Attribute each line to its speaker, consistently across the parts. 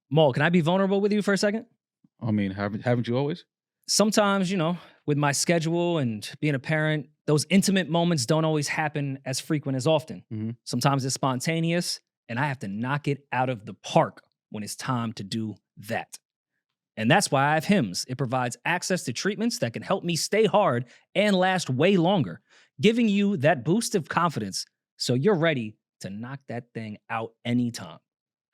Speaker 1: Maul, can I be vulnerable with you for a second?
Speaker 2: I mean, haven't you always?
Speaker 1: Sometimes, with my schedule and being a parent, those intimate moments don't always happen as frequent as often.
Speaker 2: Mm-hmm.
Speaker 1: Sometimes it's spontaneous, and I have to knock it out of the park when it's time to do that. And that's why I have Hims. It provides access to treatments that can help me stay hard and last way longer, giving you that boost of confidence so you're ready to knock that thing out anytime.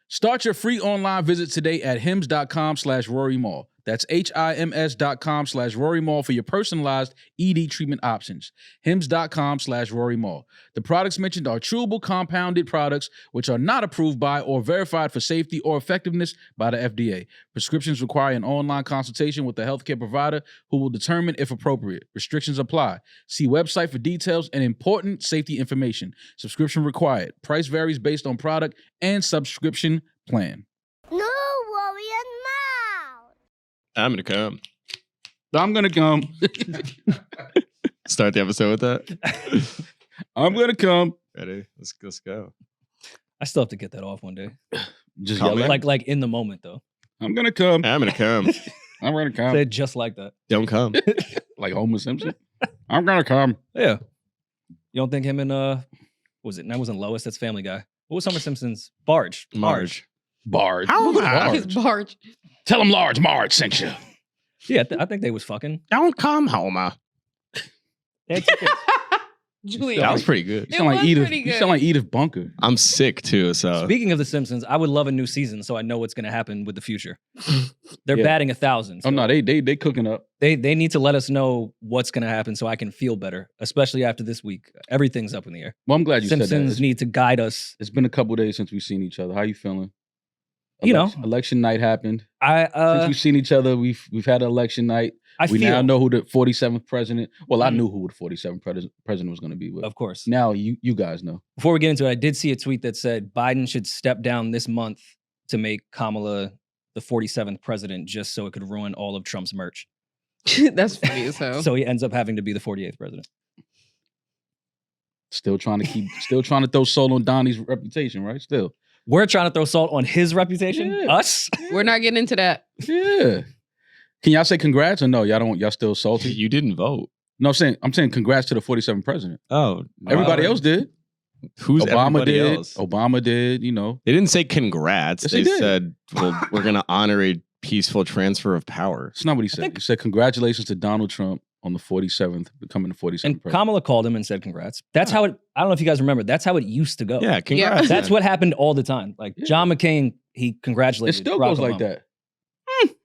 Speaker 2: Start your free online visit today at hims.com/Rory Mall. That's HIMS.com/Rory Mall for your personalized ED treatment options. HIMS.com/Rory Mall. The products mentioned are chewable compounded products which are not approved by or verified for safety or effectiveness by the FDA. Prescriptions require an online consultation with a healthcare provider who will determine if appropriate. Restrictions apply. See website for details and important safety information. Subscription required. Price varies based on product and subscription plan.
Speaker 3: No, Rory and Mal.
Speaker 4: I'm gonna come.
Speaker 2: I'm gonna come.
Speaker 4: Start the episode with that.
Speaker 2: I'm gonna come.
Speaker 4: Ready? Let's go.
Speaker 1: I still have to get that off one day.
Speaker 2: Just
Speaker 4: Come
Speaker 2: yell
Speaker 4: in.
Speaker 2: it.
Speaker 1: Like in the moment, though.
Speaker 2: I'm gonna come.
Speaker 4: I'm gonna come.
Speaker 2: I'm gonna
Speaker 1: Say
Speaker 2: come.
Speaker 1: it just like that.
Speaker 4: Don't come.
Speaker 2: Like Homer Simpson. I'm gonna come.
Speaker 1: Yeah. You don't think him and, what was it? That wasn't Lois. That's Family Guy. What was Homer Simpson's? Marge.
Speaker 4: Marge.
Speaker 2: Barge.
Speaker 5: His barge.
Speaker 2: Tell him Large Marge sent you.
Speaker 1: Yeah, I think they was fucking.
Speaker 4: Don't come, Homer.
Speaker 1: They had tickets.
Speaker 5: Julian.
Speaker 4: That was pretty good.
Speaker 2: You sound like
Speaker 5: was
Speaker 2: Edith.
Speaker 5: pretty
Speaker 2: You
Speaker 5: good.
Speaker 2: sound like Edith Bunker.
Speaker 4: I'm sick too, so
Speaker 1: Speaking of The Simpsons, I would love a new season so I know what's going to happen with the future. They're
Speaker 2: Yeah.
Speaker 1: batting 1,000. So
Speaker 2: Oh no, they cooking up.
Speaker 1: they need to let us know what's going to happen so I can feel better, especially after this week. Everything's up in the air.
Speaker 2: Well, I'm glad you said
Speaker 1: Simpsons
Speaker 2: that.
Speaker 1: need to guide us.
Speaker 2: It's been a couple days since we've seen each other. How you feeling?
Speaker 1: You
Speaker 2: Election night happened.
Speaker 1: I
Speaker 2: Since we've seen each other, we've had an election night. We now know who the 47th president. Well, I knew who the 47th president was going to be. But
Speaker 1: of course.
Speaker 2: now you guys know.
Speaker 1: Before we get into it, I did see a tweet that said Biden should step down this month to make Kamala the 47th president just so it could ruin all of Trump's merch.
Speaker 5: That's funny as hell.
Speaker 1: So he ends up having to be the 48th president.
Speaker 2: Still trying to throw salt on Donnie's reputation, right? Still.
Speaker 1: We're trying to throw salt on his reputation?
Speaker 2: Yeah.
Speaker 1: Us?
Speaker 5: We're not getting into that.
Speaker 2: Yeah. Can y'all say congrats or no? Y'all still salty?
Speaker 4: you didn't vote.
Speaker 2: No, I'm saying congrats to the 47th president.
Speaker 4: Oh,
Speaker 2: Everybody else did.
Speaker 4: Who's
Speaker 2: Obama
Speaker 4: everybody
Speaker 2: did.
Speaker 4: else?
Speaker 2: Obama did,
Speaker 4: They didn't say congrats.
Speaker 2: Yes,
Speaker 4: they
Speaker 2: they did.
Speaker 4: said, well, we're going to honor a peaceful transfer of power.
Speaker 2: That's not what he said. He said congratulations to Donald Trump on the 47th, becoming the 47th
Speaker 1: And
Speaker 2: president.
Speaker 1: Kamala called him and said congrats. That's how it, I don't know if you guys remember, that's how it used to go.
Speaker 4: Yeah, congrats.
Speaker 1: That's what happened all the time. Like
Speaker 2: Yeah.
Speaker 1: John McCain, he
Speaker 2: It
Speaker 1: congratulated
Speaker 2: still
Speaker 1: Barack
Speaker 2: goes like
Speaker 1: Obama.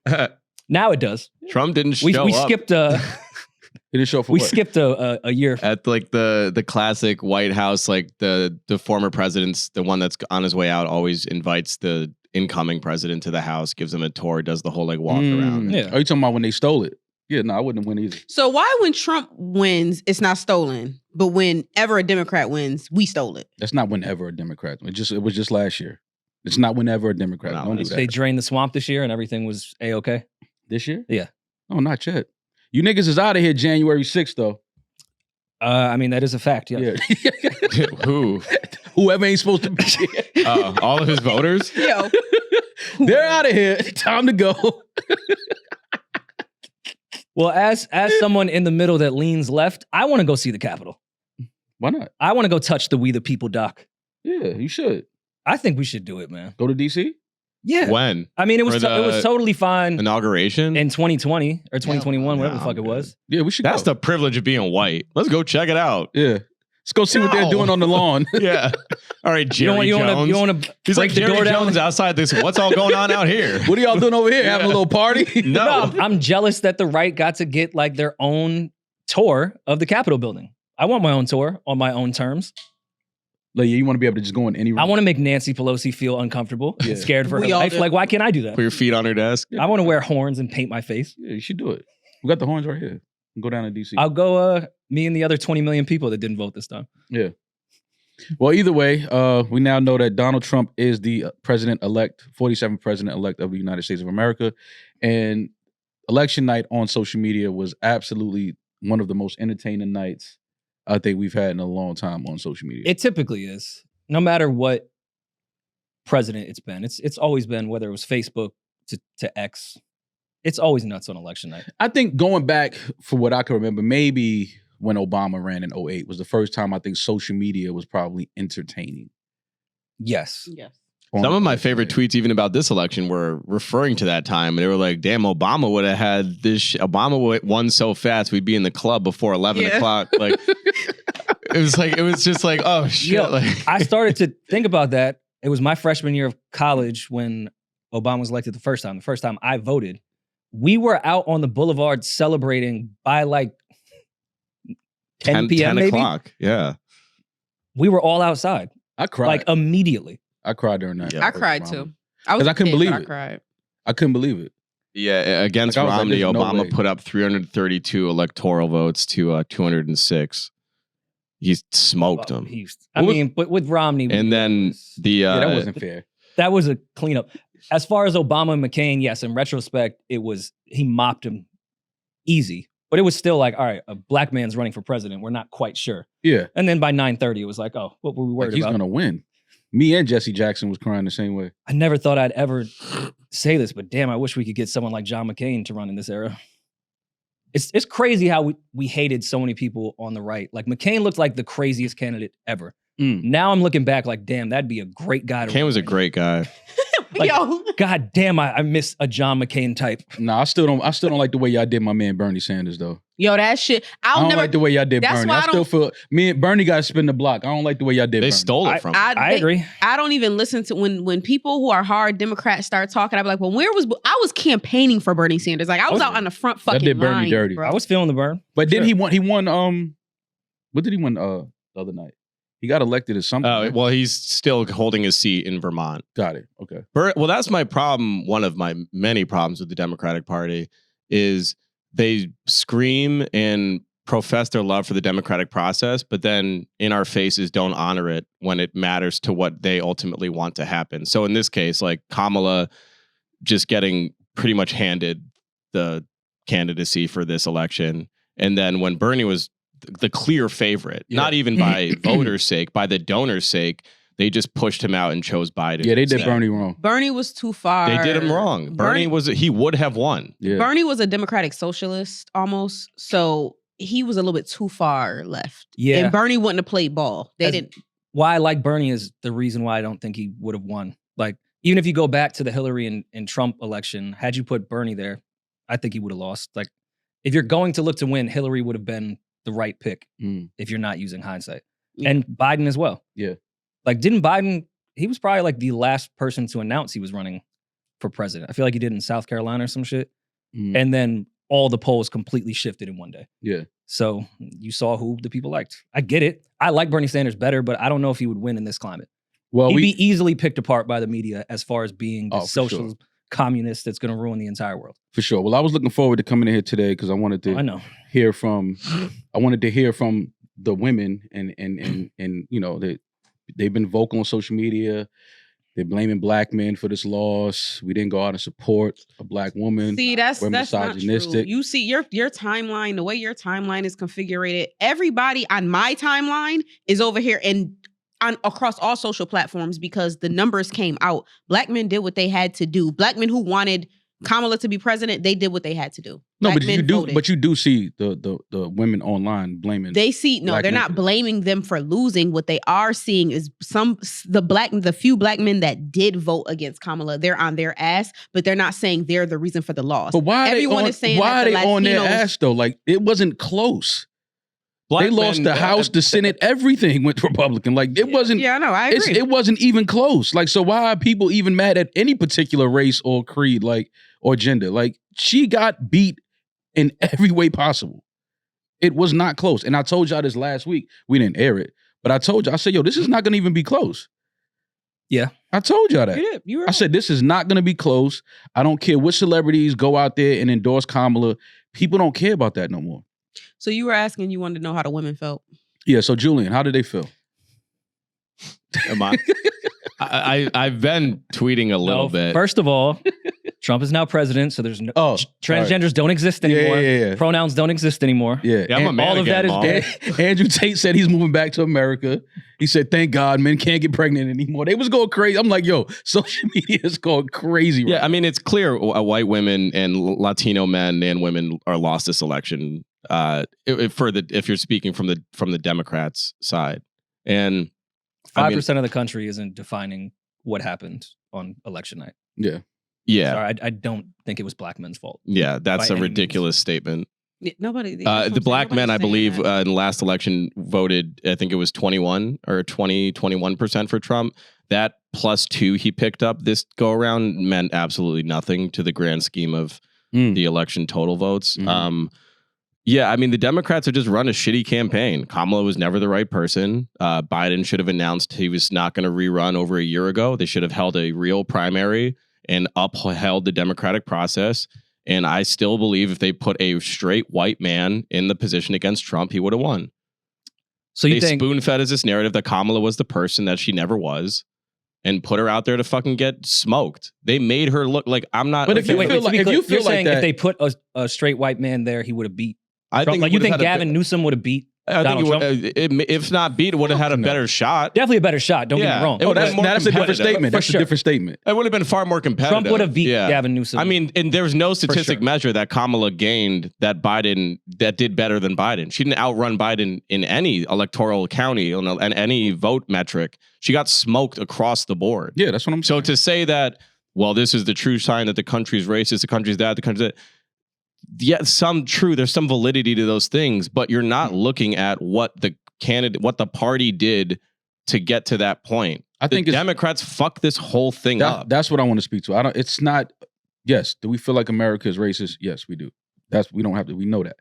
Speaker 4: that.
Speaker 1: Now it does.
Speaker 4: Trump didn't show
Speaker 1: We
Speaker 4: up
Speaker 1: skipped
Speaker 2: He didn't show up for
Speaker 1: we
Speaker 2: what?
Speaker 1: skipped a year.
Speaker 4: at like the classic White House, like the former president's, the one that's on his way out always invites the incoming president to the house, gives him a tour, does the whole like walk around.
Speaker 1: Yeah.
Speaker 2: Are you talking about when they stole it? Yeah, no, I wouldn't win either.
Speaker 5: So why when Trump wins, it's not stolen, but whenever a Democrat wins, we stole it?
Speaker 2: That's not whenever a Democrat. It was just last year. It's not whenever a Democrat.
Speaker 4: No,
Speaker 2: Don't do
Speaker 1: They
Speaker 2: that.
Speaker 1: drained the swamp this year and everything was A-okay.
Speaker 2: This year?
Speaker 1: Yeah.
Speaker 2: Oh, not yet. You niggas is out of here January 6th, though.
Speaker 1: I mean, that is a fact. Yeah.
Speaker 2: Yeah.
Speaker 4: Who?
Speaker 2: Whoever ain't supposed to be here.
Speaker 4: All of his voters?
Speaker 5: Yo,
Speaker 2: They're out of here. Time to go.
Speaker 1: Well, as someone in the middle that leans left, I want to go see the Capitol.
Speaker 2: Why not?
Speaker 1: I want to go touch the We the People doc.
Speaker 2: Yeah, you should.
Speaker 1: I think we should do it, man.
Speaker 2: Go to DC?
Speaker 1: Yeah.
Speaker 4: When?
Speaker 1: I mean, it
Speaker 4: For
Speaker 1: was it was
Speaker 4: the
Speaker 1: totally fine
Speaker 4: Inauguration?
Speaker 1: in 2020 or 2021, whatever the
Speaker 4: No,
Speaker 1: fuck it
Speaker 4: man.
Speaker 1: was.
Speaker 2: Yeah, we should
Speaker 4: That's
Speaker 2: go.
Speaker 4: the privilege of being white. Let's go check it out.
Speaker 2: Yeah. Let's go see what they're
Speaker 4: No.
Speaker 2: doing on the lawn.
Speaker 4: Yeah. All right, Jerry
Speaker 1: You
Speaker 4: Jones.
Speaker 1: want to
Speaker 4: He's
Speaker 1: break
Speaker 4: like
Speaker 1: the
Speaker 4: Jerry
Speaker 1: door down?
Speaker 4: Jones outside this. What's all going on out here?
Speaker 2: What are y'all doing over here? Having a little party?
Speaker 4: No.
Speaker 1: I'm jealous that the right got to get like their own tour of the Capitol building. I want my own tour on my own terms.
Speaker 2: Like, you want to be able to just go in any room?
Speaker 1: I want to make Nancy Pelosi feel uncomfortable,
Speaker 2: Yeah.
Speaker 1: scared for her
Speaker 5: We all
Speaker 1: life.
Speaker 5: do.
Speaker 1: Like, why can't I do
Speaker 4: Put
Speaker 1: that?
Speaker 4: your feet on her desk.
Speaker 1: I want to wear horns and paint my face.
Speaker 2: Yeah, you should do it. We got the horns right here. Go down to DC.
Speaker 1: I'll go. Me and the other 20 million people that didn't vote this time.
Speaker 2: Yeah. Well, either way, we now know that Donald Trump is the president-elect, 47th president-elect of the United States of America. And election night on social media was absolutely one of the most entertaining nights I think we've had in a long time on social media.
Speaker 1: It typically is. No matter what president it's been. It's always been, whether it was Facebook to X, it's always nuts on election night.
Speaker 2: I think going back for what I can remember, maybe when Obama ran in 2008 was the first time I think social media was probably entertaining.
Speaker 1: Yes.
Speaker 4: Some of my favorite tweets, even about this election, were referring to that time, and they were like, "Damn, Obama would have had this. Obama won so fast, we'd be in the club before 11 o'clock." Like, it was just like, oh shit.
Speaker 1: Yo,
Speaker 4: like,
Speaker 1: I started to think about that. It was my freshman year of college when Obama was elected the first time. The first time I voted, we were out on the boulevard celebrating by like 10 p.m.
Speaker 4: 10
Speaker 1: maybe.
Speaker 4: o'clock. Yeah,
Speaker 1: We were all outside,
Speaker 2: I cried.
Speaker 1: like immediately.
Speaker 2: I cried during that.
Speaker 4: Yeah.
Speaker 5: I cried too. I
Speaker 2: 'Cause I couldn't believe
Speaker 5: I
Speaker 2: it.
Speaker 5: cried.
Speaker 2: I couldn't believe it.
Speaker 4: yeah. Against
Speaker 2: Like, I was like,
Speaker 4: Romney,
Speaker 2: there's no
Speaker 4: Obama
Speaker 2: way.
Speaker 4: put up 332 electoral votes to 206. He smoked him.
Speaker 1: I mean, but with Romney,
Speaker 4: And then the
Speaker 2: Yeah, that wasn't fair.
Speaker 1: that was a cleanup. As far as Obama and McCain, yes, in retrospect, he mopped him easy. But it was still like, all right, a black man's running for president. We're not quite sure.
Speaker 2: Yeah,
Speaker 1: And then by 9:30, it was like, oh, what were we
Speaker 2: like
Speaker 1: worried
Speaker 2: he's
Speaker 1: about?
Speaker 2: gonna win. Me and Jesse Jackson was crying the same way.
Speaker 1: I never thought I'd ever say this, but damn, I wish we could get someone like John McCain to run in this era. It's crazy how we hated so many people on the right. Like McCain looked like the craziest candidate ever. Now I'm looking back like, damn, that'd be a great guy to
Speaker 4: McCain
Speaker 1: run
Speaker 4: was a
Speaker 1: right now.
Speaker 4: great guy.
Speaker 1: Like,
Speaker 5: Yo,
Speaker 1: God damn, I miss a John McCain type.
Speaker 2: Nah, I still don't like the way y'all did my man Bernie Sanders though.
Speaker 5: that shit.
Speaker 2: I
Speaker 5: I'll
Speaker 2: don't
Speaker 5: never.
Speaker 2: like the way y'all did
Speaker 5: That's
Speaker 2: Bernie.
Speaker 5: why
Speaker 2: I
Speaker 5: I
Speaker 2: still feel me and Bernie got to spin the block. I don't like the way y'all did
Speaker 4: They
Speaker 2: Bernie.
Speaker 4: stole it from him.
Speaker 1: I agree.
Speaker 5: I don't even listen to when people who are hard Democrats start talking. I'm like, well, I was campaigning for Bernie Sanders. Like I was out on the front fucking
Speaker 2: did Bernie
Speaker 5: line,
Speaker 2: dirty.
Speaker 5: bro.
Speaker 1: I was feeling the burn.
Speaker 2: But then
Speaker 1: Sure.
Speaker 2: he won what did he win the other night? He got elected as something. right?
Speaker 4: Well, he's still holding his seat in Vermont.
Speaker 2: Got it. Okay.
Speaker 4: Well, that's my problem. One of my many problems with the Democratic Party is they scream and profess their love for the democratic process, but then in our faces don't honor it when it matters to what they ultimately want to happen. So in this case, like Kamala just getting pretty much handed the candidacy for this election. And then when Bernie was the clear favorite, not even by voters' sake, by the donors' sake, they just pushed him out and chose Biden.
Speaker 2: Yeah, they did
Speaker 4: instead.
Speaker 2: Bernie wrong.
Speaker 5: Bernie was too far.
Speaker 4: They did him wrong. He would have won.
Speaker 2: Yeah.
Speaker 5: Bernie was a democratic socialist almost, so he was a little bit too far left.
Speaker 1: Yeah.
Speaker 5: And Bernie wouldn't have played ball. They
Speaker 1: As-
Speaker 5: didn't.
Speaker 1: Why I like Bernie is the reason why I don't think he would have won. Like, even if you go back to the Hillary and Trump election, had you put Bernie there, I think he would have lost. Like, if you're going to look to win, Hillary would have been the right pick if you're not using hindsight.
Speaker 5: Yeah.
Speaker 1: And Biden as well.
Speaker 2: Yeah.
Speaker 1: Like, didn't Biden, he was probably like the last person to announce he was running for president. I feel like he did in South Carolina or some shit. And then all the polls completely shifted in one day.
Speaker 2: Yeah.
Speaker 1: So you saw who the people liked. I get it. I like Bernie Sanders better, but I don't know if he would win in this climate.
Speaker 2: Well,
Speaker 1: He'd be easily picked apart by the media as far as being the
Speaker 2: for
Speaker 1: social
Speaker 2: sure.
Speaker 1: communist that's going to ruin the entire world.
Speaker 2: For sure. Well, I was looking forward to coming in here today because I wanted to
Speaker 1: I know.
Speaker 2: hear from the women and you know they've been vocal on social media. They're blaming black men for this loss. We didn't go out and support a black woman.
Speaker 5: See, that's
Speaker 2: We're
Speaker 5: not true.
Speaker 2: misogynistic.
Speaker 5: You see your timeline, the way your timeline is configured. Everybody on my timeline is over here and across all social platforms because the numbers came out. Black men did what they had to do. Black men who wanted Kamala to be president, they did what they had to do.
Speaker 2: No,
Speaker 5: Black
Speaker 2: but
Speaker 5: men voted.
Speaker 2: you do see the women online blaming.
Speaker 5: They see
Speaker 2: black
Speaker 5: they're
Speaker 2: men
Speaker 5: not
Speaker 2: for this.
Speaker 5: blaming them for losing. What they are seeing is the few black men that did vote against Kamala, they're on their ass, but they're not saying they're the reason for the loss.
Speaker 2: But why
Speaker 5: Everyone
Speaker 2: are
Speaker 5: is saying
Speaker 2: why
Speaker 5: that
Speaker 2: are
Speaker 5: the
Speaker 2: they on their
Speaker 5: Latinos-
Speaker 2: ass though? Like it wasn't close.
Speaker 4: Black
Speaker 2: they lost
Speaker 4: men-
Speaker 2: the House, the Senate, everything went Republican. Like it wasn't.
Speaker 5: Yeah, I know. I agree.
Speaker 2: It wasn't even close. Like, so why are people even mad at any particular race or creed, like, or gender? Like, she got beat in every way possible. It was not close. And I told y'all this last week. We didn't air it, but I told you, I said, yo, this is not going to even be close.
Speaker 1: Yeah.
Speaker 2: I told y'all that.
Speaker 5: You did. You were
Speaker 2: I said, this is not going to be close. I don't care what celebrities go out there and endorse Kamala. People don't care about that no more.
Speaker 5: So you were asking, you wanted to know how the women felt.
Speaker 2: Yeah. So Julian, how did they feel?
Speaker 4: Am I've been tweeting a little bit.
Speaker 1: First of all, Trump is now president, so there's no
Speaker 2: Oh,
Speaker 1: transgenders don't exist anymore.
Speaker 2: Yeah.
Speaker 1: Pronouns don't exist anymore.
Speaker 2: Yeah.
Speaker 4: Yeah, I'm a
Speaker 2: And
Speaker 4: man
Speaker 1: all of
Speaker 4: again,
Speaker 1: that is
Speaker 4: Mom.
Speaker 1: dead.
Speaker 2: Andrew Tate said he's moving back to America. He said, "Thank God, men can't get pregnant anymore." They was going crazy. I'm like, yo, social media is going crazy. Right
Speaker 4: Yeah, I mean, it's clear white women and Latino men and women are lost this election. If you're speaking from the Democrats' side, and
Speaker 1: 5% of the country isn't defining what happened on election night.
Speaker 2: Yeah.
Speaker 4: Yeah.
Speaker 1: Sorry, I don't think it was black men's fault.
Speaker 4: Yeah, that's
Speaker 1: By
Speaker 4: a
Speaker 1: any
Speaker 4: ridiculous statement.
Speaker 5: Nobody.
Speaker 4: The black men, I believe, in the last election voted, I think it was 21% for Trump. That +2 he picked up this go around meant absolutely nothing to the grand scheme of the election total votes. Yeah, I mean, the Democrats have just run a shitty campaign. Kamala was never the right person. Biden should have announced he was not going to rerun over a year ago. They should have held a real primary and upheld the democratic process. And I still believe if they put a straight white man in the position against Trump, he would have won.
Speaker 1: So you
Speaker 4: they
Speaker 1: think
Speaker 4: spoon-fed us this narrative that Kamala was the person that she never was and put her out there to fucking get smoked. They made her look like I'm not.
Speaker 2: But
Speaker 4: like,
Speaker 2: if you
Speaker 1: wait,
Speaker 2: feel like,
Speaker 1: to be
Speaker 2: if
Speaker 1: clear,
Speaker 2: you feel
Speaker 1: you're
Speaker 2: like
Speaker 1: saying
Speaker 2: that,
Speaker 1: if they put a straight white man there, he would have beat
Speaker 4: I
Speaker 1: Trump?
Speaker 4: think
Speaker 1: Like
Speaker 4: he
Speaker 1: you
Speaker 4: would've
Speaker 1: think
Speaker 4: had a
Speaker 1: Gavin Newsom would have beat
Speaker 4: I think
Speaker 1: Donald
Speaker 4: if not beat, it would have had a better shot.
Speaker 1: definitely a better shot. Don't get
Speaker 4: Yeah.
Speaker 1: me wrong.
Speaker 4: It would've
Speaker 2: that's,
Speaker 4: been more
Speaker 2: that's a different
Speaker 4: competitive.
Speaker 2: statement.
Speaker 1: For
Speaker 2: That's
Speaker 1: sure.
Speaker 2: a different statement.
Speaker 4: It would have been far more competitive.
Speaker 1: Trump would have beat
Speaker 4: Yeah.
Speaker 1: Gavin Newsom.
Speaker 4: I mean, and there's no statistic
Speaker 1: sure.
Speaker 4: measure that Kamala gained that did better than Biden. She didn't outrun Biden in any electoral county and any vote metric. She got smoked across the board.
Speaker 2: Yeah, that's what I'm saying.
Speaker 4: So to say that, well, this is the true sign that the country's racist, the country's that, the country's that. Yeah, there's some validity to those things, but you're not looking at what the party did to get to that point.
Speaker 2: I think
Speaker 4: the Democrats fucked this whole thing up.
Speaker 2: That's what I want to speak to. It's not. Yes, do we feel like America is racist? Yes, we do. We don't have to. We know that.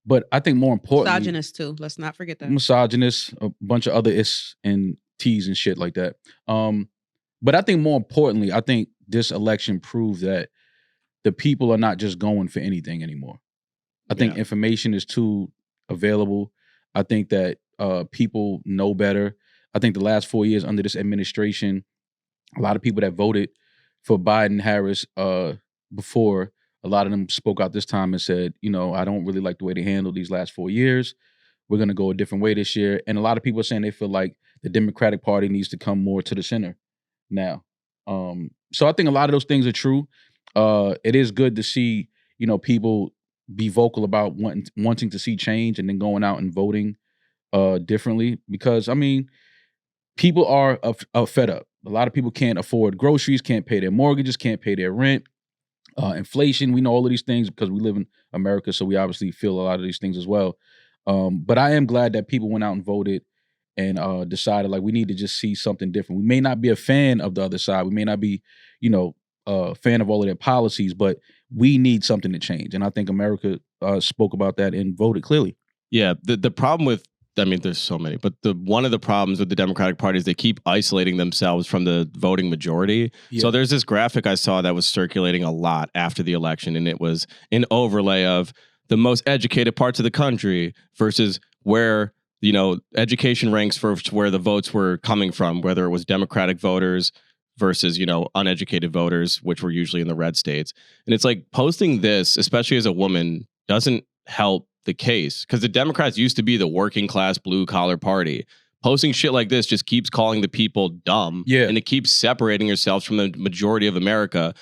Speaker 2: But I think more importantly,
Speaker 5: misogynist too. Let's not forget that.
Speaker 2: Misogynist, a bunch of other is and T's and shit like that. But I think more importantly, I think this election proved that the people are not just going for anything anymore. I think information is too available. I think that people know better. I think the last 4 years under this administration, a lot of people that voted for Biden, Harris before, a lot of them spoke out this time and said, I don't really like the way they handled these last 4 years. We're going to go a different way this year. And a lot of people are saying they feel like the Democratic Party needs to come more to the center now. So I think a lot of those things are true. It is good to see, people be vocal about wanting to see change and then going out and voting differently. Because, I mean, people are fed up. A lot of people can't afford groceries, can't pay their mortgages, can't pay their rent. Inflation, we know all of these things because we live in America, so we obviously feel a lot of these things as well. But I am glad that people went out and voted and decided like we need to just see something different. We may not be a fan of the other side. We may not be, a fan of all of their policies, but we need something to change. And I think America spoke about that and voted clearly.
Speaker 4: Yeah, the problem with, I mean, there's so many, but one of the problems with the Democratic Party is they keep isolating themselves from the voting majority. Yeah. So there's this graphic I saw that was circulating a lot after the election, and it was an overlay of the most educated parts of the country versus where, education ranks for where the votes were coming from, whether it was Democratic voters versus, uneducated voters, which were usually in the red states. And it's like posting this, especially as a woman, doesn't help the case because the Democrats used to be the working class blue collar party. Posting shit like this just keeps calling the people dumb.
Speaker 2: Yeah.
Speaker 4: And it keeps separating yourselves from the majority of America.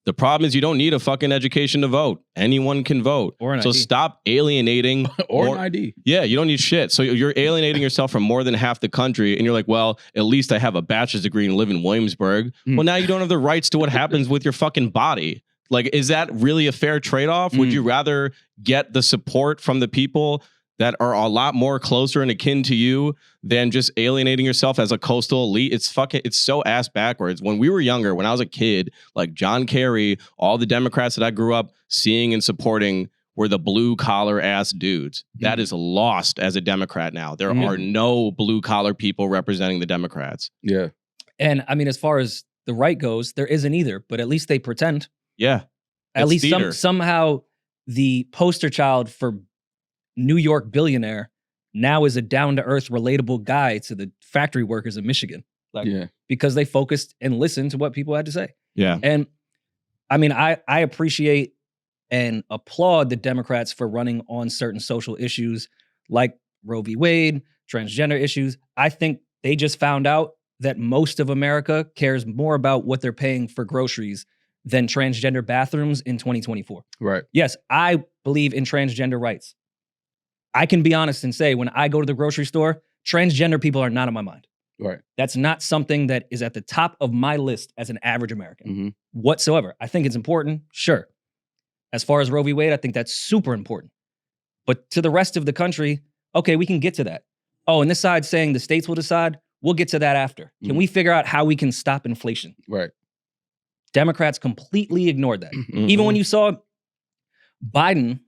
Speaker 4: The problem is you don't need a fucking education to vote. Anyone can vote.
Speaker 1: Or an
Speaker 4: so
Speaker 1: ID.
Speaker 4: Stop alienating.
Speaker 2: or an ID.
Speaker 4: Yeah, you don't need shit. So you're alienating yourself from more than half the country. And you're like, well, at least I have a bachelor's degree and live in Williamsburg. Well, now you don't have the rights to what happens with your fucking body. Like, is that really a fair trade-off? Would you rather get the support from the people that are a lot more closer and akin to you than just alienating yourself as a coastal elite? It's so ass backwards. When we were younger, when I was a kid, like John Kerry, all the Democrats that I grew up seeing and supporting were the blue collar ass dudes. That is lost as a Democrat now. There are no blue collar people representing the Democrats.
Speaker 2: Yeah.
Speaker 1: And I mean, as far as the right goes, there isn't either, but at least they pretend.
Speaker 4: Yeah.
Speaker 1: At least somehow the poster child for New York billionaire now is a down-to-earth, relatable guy to the factory workers in Michigan. Because they focused and listened to what people had to say.
Speaker 4: Yeah.
Speaker 1: And I mean, I appreciate and applaud the Democrats for running on certain social issues like Roe v. Wade, transgender issues. I think they just found out that most of America cares more about what they're paying for groceries than transgender bathrooms in 2024.
Speaker 2: Right.
Speaker 1: Yes, I believe in transgender rights. I can be honest and say when I go to the grocery store, transgender people are not on my mind.
Speaker 2: Right.
Speaker 1: That's not something that is at the top of my list as an average American
Speaker 2: Mm-hmm.
Speaker 1: whatsoever. I think it's important, sure. As far as Roe v. Wade, I think that's super important. But to the rest of the country, okay, we can get to that. Oh, and this side saying the states will decide, we'll get to that after. Can we figure out how we can stop inflation?
Speaker 2: Right.
Speaker 1: Democrats completely ignored that.
Speaker 4: Mhm.
Speaker 1: Even when you saw Biden,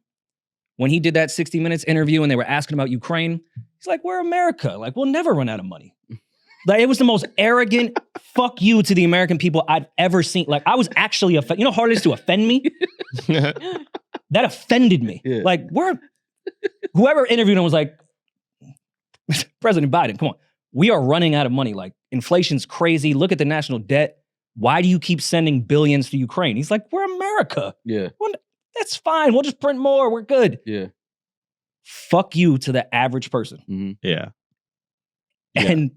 Speaker 1: when he did that 60 Minutes interview and they were asking about Ukraine, he's like, we're America. Like, we'll never run out of money. Like, it was the most arrogant fuck you to the American people I've ever seen. Like, I was actually offended. You know how hard it is to offend me? That offended me.
Speaker 2: Yeah.
Speaker 1: Like, whoever interviewed him was like, President Biden, come on. We are running out of money. Like, inflation's crazy. Look at the national debt. Why do you keep sending billions to Ukraine? He's like, we're America.
Speaker 2: Yeah.
Speaker 1: Well, that's fine. We'll just print more. We're good.
Speaker 2: Yeah.
Speaker 1: Fuck you to the average person.
Speaker 2: Mm-hmm.
Speaker 4: Yeah. Yeah.
Speaker 1: And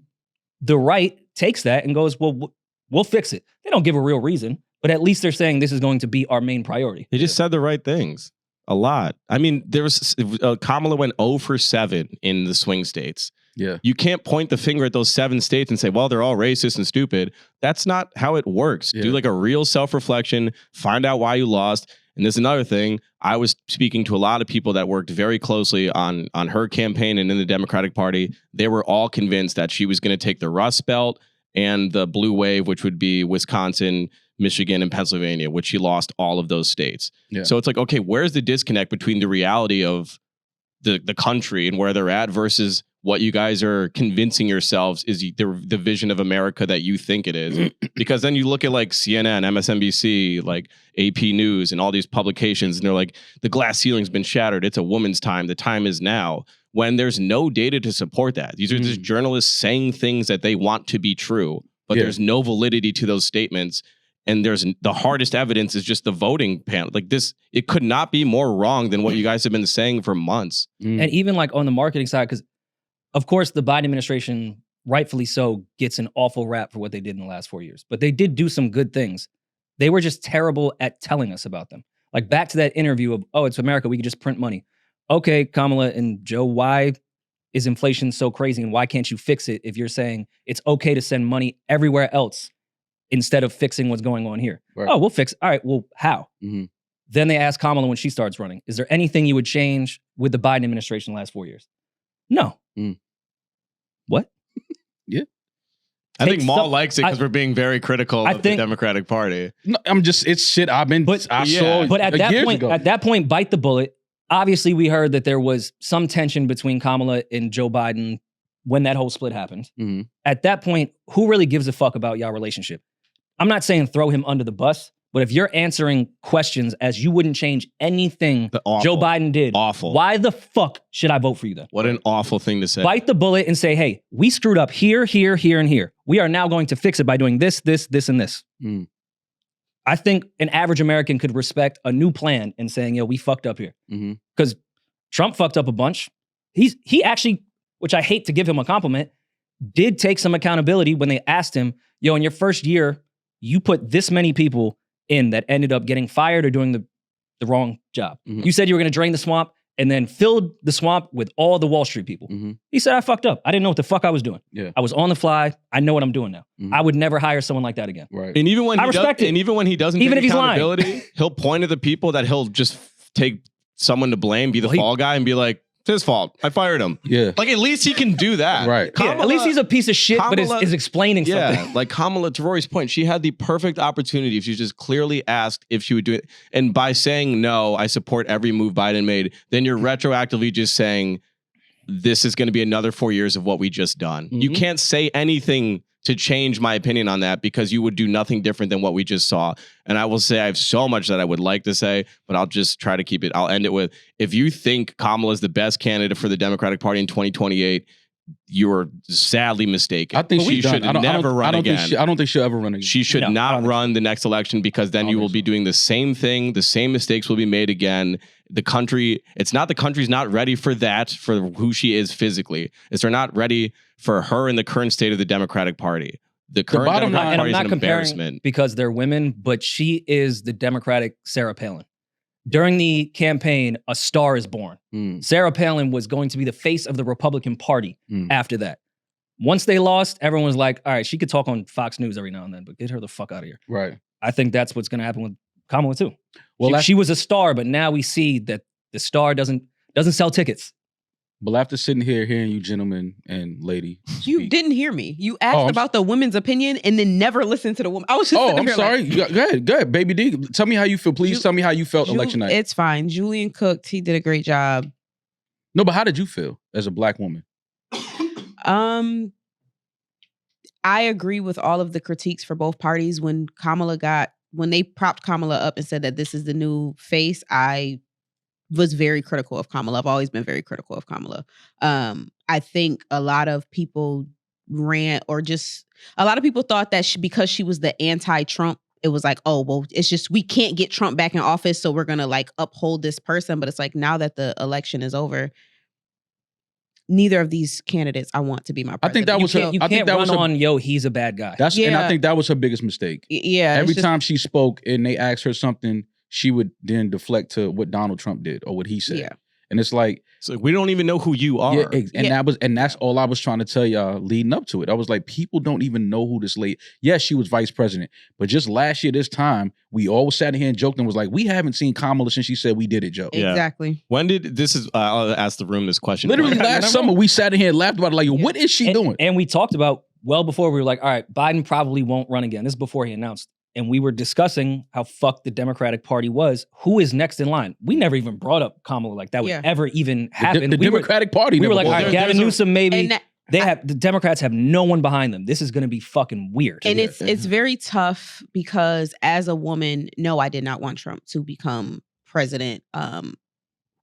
Speaker 1: the right takes that and goes, well, we'll fix it. They don't give a real reason, but at least they're saying this is going to be our main priority.
Speaker 4: He just said the right things a lot. I mean, there was Kamala went 0 for 7 in the swing states.
Speaker 2: Yeah.
Speaker 4: You can't point the finger at those 7 states and say, well, they're all racist and stupid. That's not how it works.
Speaker 2: Yeah.
Speaker 4: Do like a real self-reflection, find out why you lost. And there's another thing. I was speaking to a lot of people that worked very closely on her campaign and in the Democratic Party. They were all convinced that she was going to take the Rust Belt and the blue wave, which would be Wisconsin, Michigan, and Pennsylvania, which she lost all of those states.
Speaker 2: Yeah.
Speaker 4: So it's like, okay, where's the disconnect between the reality of the country and where they're at versus what you guys are convincing yourselves is the vision of America that you think it is? Because then you look at like CNN, MSNBC, like AP News and all these publications, and they're like, the glass ceiling's been shattered. It's a woman's time. The time is now. When there's no data to support that. These are just journalists saying things that they want to be true, but there's no validity to those statements. And there's the hardest evidence is just the voting panel. Like this, it could not be more wrong than what you guys have been saying for months.
Speaker 1: And even like on the marketing side, because of course the Biden administration, rightfully so, gets an awful rap for what they did in the last 4 years. But they did do some good things. They were just terrible at telling us about them. Like back to that interview of, oh, it's America, we can just print money. Okay, Kamala and Joe, why is inflation so crazy and why can't you fix it if you're saying it's okay to send money everywhere else instead of fixing what's going on here?
Speaker 2: Right.
Speaker 1: Oh, we'll fix. All right, well, how?
Speaker 2: Mm-hmm.
Speaker 1: Then they ask Kamala when she starts running, is there anything you would change with the Biden administration the last 4 years? No. What?
Speaker 2: Yeah.
Speaker 4: I think
Speaker 1: Take
Speaker 4: Maul
Speaker 1: some-
Speaker 4: likes it because we're being very critical of the
Speaker 1: think-
Speaker 4: Democratic Party.
Speaker 2: No, it's shit I saw
Speaker 1: But at that
Speaker 2: years
Speaker 1: point,
Speaker 2: ago.
Speaker 1: bite the bullet. Obviously, we heard that there was some tension between Kamala and Joe Biden when that whole split happened.
Speaker 2: Mm-hmm.
Speaker 1: At that point, who really gives a fuck about y'all relationship? I'm not saying throw him under the bus, but if you're answering questions as you wouldn't change anything
Speaker 4: Awful.
Speaker 1: Joe Biden did,
Speaker 4: Awful.
Speaker 1: why the fuck should I vote for you then?
Speaker 4: What an awful thing to say.
Speaker 1: Bite the bullet and say, hey, we screwed up here, here, here, and here. We are now going to fix it by doing this, this, this, and this.
Speaker 2: Mm.
Speaker 1: I think an average American could respect a new plan and saying, yo, we fucked up here.
Speaker 2: Mm-hmm.
Speaker 1: Because Trump fucked up a bunch. He actually, which I hate to give him a compliment, did take some accountability when they asked him, yo, in your first year, you put this many people in that ended up getting fired or doing the wrong job.
Speaker 2: Mm-hmm.
Speaker 1: You said you were going to drain the swamp and then filled the swamp with all the Wall Street people.
Speaker 2: Mm-hmm.
Speaker 1: He said, I fucked up. I didn't know what the fuck I was doing.
Speaker 2: Yeah.
Speaker 1: I was on the fly. I know what I'm doing now.
Speaker 2: Mhm.
Speaker 1: I would never hire someone like that again.
Speaker 2: Right.
Speaker 4: And even when
Speaker 1: I
Speaker 4: he
Speaker 1: respect
Speaker 4: does,
Speaker 1: it.
Speaker 4: and even when he doesn't
Speaker 1: Even
Speaker 4: take
Speaker 1: if he's lying.
Speaker 4: accountability, he'll point at the people that he'll just take someone to blame, be the
Speaker 1: Well,
Speaker 4: fall guy, and be like, it's his fault. I fired him.
Speaker 2: Yeah.
Speaker 4: Like at least he can do that.
Speaker 2: Right.
Speaker 1: Yeah, at least he's a piece of shit, but
Speaker 4: Kamala-
Speaker 1: is explaining
Speaker 4: Yeah,
Speaker 1: something.
Speaker 4: like Kamala, to Rory's point, she had the perfect opportunity if she just clearly asked if she would do it. And by saying no, I support every move Biden made, then you're retroactively just saying this is going to be another 4 years of what we just done. You
Speaker 1: Mhm.
Speaker 4: can't say anything to change my opinion on that because you would do nothing different than what we just saw. And I will say I have so much that I would like to say, but I'll just try to keep it. I'll end it with, if you think Kamala is the best candidate for the Democratic Party in 2028, you're sadly mistaken.
Speaker 2: I think
Speaker 4: she
Speaker 2: she's done.
Speaker 4: should never run again.
Speaker 2: I don't think she'll ever run again.
Speaker 4: She should
Speaker 1: No, I
Speaker 4: not
Speaker 1: don't think
Speaker 4: run the next election because then
Speaker 2: I
Speaker 4: you
Speaker 2: don't
Speaker 4: will
Speaker 2: think
Speaker 4: be
Speaker 2: so.
Speaker 4: doing the same thing. The same mistakes will be made again. the country. It's not the country's not ready for that, for who she is physically. It's they're not ready for her in the current state of the Democratic Party. The current
Speaker 2: bottom
Speaker 4: Democratic
Speaker 2: line-
Speaker 1: And
Speaker 4: Party
Speaker 1: I'm
Speaker 4: is
Speaker 1: not
Speaker 4: an
Speaker 1: comparing
Speaker 4: embarrassment.
Speaker 1: because they're women, but she is the Democratic Sarah Palin. During the campaign, a star is born.
Speaker 2: Mm,
Speaker 1: Sarah Palin was going to be the face of the Republican Party
Speaker 2: mm.
Speaker 1: after that. Once they lost, everyone was like, all right, she could talk on Fox News every now and then, but get her the fuck out of here.
Speaker 2: Right.
Speaker 1: I think that's what's going to happen with Kamala too.
Speaker 2: Well,
Speaker 1: She was a star, but now we see that the star doesn't sell tickets.
Speaker 2: But after sitting here hearing you gentlemen and lady
Speaker 5: You
Speaker 2: speak-
Speaker 5: didn't hear me. You asked
Speaker 2: I'm
Speaker 5: about the women's opinion and then never listened to the woman. I was just
Speaker 2: Oh,
Speaker 5: sitting
Speaker 2: I'm
Speaker 5: here
Speaker 2: sorry.
Speaker 5: like,
Speaker 2: Go ahead, baby D. Tell me how you feel. Please tell me how you felt election night.
Speaker 5: It's fine. Julian cooked. He did a great job.
Speaker 2: No, but how did you feel as a black woman?
Speaker 5: I agree with all of the critiques for both parties. When they propped Kamala up and said that this is the new face, I was very critical of Kamala. I've always been very critical of Kamala. I think a lot of people a lot of people thought that because she was the anti-Trump, it was like, oh, well, it's just, we can't get Trump back in office, so we're going to like uphold this person. But it's like, now that the election is over, neither of these candidates I want to be my president.
Speaker 2: I think that was her.
Speaker 1: You
Speaker 2: I think
Speaker 1: can't
Speaker 2: that
Speaker 1: run
Speaker 2: was her,
Speaker 1: on, yo, he's a bad guy.
Speaker 2: and I
Speaker 5: Yeah.
Speaker 2: think that was her biggest mistake.
Speaker 5: Yeah.
Speaker 2: Every
Speaker 5: it's just-
Speaker 2: time she spoke and they asked her something, she would then deflect to what Donald Trump did or what he said.
Speaker 5: Yeah.
Speaker 2: And it's like,
Speaker 4: It's like, we don't even know who you are.
Speaker 2: yeah, and that's all I was trying to tell y'all leading up to it. I was like, people don't even know who this lady. Yes, she was vice president, but just last year this time, we all sat here and joked and was like, we haven't seen Kamala since she said we did it, Joe.
Speaker 4: Yeah.
Speaker 5: Exactly.
Speaker 4: When did this is? I'll ask the room this question.
Speaker 2: Literally
Speaker 4: When-
Speaker 2: last summer, we sat in here and laughed about it. Like, what is she doing?
Speaker 1: And we talked about well before we were like, all right, Biden probably won't run again. This is before he announced. And we were discussing how fucked the Democratic Party was. Who is next in line? We never even brought up Kamala like that would
Speaker 5: Yeah.
Speaker 1: ever even happen.
Speaker 2: The Democratic Party.
Speaker 1: We were
Speaker 2: never
Speaker 1: like, all
Speaker 2: brought
Speaker 1: right,
Speaker 2: it up.
Speaker 1: Gavin Newsom maybe.
Speaker 5: And that-
Speaker 1: The Democrats have no one behind them. This is going to be fucking weird.
Speaker 5: And it's very tough because as a woman, no, I did not want Trump to become president.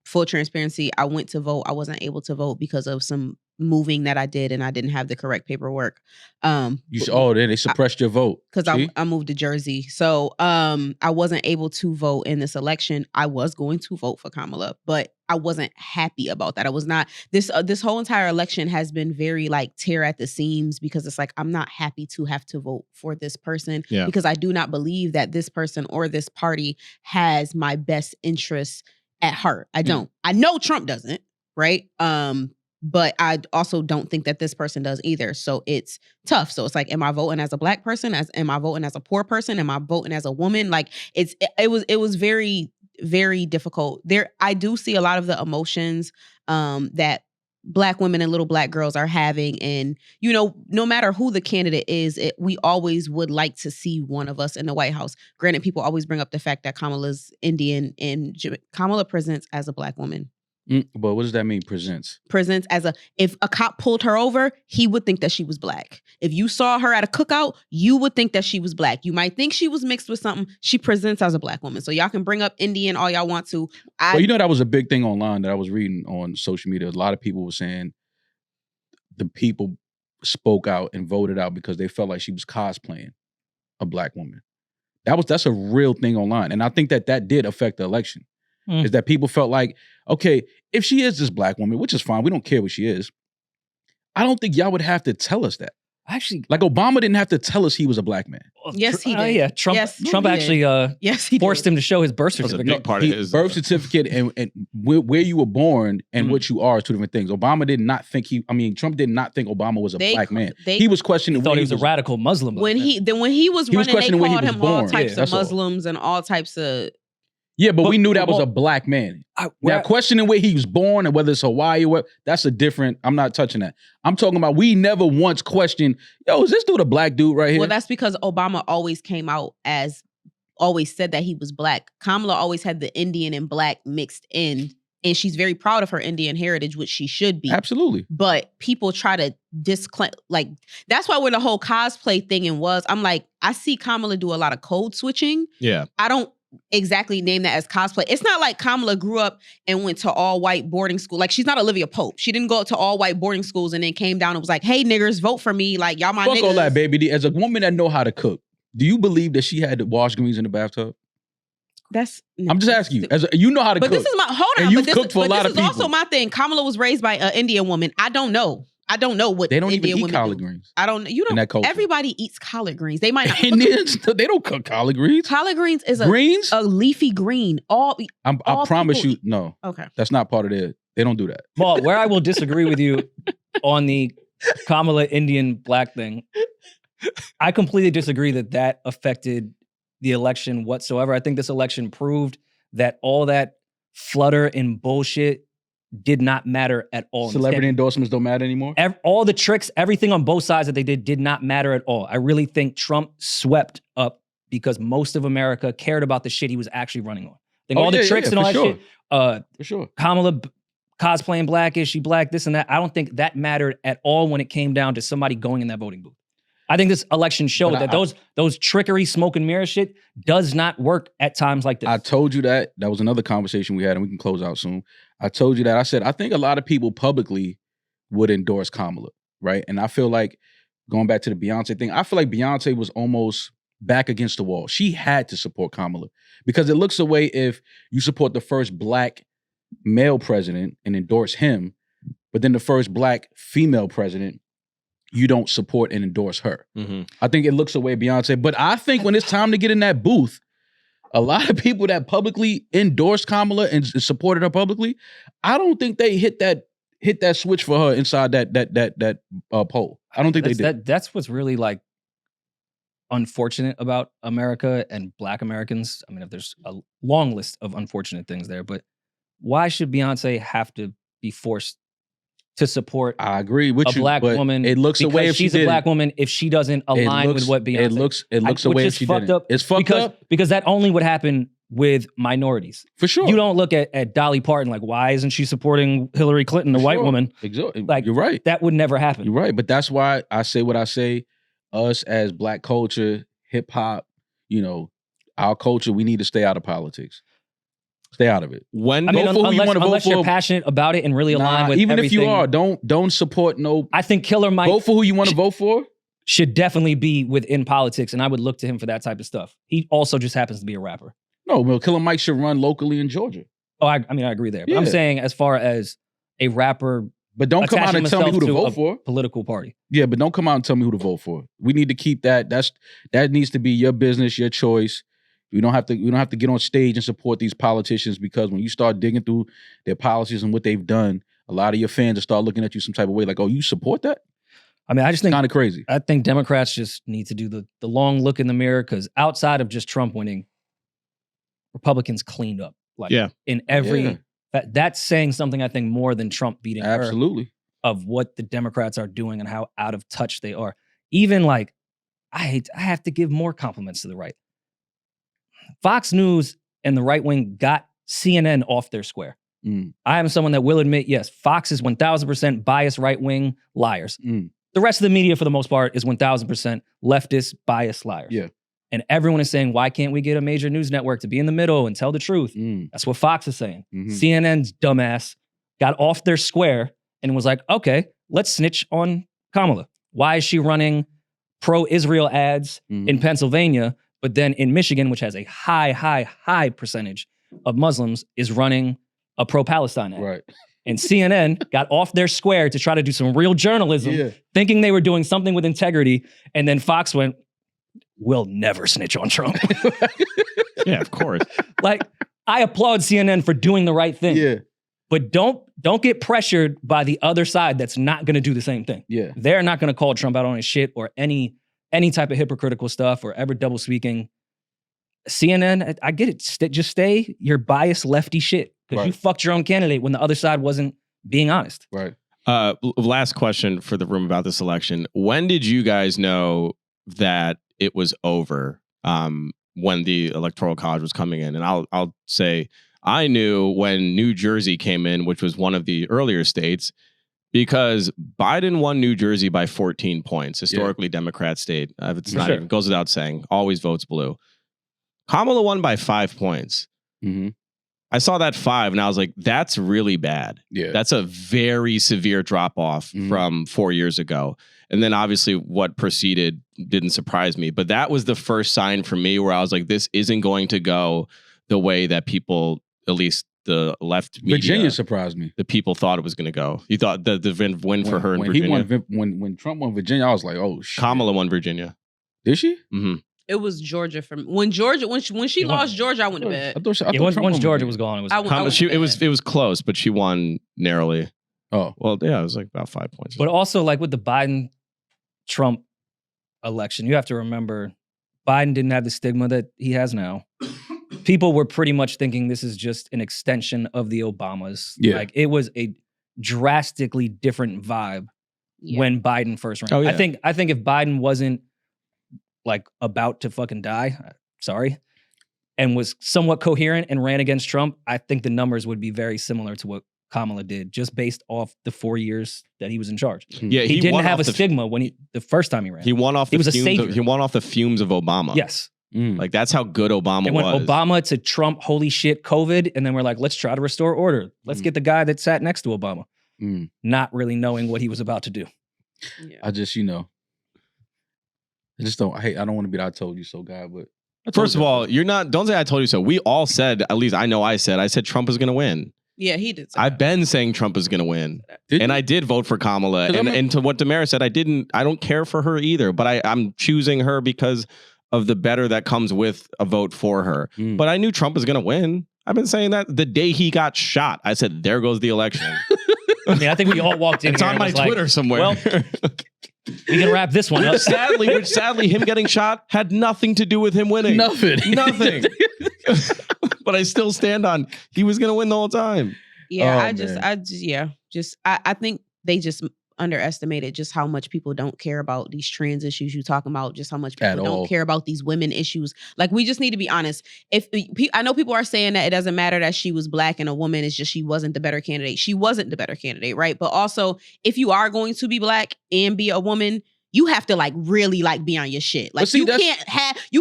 Speaker 5: Full transparency, I went to vote. I wasn't able to vote because of some moving that I did, and I didn't have the correct paperwork.
Speaker 2: They suppressed your vote.
Speaker 5: Because
Speaker 2: See?
Speaker 5: I moved to Jersey. So I wasn't able to vote in this election. I was going to vote for Kamala, but I wasn't happy about that. I was not, this whole entire election has been very like tear at the seams because it's like, I'm not happy to have to vote for this person because I do not believe that this person or this party has my best interests at heart. I don't. I know Trump doesn't, right? But I also don't think that this person does either. So it's tough. So it's like, am I voting as a black person? Am I voting as a poor person? Am I voting as a woman? Like it was very, very difficult. I do see a lot of the emotions that Black women and little Black girls are having. And, no matter who the candidate is, we always would like to see one of us in the White House. Granted, people always bring up the fact that Kamala's Indian and Kamala presents as a Black woman.
Speaker 2: But what does that mean, presents?
Speaker 5: Presents as if a cop pulled her over, he would think that she was Black. If you saw her at a cookout, you would think that she was Black. You might think she was mixed with something. She presents as a Black woman. So y'all can bring up Indian all y'all want to.
Speaker 2: Well, that was a big thing online that I was reading on social media. A lot of people were saying the people spoke out and voted out because they felt like she was cosplaying a Black woman. That's a real thing online. And I think that did affect the election. Is that people felt like, okay, if she is this Black woman, which is fine, we don't care what she is, I don't think y'all would have to tell us that.
Speaker 1: Actually,
Speaker 2: like Obama didn't have to tell us he was a Black man.
Speaker 5: Yes, he did.
Speaker 1: Yeah, Trump
Speaker 5: He
Speaker 1: actually
Speaker 5: yes, he
Speaker 1: forced
Speaker 5: did.
Speaker 1: him to show his birth
Speaker 4: That was a
Speaker 1: certificate.
Speaker 4: big part of his
Speaker 2: birth certificate and where you were born and what you are is two different things. Obama did not think Trump did not think Obama was a Black man. He was questioning.
Speaker 1: He thought he was a radical Muslim.
Speaker 5: When he was running, they
Speaker 2: questioning where he
Speaker 5: called
Speaker 2: was
Speaker 5: him all
Speaker 2: born.
Speaker 5: types
Speaker 2: Yeah,
Speaker 5: of
Speaker 2: that's all.
Speaker 5: Muslims and all types of.
Speaker 2: Yeah, but we knew that was a Black man. Now, questioning where he was born and whether it's Hawaii or what, that's a different, I'm not touching that. I'm talking about we never once questioned, yo, is this dude a Black dude right here?
Speaker 5: Well, that's because Obama always came out always said that he was Black. Kamala always had the Indian and Black mixed in, and she's very proud of her Indian heritage, which she should be.
Speaker 2: Absolutely.
Speaker 5: But people try to disclaim, like, that's why when the whole cosplay thing I'm like, I see Kamala do a lot of code switching.
Speaker 4: Yeah.
Speaker 5: I don't exactly name that as cosplay. It's not like Kamala grew up and went to all white boarding school. Like, she's not Olivia Pope. She didn't go to all white boarding schools and then came down and was like, hey, niggers, vote for me. Like, y'all my
Speaker 2: Fuck
Speaker 5: niggas.
Speaker 2: all that, baby. As a woman that know how to cook, do you believe that she had to wash greens in the bathtub?
Speaker 5: That's.
Speaker 2: I'm just asking you. As you know how to
Speaker 5: But
Speaker 2: cook.
Speaker 5: this is my hold on.
Speaker 2: And you've
Speaker 5: but this,
Speaker 2: cooked for a
Speaker 5: but
Speaker 2: lot
Speaker 5: this
Speaker 2: of
Speaker 5: is
Speaker 2: people.
Speaker 5: also my thing. Kamala was raised by an Indian woman. I don't know. I don't know what
Speaker 2: They don't
Speaker 5: Indian
Speaker 2: even eat
Speaker 5: women
Speaker 2: collard
Speaker 5: do.
Speaker 2: greens.
Speaker 5: I don't. You
Speaker 2: in that
Speaker 5: don't.
Speaker 2: culture.
Speaker 5: Everybody eats collard greens. They might not.
Speaker 2: Indians, they don't cook collard greens.
Speaker 5: Collard greens is
Speaker 2: Greens?
Speaker 5: a leafy green. I
Speaker 2: I promise
Speaker 5: people
Speaker 2: you, no.
Speaker 5: Okay.
Speaker 2: That's not part of their. They don't do that.
Speaker 1: Well, where I will disagree with you on the Kamala Indian black thing, I completely disagree that affected the election whatsoever. I think this election proved that all that flutter and bullshit did not matter at all.
Speaker 2: Celebrity endorsements don't matter anymore?
Speaker 1: All the tricks, everything on both sides that they did not matter at all. I really think Trump swept up because most of America cared about the shit he was actually running on. I think all the tricks and all that shit.
Speaker 2: For sure.
Speaker 1: Kamala cosplaying black, is she black, this and that. I don't think that mattered at all when it came down to somebody going in that voting booth. I think this election showed that those trickery, smoke and mirror shit does not work at times like this.
Speaker 2: I told you that. That was another conversation we had, and we can close out soon. I told you that. I said, I think a lot of people publicly would endorse Kamala, right? And I feel like, going back to the Beyonce thing, I feel like Beyonce was almost back against the wall. She had to support Kamala because it looks away if you support the first black male president and endorse him, but then the first black female president, you don't support and endorse her.
Speaker 4: Mm-hmm.
Speaker 2: I think it looks away Beyonce. But I think when it's time to get in that booth, a lot of people that publicly endorsed Kamala and supported her publicly, I don't think they hit that switch for her inside that poll. I don't think they did.
Speaker 1: That's what's really like unfortunate about America and black Americans. I mean, if there's a long list of unfortunate things there, but why should Beyonce have to be forced to support
Speaker 2: I agree with
Speaker 1: a black woman?
Speaker 2: It looks away if
Speaker 1: she's a black woman if she doesn't align with what Beyonce.
Speaker 2: It looks away if she didn't. It's fucked up
Speaker 1: because that only would happen with minorities.
Speaker 2: For sure.
Speaker 1: You don't look at Dolly Parton like, why isn't she supporting Hillary Clinton, the white woman?
Speaker 2: Exactly.
Speaker 1: Like,
Speaker 2: you're right.
Speaker 1: That would never happen.
Speaker 2: You're right. But that's why I say what I say. Us as black culture, hip hop, our culture, we need to stay out of politics. Stay out of it.
Speaker 1: Unless you're passionate about it and really aligned with
Speaker 2: even
Speaker 1: everything.
Speaker 2: If you are, don't support no.
Speaker 1: I think Killer Mike
Speaker 2: vote for who you want to vote for.
Speaker 1: Should definitely be within politics, and I would look to him for that type of stuff. He also just happens to be a rapper.
Speaker 2: No, well, Killer Mike should run locally in Georgia.
Speaker 1: Oh, I agree there. But I'm saying as far as a rapper,
Speaker 2: but don't come out and tell me who to vote for.
Speaker 1: Political party.
Speaker 2: Yeah, but don't come out and tell me who to vote for. We need to keep that. That needs to be your business, your choice. We don't have to get on stage and support these politicians because when you start digging through their policies and what they've done, a lot of your fans will start looking at you some type of way like, oh, you support that?
Speaker 1: I mean, I just think
Speaker 2: kind of crazy.
Speaker 1: I think Democrats just need to do the long look in the mirror because outside of just Trump winning, Republicans cleaned up. In every that's saying something I think more than Trump beating
Speaker 2: absolutely
Speaker 1: her of what the Democrats are doing and how out of touch they are. Even I have to give more compliments to the right. Fox News and the right wing got CNN off their square. I am someone that will admit, yes, Fox is 1,000% biased right wing liars. The rest of the media, for the most part, is 1,000% leftist biased liars.
Speaker 2: Yeah.
Speaker 1: And everyone is saying, why can't we get a major news network to be in the middle and tell the truth? That's what Fox is saying. CNN's dumbass got off their square and was like, okay, let's snitch on Kamala. Why is she running pro-Israel ads in Pennsylvania, but then in Michigan, which has a high percentage of Muslims, is running a pro-Palestine ad?
Speaker 2: Right.
Speaker 1: And CNN got off their square to try to do some real journalism, thinking they were doing something with integrity. And then Fox went, we'll never snitch on Trump.
Speaker 4: Yeah, of course.
Speaker 1: I applaud CNN for doing the right thing.
Speaker 2: Yeah.
Speaker 1: But don't get pressured by the other side that's not going to do the same thing.
Speaker 2: Yeah.
Speaker 1: They're not going to call Trump out on his shit or any type of hypocritical stuff or ever double speaking. CNN, I get it. Just stay your biased lefty shit because you fucked your own candidate when the other side wasn't being honest.
Speaker 2: Right.
Speaker 4: Last question for the room about this election. When did you guys know that it was over when the Electoral College was coming in? And I'll say I knew when New Jersey came in, which was one of the earlier states, because Biden won New Jersey by 14 points, historically Democrat state. It's not even, goes without saying, always votes blue. Kamala won by 5 points. I saw that 5 and I was like, that's really bad.
Speaker 2: Yeah.
Speaker 4: That's a very severe drop off from 4 years ago. And then obviously what proceeded didn't surprise me. But that was the first sign for me where I was like, this isn't going to go the way that people, at least the left media,
Speaker 2: Virginia surprised me.
Speaker 4: the people thought it was going to go. You thought the win for her in
Speaker 2: when
Speaker 4: Virginia.
Speaker 2: When Trump won Virginia, I was like, oh shit.
Speaker 4: Kamala won Virginia.
Speaker 2: Did she?
Speaker 4: Mm-hmm.
Speaker 5: It was Georgia for me. When she lost Georgia, I went to bed.
Speaker 2: I thought
Speaker 1: Once
Speaker 2: Trump won
Speaker 1: Georgia
Speaker 2: Virginia.
Speaker 1: was gone, it was.
Speaker 4: It was close, but she won narrowly.
Speaker 2: Oh,
Speaker 4: Well, yeah, it was like about 5 points.
Speaker 1: But also, like with the Biden-Trump election, you have to remember Biden didn't have the stigma that he has now. People were pretty much thinking this is just an extension of the Obamas.
Speaker 2: Yeah.
Speaker 1: Like it was a drastically different vibe
Speaker 5: Yeah.
Speaker 1: when Biden first ran.
Speaker 4: Oh, yeah.
Speaker 1: I think if Biden wasn't like about to fucking die, sorry, and was somewhat coherent and ran against Trump, I think the numbers would be very similar to what Kamala did, just based off the 4 years that he was in charge.
Speaker 4: yeah,
Speaker 1: He didn't
Speaker 4: won
Speaker 1: have a
Speaker 4: off the-
Speaker 1: stigma when the first time he ran.
Speaker 4: He won off
Speaker 1: He
Speaker 4: the
Speaker 1: was a
Speaker 4: fumes.
Speaker 1: savior.
Speaker 4: He won off the fumes of Obama.
Speaker 1: Yes.
Speaker 4: Like that's how good Obama
Speaker 1: It went
Speaker 4: was.
Speaker 1: Obama to Trump, holy shit, COVID. And then we're like, let's try to restore order. Let's get the guy that sat next to Obama, not really knowing what he was about to do.
Speaker 5: Yeah.
Speaker 2: I just, I just don't. I don't want to be the I told you so guy, but
Speaker 4: First of all, you're not. Don't say I told you so. We all said, at least I know I said Trump was going to win.
Speaker 5: Yeah, he did. say
Speaker 4: I've
Speaker 5: that.
Speaker 4: been saying Trump is going to win,
Speaker 2: Did
Speaker 4: and
Speaker 2: you?
Speaker 4: I did vote for Kamala.
Speaker 2: 'Cause
Speaker 4: And to what Demaris said, I don't care for her either, but I'm choosing her because of the better that comes with a vote for her. But I knew Trump was going to win. I've been saying that the day he got shot. I said, there goes the election.
Speaker 1: I mean, I think we all walked in
Speaker 4: It's
Speaker 1: here
Speaker 4: on
Speaker 1: and
Speaker 4: my
Speaker 1: was like,
Speaker 4: Twitter somewhere.
Speaker 1: well, we can wrap this one up.
Speaker 4: Which sadly, him getting shot had nothing to do with him winning.
Speaker 2: nothing.
Speaker 4: Nothing. But I still stand on he was going to win the whole time.
Speaker 5: Yeah,
Speaker 2: Oh,
Speaker 5: I think they just underestimated just how much people don't care about these trans issues you talking about, just how much
Speaker 2: At
Speaker 5: people
Speaker 2: all.
Speaker 5: don't care about these women issues. Like, we just need to be honest. I know people are saying that it doesn't matter that she was black and a woman, it's just she wasn't the better candidate. She wasn't the better candidate, right? But also, if you are going to be black and be a woman, you have to really be on your shit. Like,
Speaker 2: But see,
Speaker 5: you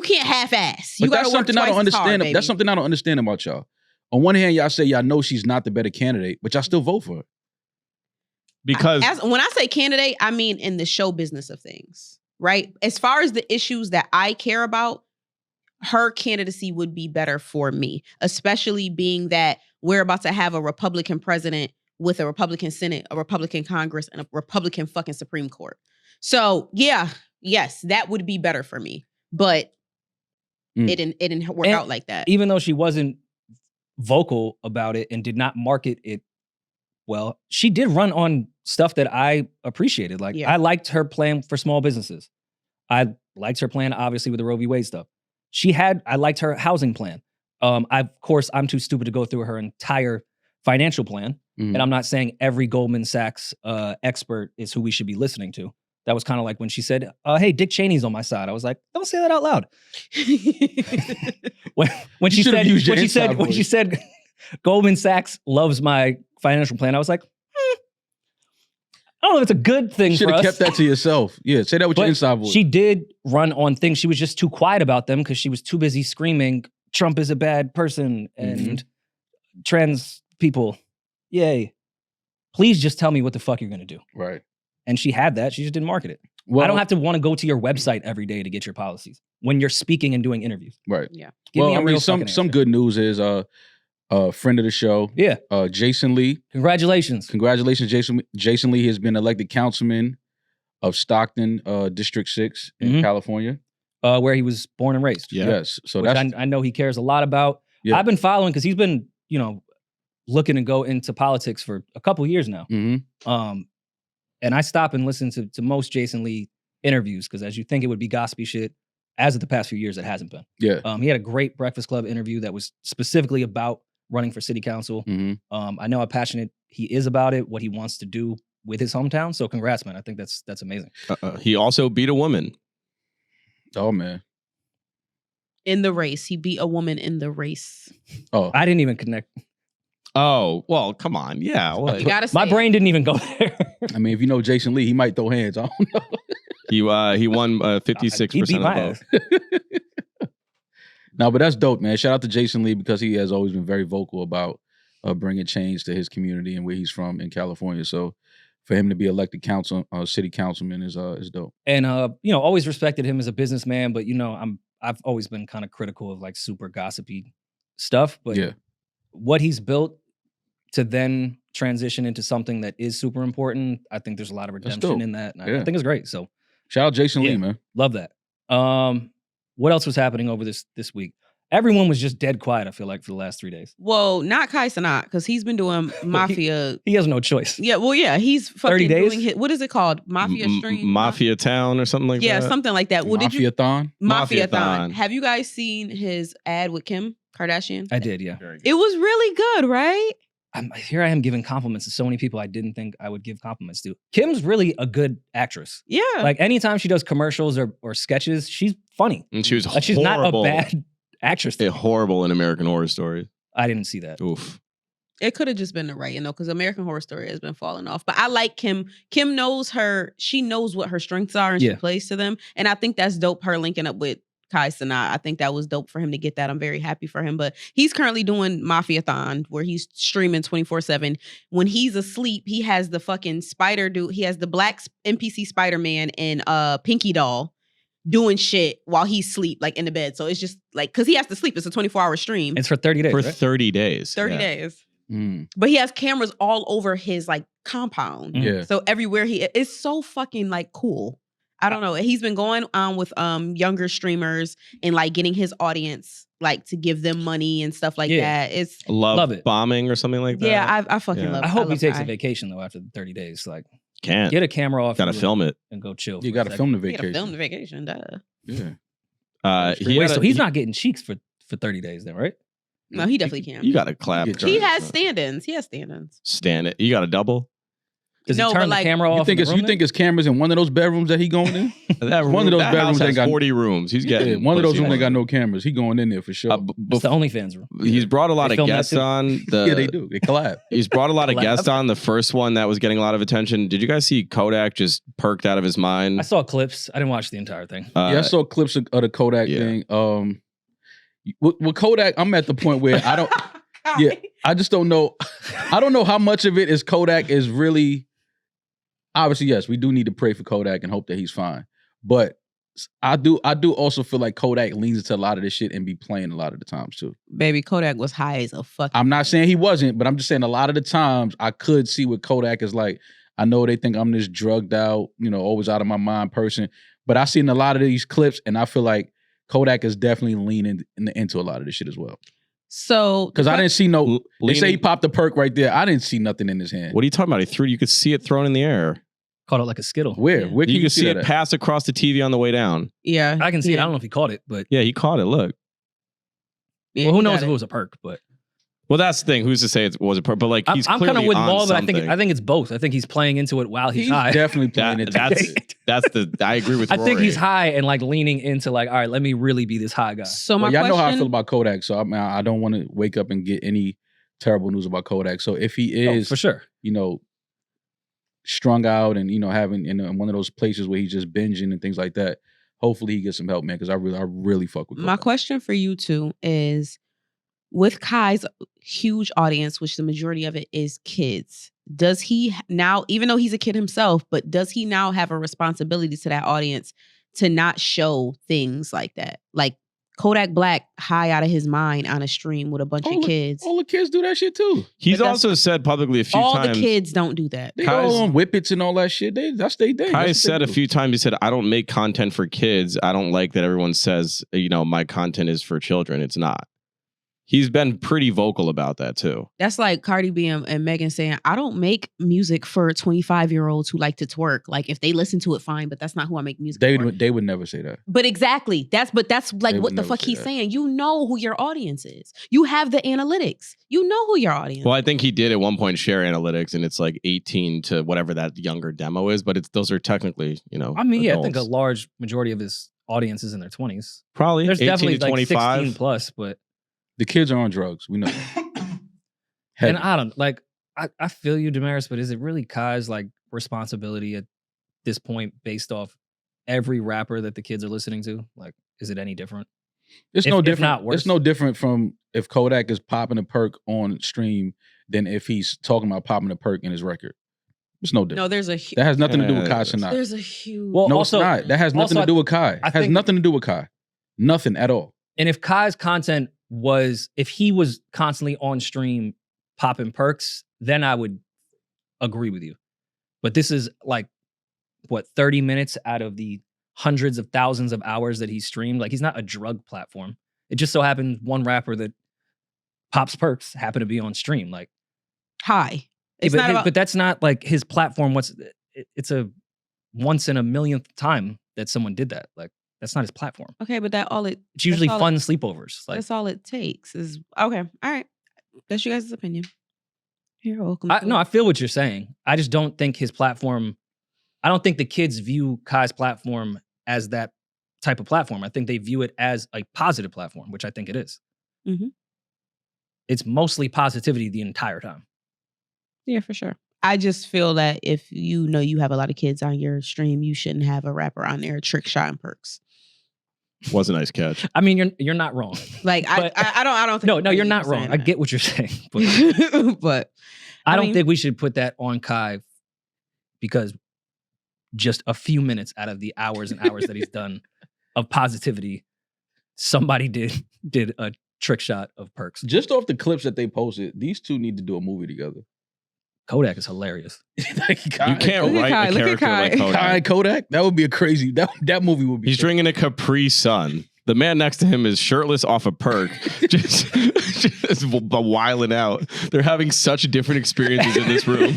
Speaker 5: can't half-ass. You
Speaker 2: But
Speaker 5: gotta
Speaker 2: that's
Speaker 5: work
Speaker 2: something I
Speaker 5: twice
Speaker 2: don't
Speaker 5: as hard,
Speaker 2: understand.
Speaker 5: baby.
Speaker 2: That's something I don't understand about y'all. On one hand, y'all say y'all know she's not the better candidate, but y'all still vote for her.
Speaker 4: Because
Speaker 5: When I say candidate, I mean in the show business of things, right? As far as the issues that I care about, her candidacy would be better for me, especially being that we're about to have a Republican president with a Republican Senate, a Republican Congress, and a Republican fucking Supreme Court. So yes, that would be better for me. But it didn't work
Speaker 1: And
Speaker 5: out like that.
Speaker 1: Even though she wasn't vocal about it and did not market it well, she did run on stuff that I appreciated. Like,
Speaker 5: Yeah.
Speaker 1: I liked her plan for small businesses. I liked her plan, obviously, with the Roe v. Wade stuff. I liked her housing plan. Of course, I'm too stupid to go through her entire financial plan.
Speaker 2: Mhm.
Speaker 1: And I'm not saying every Goldman Sachs expert is who we should be listening to. That was kind of like when she said, hey, Dick Cheney's on my side. I was like, don't say that out loud. When she
Speaker 2: should've used your inside
Speaker 1: when she
Speaker 2: voice.
Speaker 1: said Goldman Sachs loves my financial plan, I was like, I don't know if it's a good thing
Speaker 2: Should
Speaker 1: for
Speaker 2: have
Speaker 1: us.
Speaker 2: kept that to yourself. Yeah, say that with your
Speaker 1: But
Speaker 2: inside voice.
Speaker 1: she did run on things. She was just too quiet about them because she was too busy screaming, Trump is a bad person and trans people, yay. Please just tell me what the fuck you're going to do.
Speaker 2: Right.
Speaker 1: And she had that. She just didn't market it.
Speaker 2: Well,
Speaker 1: I don't have to want to go to your website every day to get your policies when you're speaking and doing interviews.
Speaker 2: Right.
Speaker 5: Yeah.
Speaker 1: Give me a real
Speaker 2: some
Speaker 1: fucking answer.
Speaker 2: good news is friend of the show,
Speaker 1: Yeah.
Speaker 2: Jason Lee.
Speaker 1: Congratulations.
Speaker 2: Congratulations, Jason. Jason Lee has been elected councilman of Stockton, District 6 in
Speaker 1: Mhm.
Speaker 2: California.
Speaker 1: Where he was born and raised.
Speaker 4: Yeah.
Speaker 2: Yes. So
Speaker 1: Which
Speaker 2: that's
Speaker 1: I know he cares a lot about.
Speaker 2: Yeah.
Speaker 1: I've been following because he's been, looking to go into politics for a couple years now.
Speaker 2: Mhm.
Speaker 1: And I stop and listen to most Jason Lee interviews because as you think it would be gossipy shit, as of the past few years, it hasn't been.
Speaker 2: Yeah.
Speaker 1: He had a great Breakfast Club interview that was specifically about running for city council.
Speaker 2: Mhm.
Speaker 1: I know how passionate he is about it, what he wants to do with his hometown. So congrats, man. I think that's amazing.
Speaker 4: he also beat a woman.
Speaker 2: Oh man.
Speaker 5: In the race. He beat a woman in the race.
Speaker 2: Oh.
Speaker 1: I didn't even connect.
Speaker 4: Oh, well, come on. Yeah. What?
Speaker 5: You gotta say
Speaker 1: My
Speaker 5: it.
Speaker 1: brain didn't even go there.
Speaker 2: I mean, if you know Jason Lee, he might throw hands. I don't know.
Speaker 4: He won 56%
Speaker 1: He beat
Speaker 4: of the
Speaker 1: my
Speaker 4: vote.
Speaker 1: ass.
Speaker 2: No, but that's dope, man. Shout out to Jason Lee because he has always been very vocal about bringing change to his community and where he's from in California. So for him to be elected city councilman is dope.
Speaker 1: And always respected him as a businessman, but I've always been kind of critical of like super gossipy stuff, but
Speaker 2: Yeah.
Speaker 1: what he's built to then transition into something that is super important, I think there's a lot of
Speaker 2: That's
Speaker 1: redemption
Speaker 2: dope.
Speaker 1: in that. And I
Speaker 2: Yeah.
Speaker 1: think it's great. So
Speaker 2: Shout out Jason
Speaker 1: Yeah.
Speaker 2: Lee, man.
Speaker 1: love that. What else was happening over this week? Everyone was just dead quiet, I feel like, for the last 3 days.
Speaker 5: Well, not Kai Cenat, because he's been doing Mafia.
Speaker 1: He has no choice.
Speaker 5: Yeah, well, yeah, he's fucking
Speaker 1: 30 days?
Speaker 5: doing his, what is it called? Mafia Stream?
Speaker 4: Mafia Town or something like
Speaker 5: Yeah,
Speaker 4: that.
Speaker 5: something like that. Well, did you
Speaker 2: Mafia-thon?
Speaker 5: Mafia-thon.
Speaker 4: Mafia-thon.
Speaker 5: Have you guys seen his ad with Kim Kardashian?
Speaker 1: I did, yeah.
Speaker 5: It was really good, right?
Speaker 1: Here I am giving compliments to so many people I didn't think I would give compliments to. Kim's really a good actress.
Speaker 5: Yeah.
Speaker 1: Like anytime she does commercials or sketches, she's funny.
Speaker 4: And she was
Speaker 1: Like she's
Speaker 4: horrible.
Speaker 1: not a bad actress. to me.
Speaker 4: Horrible in American Horror Story.
Speaker 1: I didn't see that.
Speaker 4: Oof.
Speaker 5: It could have just been the right, because American Horror Story has been falling off. But I like Kim. Kim knows she knows what her strengths are and
Speaker 1: Yeah.
Speaker 5: she plays to them. And I think that's dope, her linking up with Kai Cenat. I think that was dope for him to get that. I'm very happy for him. But he's currently doing Mafia-thon, where he's streaming 24/7. When he's asleep, he has the fucking spider dude. He has the black NPC Spider-Man and Pinky Doll doing shit while he's asleep, like in the bed. So it's just like, because he has to sleep. It's a 24-hour stream.
Speaker 1: It's for 30 days.
Speaker 4: For
Speaker 1: right?
Speaker 4: 30 days.
Speaker 5: 30
Speaker 4: Yeah.
Speaker 5: days.
Speaker 2: Mm.
Speaker 5: But he has cameras all over his like compound.
Speaker 1: Mm.
Speaker 2: Yeah.
Speaker 5: So everywhere it's so fucking like cool. I don't know. He's been going on with younger streamers and like getting his audience like to give them money and stuff like
Speaker 1: Yeah.
Speaker 5: that. It's
Speaker 4: Love
Speaker 1: it.
Speaker 4: Bombing or something like that.
Speaker 5: yeah, I fucking
Speaker 4: Yeah.
Speaker 5: love.
Speaker 1: I hope he
Speaker 5: love
Speaker 1: takes
Speaker 5: Kai.
Speaker 1: a vacation though after the 30 days. Like
Speaker 4: Can't.
Speaker 1: get a camera off.
Speaker 4: Gotta
Speaker 1: you
Speaker 4: film it.
Speaker 1: and go chill.
Speaker 2: You
Speaker 1: got
Speaker 2: got to film the
Speaker 5: He had to
Speaker 2: vacation.
Speaker 5: film the vacation. Duh.
Speaker 2: Yeah.
Speaker 4: He
Speaker 1: Wait,
Speaker 4: had
Speaker 1: so
Speaker 4: a-
Speaker 1: he's not getting cheeks for 30 days then, right?
Speaker 5: No, he definitely can.
Speaker 4: You got to clap.
Speaker 2: Get
Speaker 5: He
Speaker 2: charged.
Speaker 5: has stand-ins. He has stand-ins.
Speaker 4: Stand it. You got a double.
Speaker 1: Does
Speaker 5: No,
Speaker 1: he
Speaker 5: but
Speaker 1: turn the
Speaker 5: like-
Speaker 1: camera off?
Speaker 2: You think
Speaker 1: in the room
Speaker 2: it's cameras in one of those bedrooms that he going in?
Speaker 4: That
Speaker 2: One of those
Speaker 4: that
Speaker 2: bedrooms
Speaker 4: house
Speaker 2: ain't
Speaker 4: has
Speaker 2: got-
Speaker 4: 40 rooms. He's
Speaker 2: Yeah,
Speaker 4: getting
Speaker 2: one of those
Speaker 4: pussy.
Speaker 2: rooms ain't got no cameras. He going in there for sure.
Speaker 1: It's the OnlyFans room.
Speaker 4: He's brought a lot
Speaker 1: They
Speaker 4: of
Speaker 1: film that
Speaker 4: guests
Speaker 1: too?
Speaker 4: on.
Speaker 2: Yeah, they do. They collab.
Speaker 4: He's brought a lot of
Speaker 1: Collab.
Speaker 4: guests on. The first one that was getting a lot of attention. Did you guys see Kodak just perked out of his mind?
Speaker 1: I saw clips. I didn't watch the entire thing.
Speaker 2: Yeah, I saw clips of the Kodak
Speaker 4: yeah.
Speaker 2: thing. With Kodak, I'm at the point where I don't. Yeah, I just don't know. I don't know how much of it is Kodak is really. Obviously, yes, we do need to pray for Kodak and hope that he's fine. But I do also feel like Kodak leans into a lot of this shit and be playing a lot of the times too.
Speaker 5: Baby, Kodak was high as a fucking.
Speaker 2: I'm not saying he wasn't, but I'm just saying a lot of the times I could see what Kodak is like. I know they think I'm this drugged out, always out of my mind person. But I've seen a lot of these clips and I feel like Kodak is definitely leaning into a lot of this shit as well.
Speaker 5: So
Speaker 2: Because I didn't see no. They say he
Speaker 4: leaning-
Speaker 2: popped a perk right there. I didn't see nothing in his hand.
Speaker 4: What are you talking about? You could see it thrown in the air.
Speaker 1: Caught it like a skittle.
Speaker 2: Where?
Speaker 5: Yeah.
Speaker 2: Where can
Speaker 4: You could see
Speaker 2: that
Speaker 4: it
Speaker 2: at?
Speaker 4: pass across the TV on the way down.
Speaker 5: yeah,
Speaker 1: I can see it.
Speaker 5: yeah.
Speaker 1: I don't know if he caught it, but
Speaker 4: Yeah, he caught it. Look.
Speaker 5: Yeah,
Speaker 1: well, who
Speaker 5: he
Speaker 1: knows
Speaker 5: got
Speaker 1: if
Speaker 5: it.
Speaker 1: it was a perk, but
Speaker 4: Well, that's the thing. Who's to say it was a per? But like, he's
Speaker 1: I'm kind of
Speaker 4: clearly
Speaker 1: with
Speaker 4: on
Speaker 1: Maul, but
Speaker 4: something.
Speaker 1: I think it's both. I think he's playing into it while he's
Speaker 2: He's
Speaker 1: high.
Speaker 2: definitely playing it.
Speaker 4: that's the. I agree with.
Speaker 1: I think
Speaker 4: Rory.
Speaker 1: he's high and like leaning into like, all right, let me really be this high guy.
Speaker 5: So my
Speaker 2: Well, y'all
Speaker 5: question,
Speaker 2: know how I feel about Kodak, so I don't want to wake up and get any terrible news about Kodak. So if he
Speaker 1: Oh,
Speaker 2: is,
Speaker 1: for sure.
Speaker 2: strung out and having in one of those places where he's just binging and things like that, hopefully he gets some help, man. Because I really fuck with
Speaker 5: my
Speaker 2: Kodak.
Speaker 5: question for you two is, with Kai's huge audience, which the majority of it is kids, does he now, even though he's a kid himself, but does he now have a responsibility to that audience to not show things like that? Like Kodak Black high out of his mind on a stream with a bunch of kids.
Speaker 2: All the kids do that shit too.
Speaker 4: He's
Speaker 5: But that's-
Speaker 4: also said publicly a few
Speaker 5: All
Speaker 4: times.
Speaker 5: the kids don't do that.
Speaker 2: They
Speaker 4: Kai's-
Speaker 2: go on whippets and all that shit. That's their thing.
Speaker 4: Kai
Speaker 2: That's what
Speaker 4: said
Speaker 2: they
Speaker 4: a
Speaker 2: do.
Speaker 4: few times. He said, "I don't make content for kids. I don't like that everyone says my content is for children. It's not." He's been pretty vocal about that too.
Speaker 5: That's like Cardi B and Megan saying, I don't make music for 25-year-olds who like to twerk. Like if they listen to it, fine, but that's not who I make music for.
Speaker 2: They would never say that.
Speaker 5: But exactly. That's like
Speaker 2: They
Speaker 5: what
Speaker 2: would
Speaker 5: the
Speaker 2: never
Speaker 5: fuck
Speaker 2: say
Speaker 5: he's
Speaker 2: that.
Speaker 5: saying. You know who your audience is. You have the analytics. You know who your audience
Speaker 4: Well, I think he did at one point share analytics, and it's like 18 to whatever that younger demo is. But those are technically,
Speaker 1: I mean, yeah, I think a
Speaker 4: adults.
Speaker 1: large majority of his audience is in their 20s.
Speaker 4: Probably
Speaker 1: There's
Speaker 4: 18
Speaker 1: definitely
Speaker 4: to
Speaker 1: like
Speaker 4: 25.
Speaker 1: 16 plus, but
Speaker 2: The kids are on drugs. We know.
Speaker 1: and I don't like. I feel you, Demaris, but is it really Kai's like responsibility at this point, based off every rapper that the kids are listening to? Like, is it any different?
Speaker 2: It's
Speaker 1: If-
Speaker 2: no
Speaker 1: if
Speaker 2: different.
Speaker 1: not worse.
Speaker 2: It's no different from if Kodak is popping a perk on stream than if he's talking about popping a perk in his record. It's no different.
Speaker 5: No, there's a
Speaker 2: That has nothing to do with Kai
Speaker 4: Yeah,
Speaker 2: Cenat.
Speaker 5: there's a huge
Speaker 1: Well,
Speaker 2: No,
Speaker 1: also-
Speaker 2: it's not. That has nothing
Speaker 1: also,
Speaker 2: to do with Kai.
Speaker 1: I
Speaker 2: It has
Speaker 1: think-
Speaker 2: nothing to do with Kai. Nothing at all.
Speaker 1: And if Kai's content was if he was constantly on stream popping perks, then I would agree with you. But this is like, what, 30 minutes out of the hundreds of thousands of hours that he streamed? Like, he's not a drug platform. It just so happened one rapper that pops perks happened to be on stream. Like,
Speaker 5: Hi. It's not about,
Speaker 1: but that's not like his platform. It's a once in a millionth time that someone did that. Like, that's not his platform.
Speaker 5: okay, but
Speaker 1: It's usually fun sleepovers. Like,
Speaker 5: that's all it takes is okay. All right. That's you guys' opinion. You're welcome.
Speaker 1: I feel what you're saying. I just don't think his platform, I don't think the kids view Kai's platform as that type of platform. I think they view it as a positive platform, which I think it is.
Speaker 5: Mhm.
Speaker 1: It's mostly positivity the entire time.
Speaker 5: Yeah, for sure. I just feel that if you know you have a lot of kids on your stream, you shouldn't have a rapper on there trick shotting perks.
Speaker 4: Was a nice catch.
Speaker 1: I mean, you're not wrong.
Speaker 5: Like
Speaker 1: But-
Speaker 5: I don't think
Speaker 1: No, you're not wrong. I get what you're saying, but
Speaker 5: but
Speaker 1: I don't
Speaker 5: mean-
Speaker 1: think we should put that on Kai because just a few minutes out of the hours and hours that he's done of positivity, somebody did a trick shot of perks.
Speaker 2: Just off the clips that they posted, these two need to do a movie together.
Speaker 1: Kodak is hilarious.
Speaker 2: Like, Kai,
Speaker 4: You can't
Speaker 5: Look at
Speaker 4: write
Speaker 5: Kai,
Speaker 4: a
Speaker 5: look at
Speaker 4: character like
Speaker 5: Kai.
Speaker 4: Kodak.
Speaker 2: Kai Kodak? That would be a crazy. That movie would be.
Speaker 4: He's drinking a Capri Sun. The man next to him is shirtless off a perk, just wilding out. They're having such different experiences in this room.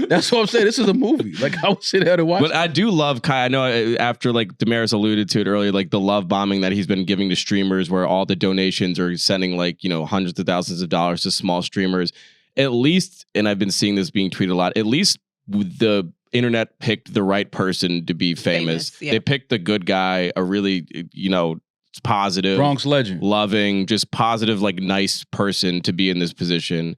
Speaker 2: That's what I'm saying. This is a movie. Like, I would sit there to watch.
Speaker 4: But I do love Kai. I know after like Demaris alluded to it earlier, like the love bombing that he's been giving to streamers, where all the donations are sending like hundreds of thousands of dollars to small streamers. At least, and I've been seeing this being tweeted a lot. At least the internet picked the right person to be famous.
Speaker 5: Yeah.
Speaker 4: They picked the good guy, a really positive,
Speaker 2: Bronx legend.
Speaker 4: loving, just positive, like nice person to be in this position.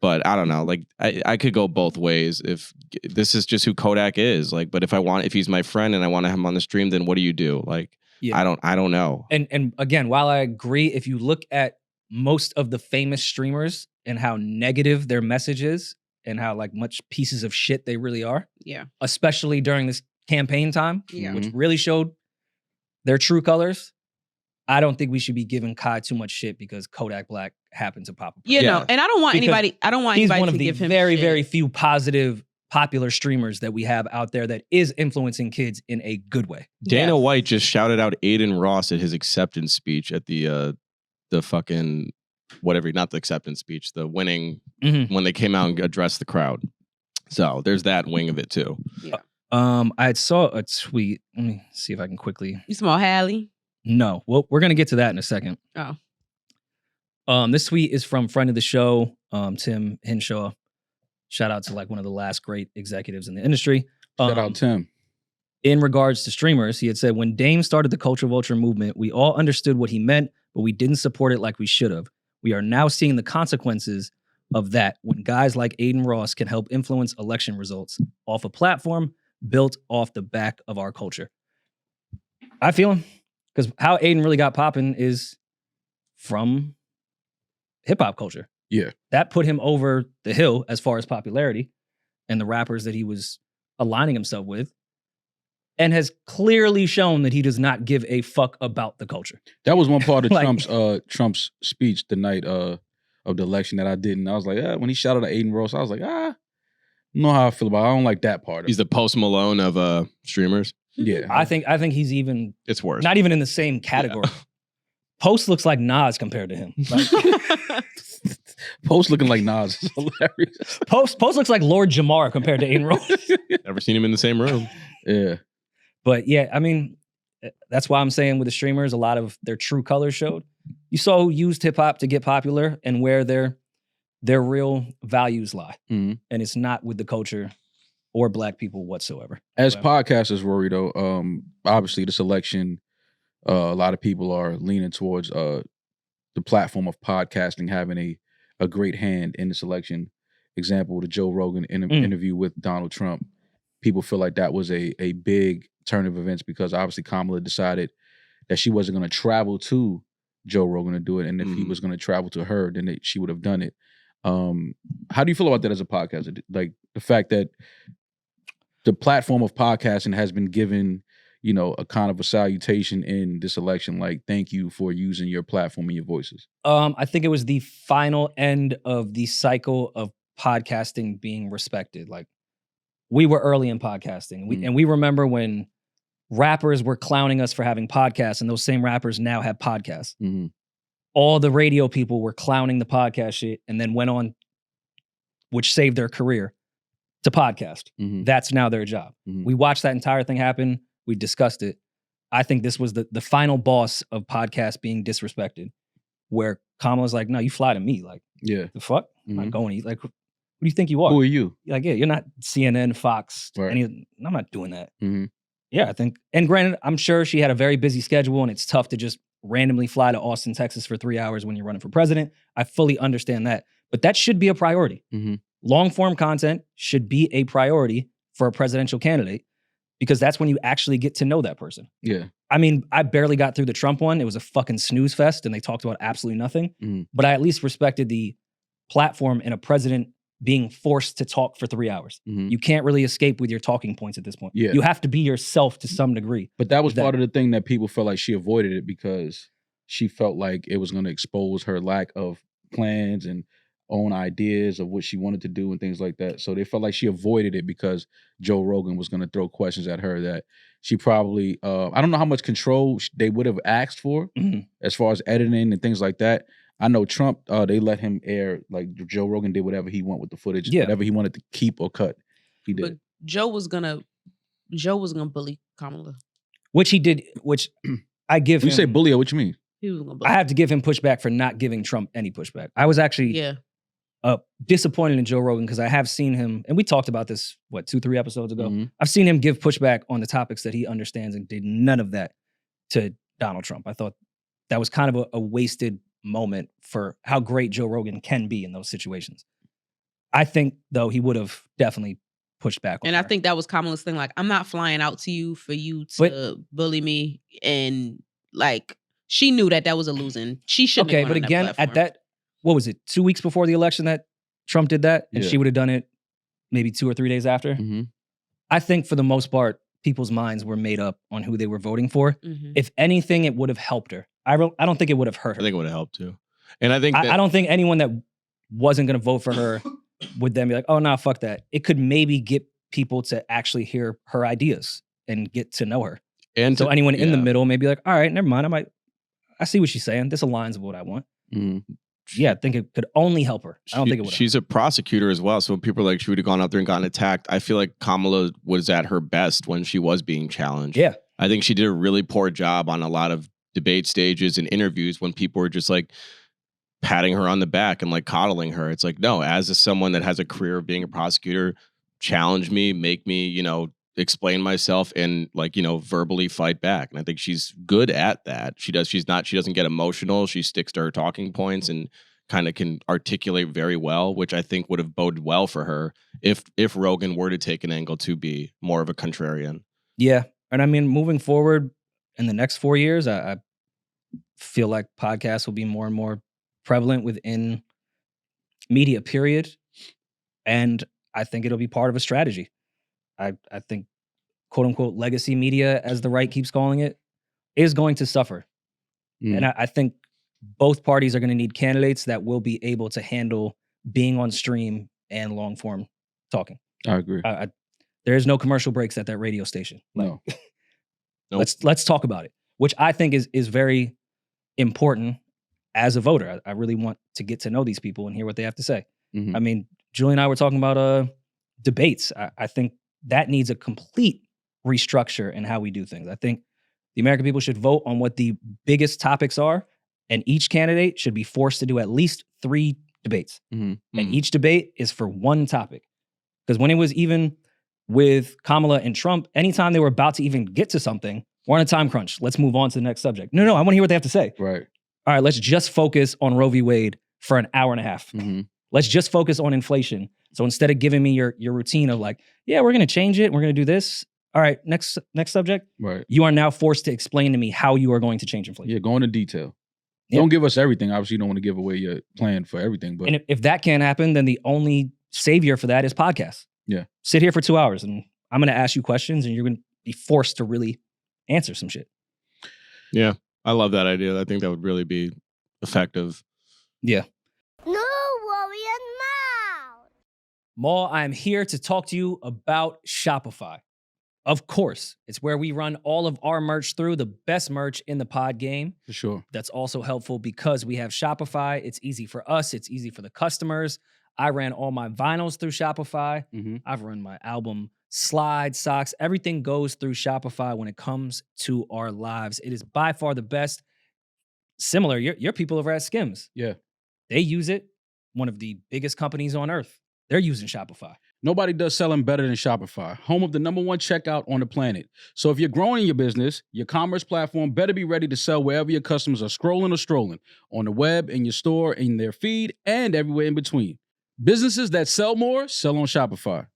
Speaker 4: But I don't know, like I could go both ways. If this is just who Kodak is, like, but if he's my friend and I want to have him on the stream, then what do you do? Like,
Speaker 1: Yeah.
Speaker 4: I don't know.
Speaker 1: And again, while I agree, if you look at most of the famous streamers and how negative their message is and how like much pieces of shit they really are,
Speaker 5: yeah.
Speaker 1: especially during this campaign time,
Speaker 5: Yeah.
Speaker 1: which really showed their true colors, I don't think we should be giving Kai too much shit because Kodak Black happened to pop up.
Speaker 5: You know,
Speaker 4: Yeah.
Speaker 5: and I don't want
Speaker 1: Because
Speaker 5: anybody
Speaker 1: He's
Speaker 5: to
Speaker 1: one of the
Speaker 5: give him
Speaker 1: very,
Speaker 5: shit.
Speaker 1: very few positive, popular streamers that we have out there that is influencing kids in a good way.
Speaker 4: Dana
Speaker 5: Yes.
Speaker 4: White just shouted out Adin Ross at his acceptance speech at the fucking whatever, not the acceptance speech, the winning
Speaker 1: Mhm.
Speaker 4: when they came out and addressed the crowd. So there's that wing of it too.
Speaker 1: I had saw a tweet. Let me see if I can quickly.
Speaker 5: You small Hallie?
Speaker 1: No, well, we're gonna get to that in a second.
Speaker 5: Oh.
Speaker 1: This tweet is from friend of the show, Tim Hinshaw. Shout out to like one of the last great executives in the industry.
Speaker 2: Shout out Tim.
Speaker 1: In regards to streamers, he had said, when Dame started the culture vulture movement, we all understood what he meant, but we didn't support it like we should have. We are now seeing the consequences of that when guys like Adin Ross can help influence election results off a platform built off the back of our culture. I feel him, because how Adin really got popping is from hip hop culture.
Speaker 2: Yeah.
Speaker 1: That put him over the hill as far as popularity and the rappers that he was aligning himself with, and has clearly shown that he does not give a fuck about the culture.
Speaker 2: That was one part of
Speaker 1: Like-
Speaker 2: Trump's speech the night of the election that I didn't. I was like, when he shouted at Adin Ross, I was like, I don't know how I feel about it. I don't like that part of
Speaker 4: He's
Speaker 2: it.
Speaker 4: the Post Malone of streamers.
Speaker 2: Yeah.
Speaker 1: I think he's even
Speaker 4: It's worse.
Speaker 1: not even in the same category. Post looks like Nas compared to him. Like,
Speaker 2: Post looking like Nas is hilarious.
Speaker 1: Post looks like Lord Jamar compared to Adin Ross.
Speaker 4: Never seen him in the same room.
Speaker 2: Yeah.
Speaker 1: But yeah, I mean, that's why I'm saying with the streamers, a lot of their true colors showed. You saw who used hip hop to get popular and where their real values lie.
Speaker 2: Mhm.
Speaker 1: And it's not with the culture or black people whatsoever.
Speaker 2: As
Speaker 1: Wow.
Speaker 2: podcasters, Rory, though, obviously this election, a lot of people are leaning towards the platform of podcasting having a great hand in this election. Example, the Joe Rogan interview with Donald Trump. People feel like that was a big turn of events because obviously Kamala decided that she wasn't going to travel to Joe Rogan to do it. And if he was going to travel to her, then she would have done it. How do you feel about that as a podcaster? Like the fact that the platform of podcasting has been given, a kind of a salutation in this election? Like, thank you for using your platform and your voices.
Speaker 1: I think it was the final end of the cycle of podcasting being respected. Like, we were early in podcasting. And we remember when rappers were clowning us for having podcasts, and those same rappers now have podcasts.
Speaker 2: Mm-hmm.
Speaker 1: All the radio people were clowning the podcast shit and then went on, which saved their career, to podcast.
Speaker 2: Mm-hmm.
Speaker 1: That's now their job.
Speaker 2: Mm-hmm.
Speaker 1: We watched that entire thing happen. We discussed it. I think this was the final boss of podcasts being disrespected, where Kamala's like, no, you fly to me. Like,
Speaker 2: Yeah.
Speaker 1: the fuck? I'm
Speaker 2: Mhm.
Speaker 1: not going to eat. Like, who do you think you are?
Speaker 2: Who are you?
Speaker 1: Like, yeah, you're not CNN, Fox.
Speaker 2: Right.
Speaker 1: I'm not doing that.
Speaker 2: Mm-hmm.
Speaker 1: Yeah, I think, and granted, I'm sure she had a very busy schedule and it's tough to just randomly fly to Austin, Texas for 3 hours when you're running for president. I fully understand that. But that should be a priority.
Speaker 2: Mm-hmm.
Speaker 1: Long form content should be a priority for a presidential candidate, because that's when you actually get to know that person.
Speaker 2: Yeah.
Speaker 1: I mean, I barely got through the Trump one. It was a fucking snooze fest and they talked about absolutely nothing.
Speaker 2: Mhm.
Speaker 1: But I at least respected the platform in a president being forced to talk for 3 hours.
Speaker 2: Mhm.
Speaker 1: You can't really escape with your talking points at this point.
Speaker 2: Yeah.
Speaker 1: You have to be yourself to some degree.
Speaker 2: But that was
Speaker 1: That-
Speaker 2: part of the thing that people felt like she avoided it because she felt like it was going to expose her lack of plans and own ideas of what she wanted to do and things like that. So they felt like she avoided it because Joe Rogan was going to throw questions at her that she probably, I don't know how much control they would have asked for
Speaker 1: Mhm.
Speaker 2: as far as editing and things like that. I know Trump, they let him air, like Joe Rogan did whatever he wanted with the footage,
Speaker 1: Yeah.
Speaker 2: whatever he wanted to keep or cut, he did.
Speaker 5: But Joe was gonna bully Kamala.
Speaker 1: Which he did, which I give
Speaker 2: When you say
Speaker 1: him.
Speaker 2: bully, what you mean?
Speaker 5: He was gonna bully.
Speaker 1: I have to give him pushback for not giving Trump any pushback. I was actually
Speaker 5: Yeah.
Speaker 1: disappointed in Joe Rogan because I have seen him, and we talked about this, 2-3 episodes ago.
Speaker 2: Mhm.
Speaker 1: I've seen him give pushback on the topics that he understands and did none of that to Donald Trump. I thought that was kind of a wasted moment for how great Joe Rogan can be in those situations. I think, though, he would have definitely pushed back on
Speaker 5: And I
Speaker 1: her.
Speaker 5: think that was Kamala's thing. Like, I'm not flying out to you for you to
Speaker 1: But-
Speaker 5: bully me. And like, she knew that was a losing. She shouldn't
Speaker 1: Okay,
Speaker 5: have
Speaker 1: but
Speaker 5: gone on
Speaker 1: again,
Speaker 5: that
Speaker 1: at
Speaker 5: platform.
Speaker 1: that, what was it, 2 weeks before the election that Trump did that? And
Speaker 2: Yeah.
Speaker 1: she would have done it maybe 2 or 3 days after?
Speaker 2: Mm-hmm.
Speaker 1: I think for the most part, people's minds were made up on who they were voting for.
Speaker 5: Mhm.
Speaker 1: If anything, it would have helped her. I don't think it would have hurt her.
Speaker 4: I think it would have helped too. And I think that,
Speaker 1: I don't think anyone that wasn't going to vote for her would then be like, oh, no, fuck that. It could maybe get people to actually hear her ideas and get to know her.
Speaker 4: and
Speaker 1: So
Speaker 4: to-
Speaker 1: anyone in the
Speaker 4: yeah.
Speaker 1: middle may be like, all right, never mind. I see what she's saying. This aligns with what I want.
Speaker 2: Mm-hmm.
Speaker 1: Yeah, I think it could only help her. I don't think it would.
Speaker 4: She's a prosecutor as well. So when people are like, she would have gone out there and gotten attacked. I feel like Kamala was at her best when she was being challenged.
Speaker 1: Yeah.
Speaker 4: I think she did a really poor job on a lot of debate stages and interviews when people were just like patting her on the back and like coddling her. It's like, no, someone that has a career of being a prosecutor, challenge me, make me, explain myself and like, verbally fight back. And I think she's good at that. She doesn't get emotional. She sticks to her talking points and kind of can articulate very well, which I think would have boded well for her if Rogan were to take an angle to be more of a contrarian.
Speaker 1: Yeah. And I mean, moving forward in the next 4 years, I feel like podcasts will be more and more prevalent within media, period. And I think it'll be part of a strategy. I think, quote unquote, legacy media, as the right keeps calling it, is going to suffer.
Speaker 2: Mm.
Speaker 1: And I think both parties are going to need candidates that will be able to handle being on stream and long form talking.
Speaker 2: I agree.
Speaker 1: There is no commercial breaks at that radio station.
Speaker 2: No.
Speaker 4: Nope.
Speaker 1: Let's talk about it, which I think is very important as a voter. I really want to get to know these people and hear what they have to say.
Speaker 2: Mhm.
Speaker 1: I mean, Julian and I were talking about debates. I think that needs a complete restructure in how we do things. I think the American people should vote on what the biggest topics are, and each candidate should be forced to do at least 3 debates.
Speaker 2: Mhm.
Speaker 1: And each debate is for one topic. Because when it was even with Kamala and Trump, anytime they were about to even get to something, we're on a time crunch. Let's move on to the next subject. No, I want to hear what they have to say.
Speaker 2: Right.
Speaker 1: All right, let's just focus on Roe v. Wade for an hour and a half.
Speaker 2: Mm-hmm.
Speaker 1: Let's just focus on inflation. So instead of giving me your routine of like, yeah, we're going to change it, we're going to do this. All right, next subject.
Speaker 2: Right.
Speaker 1: You are now forced to explain to me how you are going to change inflation.
Speaker 2: Yeah, go into detail.
Speaker 1: Yeah.
Speaker 2: Don't give us everything. Obviously, you don't want to give away your plan for everything. But
Speaker 1: And if that can't happen, then the only savior for that is podcasts.
Speaker 2: Yeah.
Speaker 1: Sit here for 2 hours and I'm going to ask you questions and you're going to be forced to really answer some shit.
Speaker 4: Yeah, I love that idea. I think that would really be effective.
Speaker 1: Yeah.
Speaker 3: No worry and mouth.
Speaker 1: Maul, I'm here to talk to you about Shopify. Of course, it's where we run all of our merch through, the best merch in the pod game.
Speaker 2: For sure.
Speaker 1: That's also helpful because we have Shopify. It's easy for us. It's easy for the customers. I ran all my vinyls through Shopify.
Speaker 2: Mm-hmm.
Speaker 1: I've run my album slides, socks. Everything goes through Shopify when it comes to our lives. It is by far the best. Similar, your people over at Skims.
Speaker 2: Yeah.
Speaker 1: They use it. One of the biggest companies on earth. They're using Shopify.
Speaker 2: Nobody does selling better than Shopify, home of the #1 checkout on the planet. So if you're growing your business, your commerce platform better be ready to sell wherever your customers are scrolling or strolling, on the web, in your store, in their feed, and everywhere in between. Businesses that sell more, sell on Shopify.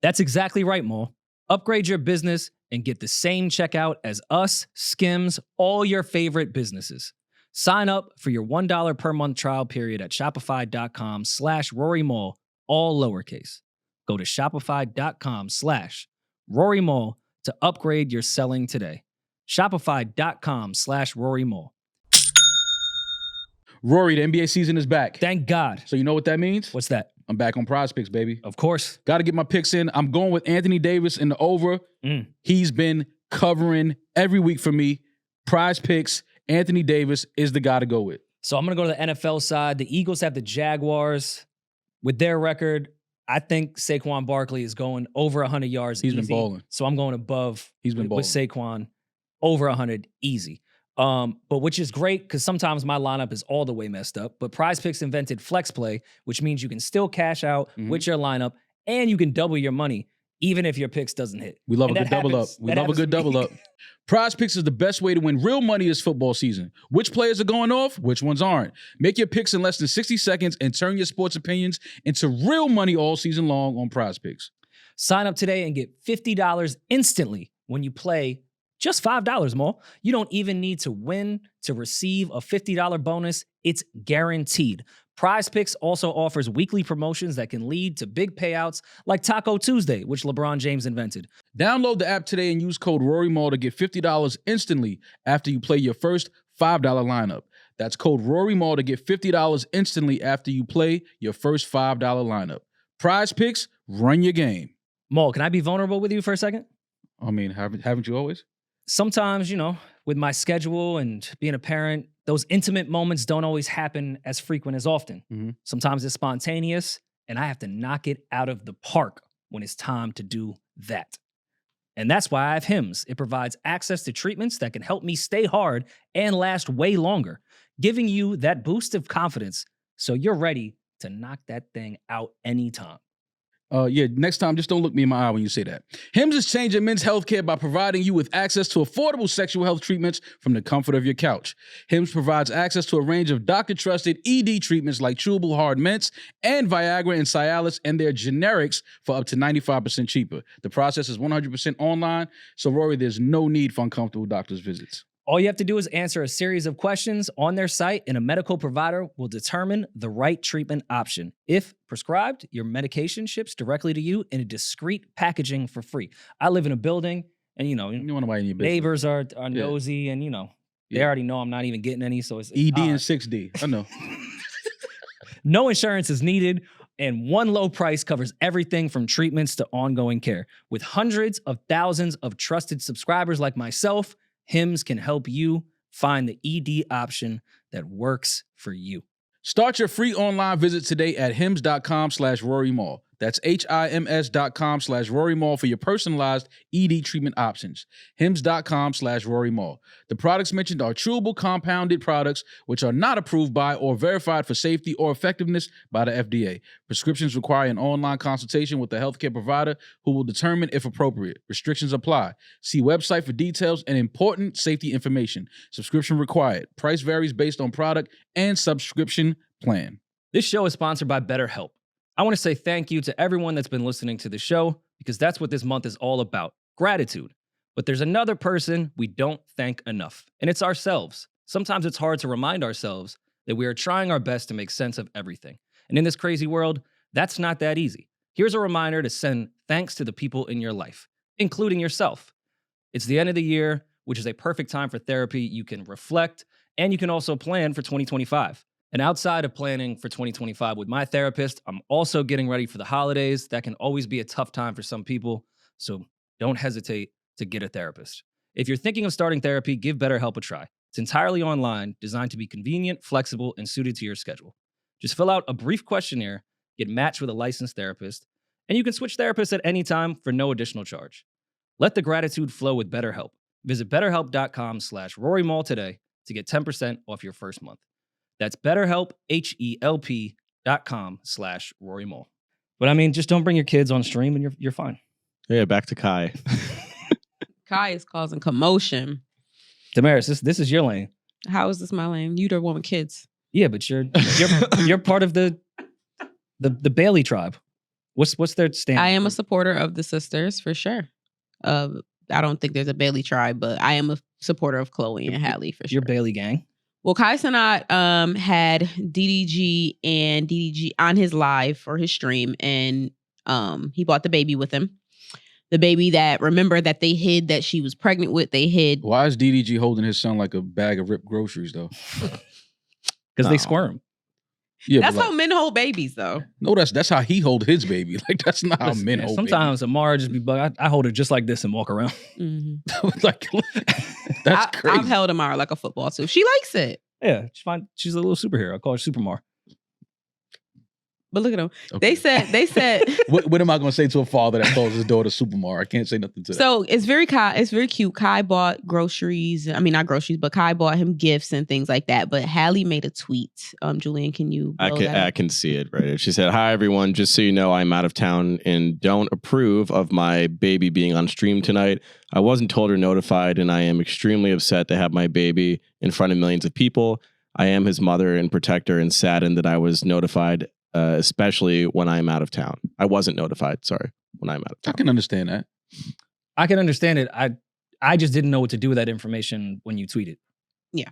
Speaker 1: That's exactly right, Mo. Upgrade your business and get the same checkout as us, Skims, all your favorite businesses. Sign up for your $1 per month trial period at shopify.com/RoryMall, all lowercase. Go to shopify.com/RoryMall to upgrade your selling today. Shopify.com/RoryMall.
Speaker 2: Rory, the NBA season is back.
Speaker 1: Thank God.
Speaker 2: So you know what that means?
Speaker 1: What's that?
Speaker 2: I'm back on Prize Picks, baby.
Speaker 1: Of course.
Speaker 2: Got to get my picks in. I'm going with Anthony Davis in the over. He's been covering every week for me. Prize Picks, Anthony Davis is the guy to go with.
Speaker 1: So I'm going to go to the NFL side. The Eagles have the Jaguars. With their record, I think Saquon Barkley is going over 100 yards.
Speaker 2: He's been
Speaker 1: easy.
Speaker 2: balling.
Speaker 1: So I'm going above.
Speaker 2: He's been
Speaker 1: with Saquon over 100 easy. But which is great because sometimes my lineup is all the way messed up. But Prize Picks invented Flex Play, which means you can still cash out with your lineup and you can double your money even if your picks doesn't hit.
Speaker 2: We love
Speaker 1: And
Speaker 2: a
Speaker 1: that
Speaker 2: good double up.
Speaker 1: happens-
Speaker 2: We
Speaker 1: that
Speaker 2: love a
Speaker 1: happens
Speaker 2: good
Speaker 1: to me.
Speaker 2: double up. Prize Picks is the best way to win real money this football season. Which players are going off? Which ones aren't? Make your picks in less than 60 seconds and turn your sports opinions into real money all season long on Prize Picks.
Speaker 1: Sign up today and get $50 instantly when you play just $5 more. You don't even need to win to receive a $50 bonus. It's guaranteed. Prize Picks also offers weekly promotions that can lead to big payouts like Taco Tuesday, which LeBron James invented.
Speaker 2: Download the app today and use code RoryMall to get $50 instantly after you play your first $5 lineup. That's code RoryMall to get $50 instantly after you play your first $5 lineup. Prize Picks, run your game.
Speaker 1: Maul, can I be vulnerable with you for a second?
Speaker 2: I mean, haven't you always?
Speaker 1: Sometimes, with my schedule and being a parent, those intimate moments don't always happen as frequent as often. Sometimes it's spontaneous, and I have to knock it out of the park when it's time to do that. And that's why I have Hims. It provides access to treatments that can help me stay hard and last way longer, giving you that boost of confidence so you're ready to knock that thing out anytime.
Speaker 2: Next time, just don't look me in my eye when you say that. Hims is changing men's healthcare by providing you with access to affordable sexual health treatments from the comfort of your couch. Hims provides access to a range of doctor-trusted ED treatments like chewable hard mints and Viagra and Cialis and their generics for up to 95% cheaper. The process is 100% online, so Rory, there's no need for uncomfortable doctor's visits.
Speaker 1: All you have to do is answer a series of questions on their site, and a medical provider will determine the right treatment option. If prescribed, your medication ships directly to you in a discreet packaging for free. I live in a building, and
Speaker 2: You want nobody in your business.
Speaker 1: neighbors are nosy, and they already know I'm not even getting any, so it's
Speaker 2: ED
Speaker 1: odd.
Speaker 2: and 6D. I know.
Speaker 1: No insurance is needed, and one low price covers everything from treatments to ongoing care. With hundreds of thousands of trusted subscribers like myself, Hims can help you find the ED option that works for you.
Speaker 2: Start your free online visit today at hims.com/RoryMall. That's HIMS.com/RoryMall for your personalized ED treatment options. HIMS.com/RoryMall. The products mentioned are chewable compounded products which are not approved by or verified for safety or effectiveness by the FDA. Prescriptions require an online consultation with a healthcare provider who will determine if appropriate. Restrictions apply. See website for details and important safety information. Subscription required. Price varies based on product and subscription plan.
Speaker 1: This show is sponsored by BetterHelp. I want to say thank you to everyone that's been listening to the show because that's what this month is all about, gratitude. But there's another person we don't thank enough, and it's ourselves. Sometimes it's hard to remind ourselves that we are trying our best to make sense of everything. And in this crazy world, that's not that easy. Here's a reminder to send thanks to the people in your life, including yourself. It's the end of the year. which is a perfect time for therapy. You can reflect, and you can also plan for 2025. And outside of planning for 2025 with my therapist, I'm also getting ready for the holidays. That can always be a tough time for some people, so don't hesitate to get a therapist. If you're thinking of starting therapy, give BetterHelp a try. It's entirely online, designed to be convenient, flexible, and suited to your schedule. Just fill out a brief questionnaire, get matched with a licensed therapist, and you can switch therapists at any time for no additional charge. Let the gratitude flow with BetterHelp. Visit betterhelp.com/RoryMall today to get 10% off your first month. That's BetterHelp, HELP.com/RoryMall. But I mean, just don't bring your kids on stream and you're fine.
Speaker 4: Yeah, back to Kai.
Speaker 5: Kai is causing commotion.
Speaker 1: Demaris, this is your lane.
Speaker 5: How is this my lane? You the one with kids.
Speaker 1: Yeah, but you're part of the Bailey tribe. What's their stand?
Speaker 5: I am a supporter of the sisters for sure. I don't think there's a Bailey tribe, but I am a supporter of Chloe and Halle for sure.
Speaker 1: Your Bailey gang.
Speaker 5: Well, Kai Cenat had DDG and DDG on his live for his stream, and he brought the baby with him. The baby that, remember, that they hid that she was pregnant with, they hid.
Speaker 2: Why is DDG holding his son like a bag of ripped groceries, though?
Speaker 1: Because they squirm.
Speaker 2: Yeah,
Speaker 5: that's how men hold babies, though.
Speaker 2: No, that's how he hold his baby. Like, that's not how men hold
Speaker 1: sometimes Amara just be bug. I hold her just like this and walk around.
Speaker 5: Mm-hmm.
Speaker 2: Like, that's crazy.
Speaker 5: I've held Amara like a football, too. She likes it.
Speaker 1: Yeah, she's a little superhero. I call her Supermar.
Speaker 5: But look at them.
Speaker 2: Okay.
Speaker 5: They said.
Speaker 2: What am I going to say to a father that calls his daughter Supermar? I can't say nothing to that.
Speaker 5: So it's very cute. Kai bought groceries. I mean, not groceries, but Kai bought him gifts and things like that. But Halle made a tweet. Julian, can you?
Speaker 4: I can see it right here. She said, "Hi everyone. Just so you know, I'm out of town and don't approve of my baby being on stream tonight. I wasn't told or notified, and I am extremely upset to have my baby in front of millions of people. I am his mother and protector, and saddened that I was notified." Especially when I'm out of town. I wasn't notified, sorry, when I'm out of town.
Speaker 2: I can understand that.
Speaker 1: I can understand it. I just didn't know what to do with that information when you tweeted.
Speaker 5: Yeah.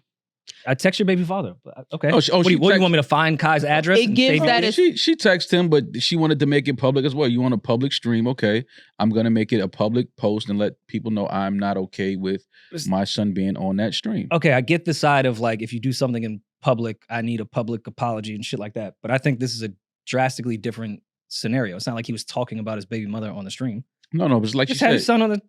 Speaker 1: I text your baby father. Okay.
Speaker 2: What do you want
Speaker 1: me to find Kai's address?
Speaker 5: It gives that as...
Speaker 2: She texted him, but she wanted to make it public as well. You want a public stream? Okay. I'm going to make it a public post and let people know I'm not okay with my son being on that stream.
Speaker 1: Okay, I get the side of like, if you do something in public, I need a public apology and shit like that. But I think this is a drastically different scenario. It's not like he was talking about his baby mother on the stream.
Speaker 2: No, but it's like
Speaker 1: just
Speaker 2: she
Speaker 1: had
Speaker 2: said.
Speaker 1: His son on the...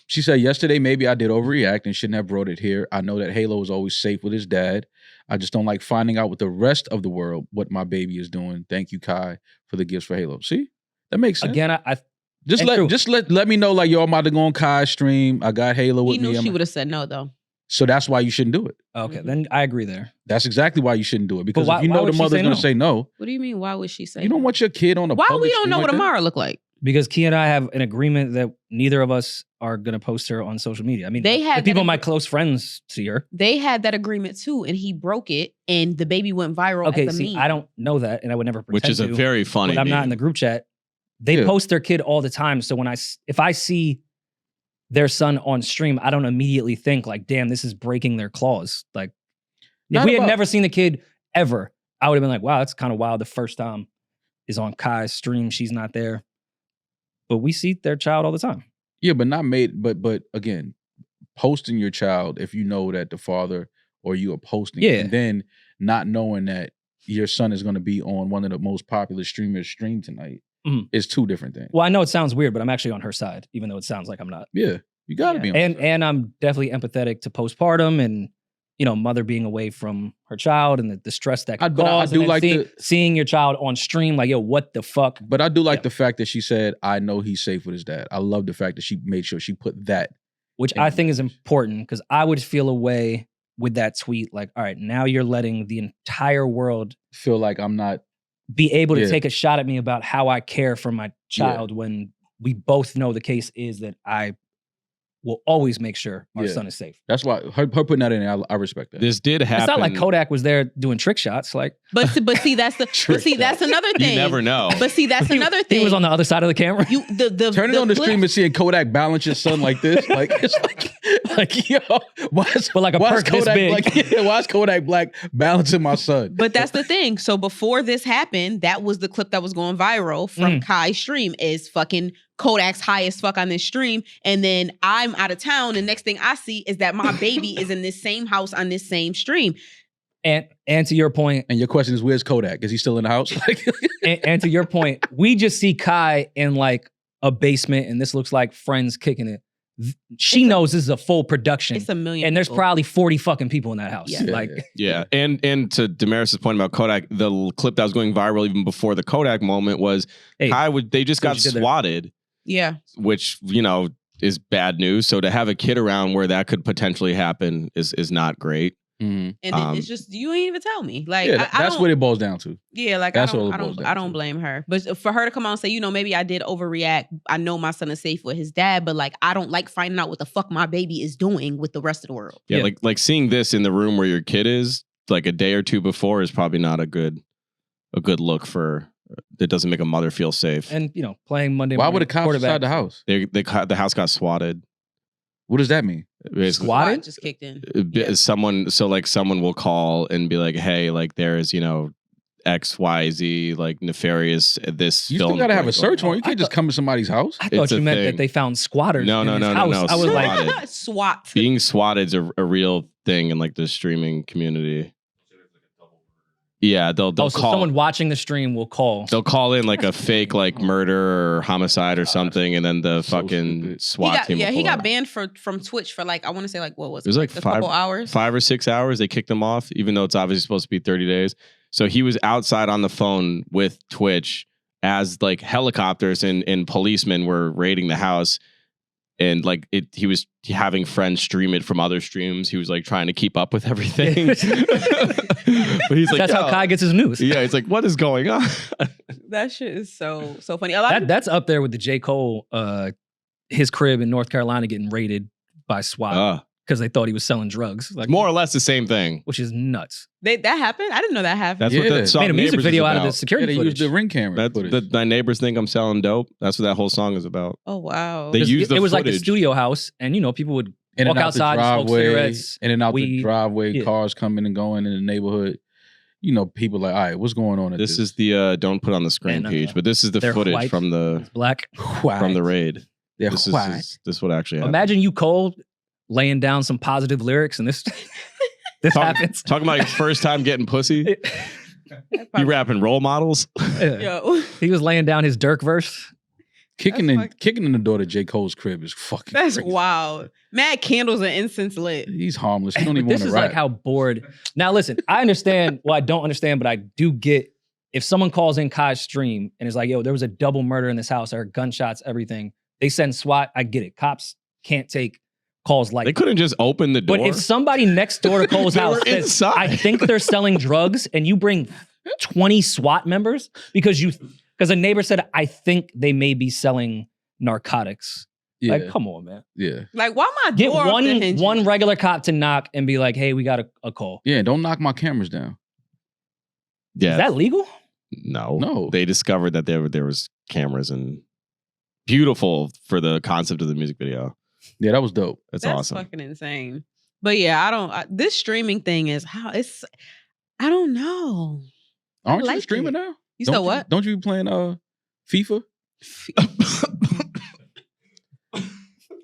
Speaker 2: She said, yesterday, maybe I did overreact and shouldn't have brought it here. I know that Halo is always safe with his dad. I just don't like finding out with the rest of the world what my baby is doing. Thank you, Kai, for the gifts for Halo. See? That makes sense.
Speaker 1: Again, I
Speaker 2: just let me know, like, yo, I'm about to go on Kai's stream. I got Halo with me.
Speaker 5: He knew she would have said no, though.
Speaker 2: So that's why you shouldn't do it.
Speaker 1: Okay, then I agree there.
Speaker 2: That's exactly why you shouldn't do it. Because
Speaker 1: why,
Speaker 2: if you know the mother's going to say no.
Speaker 5: What do you mean? Why would she say
Speaker 2: You don't want your kid on a
Speaker 5: Why
Speaker 2: public
Speaker 5: we don't know
Speaker 2: stream
Speaker 5: what
Speaker 2: like that?
Speaker 5: Amara look like?
Speaker 1: Because Kia and I have an agreement that neither of us are going to post her on social media. I mean,
Speaker 5: They had
Speaker 1: the people
Speaker 5: that-
Speaker 1: my close friends see her.
Speaker 5: They had that agreement too, and he broke it, and the baby went viral.
Speaker 1: Okay,
Speaker 5: as a
Speaker 1: see,
Speaker 5: meme.
Speaker 1: I don't know that, and I would never pretend
Speaker 4: Which is a
Speaker 1: to,
Speaker 4: very funny
Speaker 1: but I'm not
Speaker 4: meme.
Speaker 1: in the group chat. They
Speaker 2: Yeah.
Speaker 1: post their kid all the time. So if I see their son on stream, I don't immediately think like, damn, this is breaking their claws. Like, if
Speaker 2: Not
Speaker 1: we had
Speaker 2: about-
Speaker 1: never seen the kid ever, I would have been like, wow, that's kind of wild. The first time is on Kai's stream. She's not there. But we see their child all the time.
Speaker 2: Yeah, but not made. But again, posting your child if you know that the father or you are posting,
Speaker 1: Yeah.
Speaker 2: and then not knowing that your son is going to be on one of the most popular streamers stream tonight is two different things.
Speaker 1: Well, I know it sounds weird, but I'm actually on her side, even though it sounds like I'm not.
Speaker 2: Yeah, you got to be on.
Speaker 1: And I'm definitely empathetic to postpartum and, you know, mother being away from her child and the stress that can
Speaker 2: But I
Speaker 1: cause.
Speaker 2: do
Speaker 1: and then
Speaker 2: like
Speaker 1: seeing your child on stream, like, yo, what the fuck?
Speaker 2: But I do like
Speaker 1: Yeah.
Speaker 2: the fact that she said, I know he's safe with his dad. I love the fact that she made sure she put that.
Speaker 1: Which I think is important because I would feel a way with that tweet. Like, all right, now you're letting the entire world
Speaker 2: Feel like I'm not.
Speaker 1: be able to
Speaker 2: Yeah.
Speaker 1: take a shot at me about how I care for my child when we both know the case is that I will always make sure our
Speaker 2: Yeah.
Speaker 1: son is safe.
Speaker 2: That's why her putting that in there, I respect that.
Speaker 4: This did happen.
Speaker 1: It's not like Kodak was there doing trick shots. Like,
Speaker 5: But see, that's another thing.
Speaker 4: You never know.
Speaker 5: But see, that's another thing.
Speaker 1: he was on the other side of the camera.
Speaker 5: You the
Speaker 2: Turning on the
Speaker 5: clip-
Speaker 2: stream and seeing Kodak balance your son like this, like it's like Like, yo, why's
Speaker 1: But like a perk this
Speaker 2: Kodak
Speaker 1: big.
Speaker 2: Black? Yeah, why is Kodak Black balancing my son?
Speaker 5: But that's the thing. So before this happened, that was the clip that was going viral from Kai's stream is fucking Kodak's high as fuck on this stream. And then I'm out of town. And next thing I see is that my baby is in this same house on this same stream.
Speaker 1: And to your point,
Speaker 2: And your question is, where's Kodak? Is he still in the house? Like,
Speaker 1: and to your point, we just see Kai in like a basement, and this looks like friends kicking it. She knows this is a full production.
Speaker 5: It's a million.
Speaker 1: And there's
Speaker 5: people.
Speaker 1: probably 40 fucking people in that house.
Speaker 5: Yeah.
Speaker 1: Like,
Speaker 4: Yeah, and to Demaris' point about Kodak, the clip that was going viral even before the Kodak moment was
Speaker 1: hey,
Speaker 4: they just
Speaker 1: see what
Speaker 4: got
Speaker 1: you did there.
Speaker 4: swatted,
Speaker 5: Yeah.
Speaker 4: which is bad news. So to have a kid around where that could potentially happen is not great.
Speaker 2: mhm.
Speaker 5: And then it's just you ain't even tell me. Like
Speaker 2: Yeah,
Speaker 5: I
Speaker 2: that's
Speaker 5: don't,
Speaker 2: what it boils down to.
Speaker 5: Yeah, like
Speaker 2: That's
Speaker 5: I
Speaker 2: what it
Speaker 5: don't,
Speaker 2: boils down
Speaker 5: I don't
Speaker 2: to.
Speaker 5: blame her. But for her to come out and say, maybe I did overreact. I know my son is safe with his dad, but like I don't like finding out what the fuck my baby is doing with the rest of the world.
Speaker 4: Yeah,
Speaker 1: Yeah.
Speaker 4: like seeing this in the room where your kid is like a day or two before is probably not a good look for. That doesn't make a mother feel safe.
Speaker 1: and playing Monday
Speaker 2: Why
Speaker 1: morning
Speaker 2: would the cops
Speaker 1: quarterback.
Speaker 2: inside the house?
Speaker 4: The house got swatted.
Speaker 2: What does that mean?
Speaker 4: Basically,
Speaker 1: Swatted?
Speaker 5: SWAT just kicked in.
Speaker 4: Yeah. Someone will call and be like, hey, like there's XYZ like nefarious this
Speaker 2: You
Speaker 4: film
Speaker 2: still gotta have a
Speaker 4: going
Speaker 2: search
Speaker 4: on.
Speaker 2: warrant. You can't just come to somebody's house.
Speaker 1: I thought
Speaker 4: It's a
Speaker 1: you meant
Speaker 4: thing.
Speaker 1: that they found squatters
Speaker 4: No,
Speaker 1: in
Speaker 4: no,
Speaker 1: his
Speaker 4: no, no,
Speaker 1: house.
Speaker 4: no.
Speaker 1: I was like,
Speaker 4: Swatted.
Speaker 5: SWAT.
Speaker 4: Being swatted is a real thing in like the streaming community. Yeah, they'll
Speaker 1: so
Speaker 4: call.
Speaker 1: someone watching the stream will call.
Speaker 4: They'll call in like a fake like murder or homicide or something, and then the
Speaker 2: So
Speaker 4: fucking
Speaker 2: stupid.
Speaker 4: SWAT team. will
Speaker 5: he
Speaker 4: pull
Speaker 5: got
Speaker 4: up.
Speaker 5: banned from Twitch for like I want to say like what was
Speaker 4: It was like
Speaker 5: a couple hours.
Speaker 4: 5 or 6 hours. They kicked him off, even though it's obviously supposed to be 30 days. So he was outside on the phone with Twitch as like helicopters and policemen were raiding the house. And like he was having friends stream it from other streams. He was like trying to keep up with everything. But he's like,
Speaker 1: That's how Kai gets his news.
Speaker 4: Yeah, it's like, what is going on?
Speaker 5: That shit is so funny. A lot of
Speaker 1: That's up there with the J. Cole, his crib in North Carolina getting raided by SWAT because they thought he was selling drugs. Like
Speaker 4: More or less the same thing.
Speaker 1: which is nuts.
Speaker 5: that happened. I didn't know that happened.
Speaker 4: That's what
Speaker 2: Yeah.
Speaker 4: that song
Speaker 1: Made a music
Speaker 4: Neighbors
Speaker 1: video
Speaker 4: is
Speaker 1: out of
Speaker 4: about.
Speaker 1: the security
Speaker 2: they
Speaker 1: footage.
Speaker 2: used the ring camera
Speaker 4: That's
Speaker 2: footage.
Speaker 4: my neighbors think I'm selling dope. That's what that whole song is about.
Speaker 5: Oh wow.
Speaker 4: They use the
Speaker 1: it was like a
Speaker 4: footage.
Speaker 1: studio house, and people would
Speaker 2: in
Speaker 1: walk
Speaker 2: and out
Speaker 1: outside
Speaker 2: the
Speaker 1: and smoke
Speaker 2: driveway,
Speaker 1: cigarettes.
Speaker 2: in and out the
Speaker 1: weed.
Speaker 2: driveway,
Speaker 1: Yeah.
Speaker 2: cars coming and going in the neighborhood. People like, all right, what's going on? At
Speaker 4: This is the don't put on the screen
Speaker 1: And,
Speaker 4: page, but this is the
Speaker 1: they're
Speaker 4: footage
Speaker 1: white.
Speaker 4: from the
Speaker 1: Black.
Speaker 4: raid.
Speaker 2: They're
Speaker 4: This
Speaker 2: white.
Speaker 4: is what actually happened.
Speaker 1: Imagine you Cole laying down some positive lyrics, and this happens.
Speaker 4: Talking about your first time getting pussy. You rapping role models.
Speaker 1: Yeah.
Speaker 5: Yo,
Speaker 1: He was laying down his Dirk verse.
Speaker 2: kicking in the door to J. Cole's crib is fucking
Speaker 5: that's
Speaker 2: crazy.
Speaker 5: wild. Mad candles and incense lit.
Speaker 2: He's harmless. He don't
Speaker 1: But
Speaker 2: even want
Speaker 1: this
Speaker 2: to
Speaker 1: is
Speaker 2: rap.
Speaker 1: like how bored. Now listen, I understand. Well, I don't understand, but I do get if someone calls in Kai's stream and is like, "Yo, there was a double murder in this house. There are gunshots, everything." They send SWAT. I get it. Cops can't take calls like.
Speaker 4: They couldn't just open the door.
Speaker 1: But if somebody next door to Cole's
Speaker 4: They
Speaker 1: house
Speaker 4: were
Speaker 1: says,
Speaker 4: inside.
Speaker 1: "I think they're selling drugs," and you bring 20 SWAT members because a neighbor said, "I think they may be selling narcotics."
Speaker 2: yeah,
Speaker 1: Like, come on, man.
Speaker 2: yeah,
Speaker 5: Like, why my
Speaker 1: Get
Speaker 5: door off the hinges?
Speaker 1: one regular cop to knock and be like, "Hey, we got a call."
Speaker 2: yeah. Don't knock my cameras down.
Speaker 4: yeah,
Speaker 1: Is that legal?
Speaker 2: No.
Speaker 4: They discovered that there was cameras and beautiful for the concept of the music video.
Speaker 2: Yeah, that was dope.
Speaker 4: That's
Speaker 5: That's
Speaker 4: awesome.
Speaker 5: fucking insane. But yeah, this streaming thing is I don't know.
Speaker 2: Aren't
Speaker 5: like
Speaker 2: you streaming
Speaker 5: it.
Speaker 2: now?
Speaker 5: You
Speaker 2: Don't
Speaker 5: said what?
Speaker 2: Don't you be playing FIFA?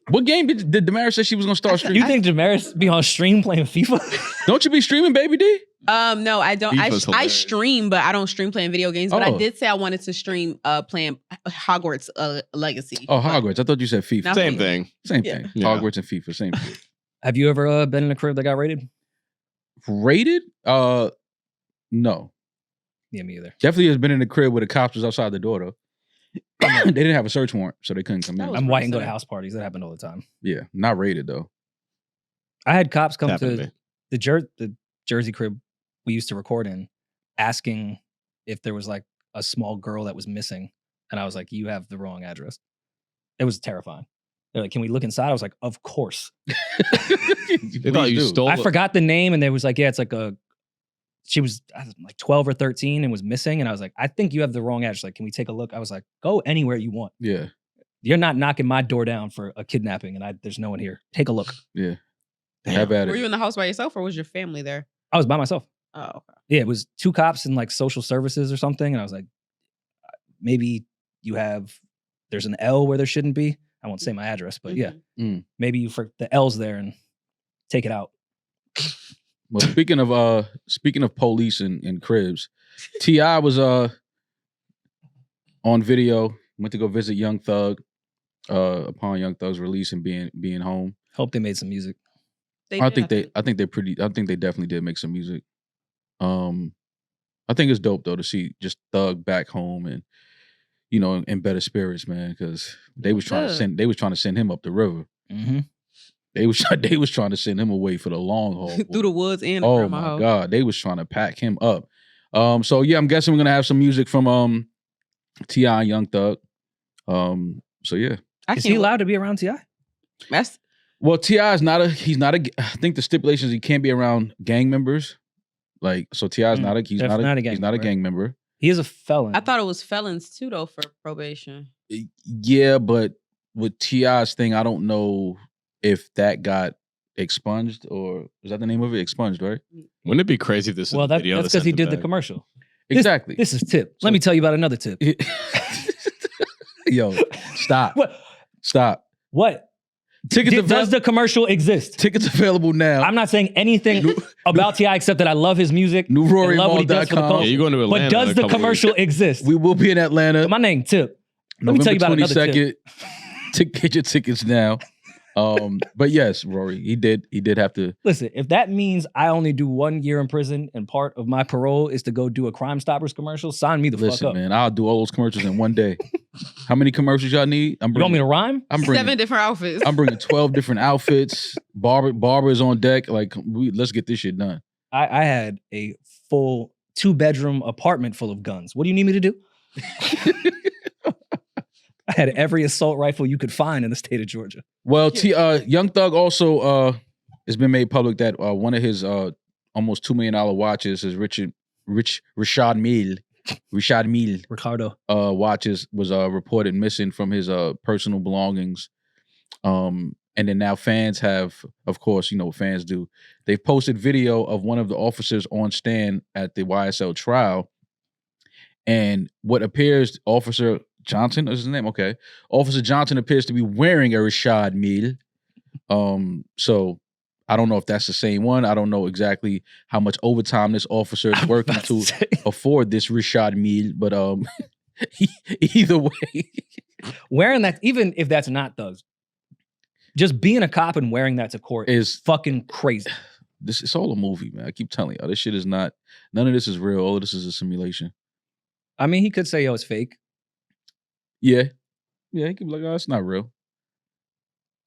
Speaker 2: What game did Demaris say she was gonna start streaming?
Speaker 1: You think Demaris be on stream playing FIFA?
Speaker 2: Don't you be streaming, baby D?
Speaker 5: No, I don't.
Speaker 4: Beef was
Speaker 5: I
Speaker 4: hilarious.
Speaker 5: stream, but I don't stream playing video games. But I
Speaker 2: Oh.
Speaker 5: did say I wanted to stream playing Hogwarts Legacy.
Speaker 2: Oh, Hogwarts. I thought you said FIFA.
Speaker 5: Not-
Speaker 4: Same thing.
Speaker 2: Same
Speaker 5: Yeah.
Speaker 2: thing.
Speaker 4: Yeah.
Speaker 2: Hogwarts and FIFA, same thing.
Speaker 1: Have you ever been in a crib that got raided?
Speaker 2: Rated? No.
Speaker 1: Yeah, me either.
Speaker 2: Definitely has been in the crib where the cops was outside the door though. They didn't have a search warrant, so they couldn't come
Speaker 5: That
Speaker 2: in.
Speaker 5: was
Speaker 1: I'm white and go to
Speaker 5: sad.
Speaker 1: house parties. That happened all the time.
Speaker 2: Yeah, not rated though.
Speaker 1: I had cops come
Speaker 4: Happened to
Speaker 1: to
Speaker 4: me.
Speaker 1: the Jersey crib we used to record in, asking if there was like a small girl that was missing, and I was like, "You have the wrong address." It was terrifying. They're like, "Can we look inside?" I was like, "Of course."
Speaker 4: They thought you stole
Speaker 1: I
Speaker 4: it.
Speaker 1: forgot the name, and they was like, "Yeah, it's like she was like 12 or 13 and was missing," and I was like, "I think you have the wrong address. Like, can we take a look?" I was like, "Go anywhere you want.
Speaker 2: Yeah.
Speaker 1: You're not knocking my door down for a kidnapping, and there's no one here. Take a look.
Speaker 2: Yeah.
Speaker 4: Damn.
Speaker 2: Have at
Speaker 5: Were
Speaker 2: it.
Speaker 5: you in the house by yourself or was your family there?
Speaker 1: I was by myself.
Speaker 5: Oh, okay.
Speaker 1: Yeah, it was 2 cops in like social services or something, and I was like, maybe there's an L where there shouldn't be. I won't say my address, but yeah, maybe you for the L's there and take it out.
Speaker 2: Well, speaking of police and cribs, T.I. was on video, went to go visit Young Thug upon Young Thug's release and being home.
Speaker 1: Hope they made some music.
Speaker 2: I think they definitely did make some music. I think it's dope though to see just Thug back home and in better spirits, man, because they was trying to send him up the river.
Speaker 1: Mm-hmm.
Speaker 2: They was trying to send him away for the long haul.
Speaker 5: through the woods and
Speaker 2: Oh
Speaker 5: around my
Speaker 2: my
Speaker 5: house.
Speaker 2: God, they was trying to pack him up. So yeah, I'm guessing we're gonna have some music from T.I. and Young Thug. So yeah.
Speaker 1: Is he allowed to be around T.I.?
Speaker 2: Well, T.I. is not I think the stipulation is he can't be around gang members. Like, so T.I. is not a gang member.
Speaker 1: He is a felon.
Speaker 5: I thought it was felons too, though, for probation.
Speaker 2: Yeah, but with T.I.'s thing, I don't know if that got expunged or is that the name of it? Expunged, right?
Speaker 4: Wouldn't it be crazy if this is
Speaker 1: well,
Speaker 4: the video?
Speaker 1: that's because he did the commercial.
Speaker 2: Exactly.
Speaker 1: This is Tip. Let me tell you about another tip.
Speaker 2: Yo, stop.
Speaker 1: What?
Speaker 2: Stop.
Speaker 1: What? Does the commercial exist?
Speaker 2: Tickets available now.
Speaker 1: I'm not saying anything about T.I. except that I love his music.
Speaker 2: NewRoryMall.com.
Speaker 4: Yeah, you're going to Atlanta.
Speaker 1: But does the commercial exist?
Speaker 2: We will be in Atlanta.
Speaker 1: My name, Tip. Let me tell you about another tip.
Speaker 2: Get your tickets now. But yes, Rory, he did have to.
Speaker 1: Listen, if that means I only do 1 year in prison and part of my parole is to go do a Crime Stoppers commercial, sign me the fuck up.
Speaker 2: Man, I'll do all those commercials in one day. How many commercials y'all need?
Speaker 1: You want me to rhyme?
Speaker 5: 7 different outfits.
Speaker 2: I'm bringing 12 different outfits. Barber is on deck. Like, let's get this shit done.
Speaker 1: I had a full 2-bedroom apartment full of guns. What do you need me to do? I had every assault rifle you could find in the state of Georgia.
Speaker 2: Well, Young Thug also has been made public that one of his almost $2 million watches, his Richard Mille watches was reported missing from his personal belongings. And then now fans have, of course, what fans do. They've posted video of one of the officers on stand at the YSL trial. And what appears, Officer Johnson is his name? Okay. Officer Johnson appears to be wearing a Richard Mille. So I don't know if that's the same one. I don't know exactly how much overtime this officer is working to afford this Richard Mille, but either way.
Speaker 1: Wearing that, even if that's not Thug's, just being a cop and wearing that to court is fucking crazy.
Speaker 2: It's all a movie, man. I keep telling y'all, this shit is not, none of this is real. All of this is a simulation.
Speaker 1: I mean, he could say, yo, it's fake.
Speaker 2: Yeah. Yeah, he could be like, oh, it's not real.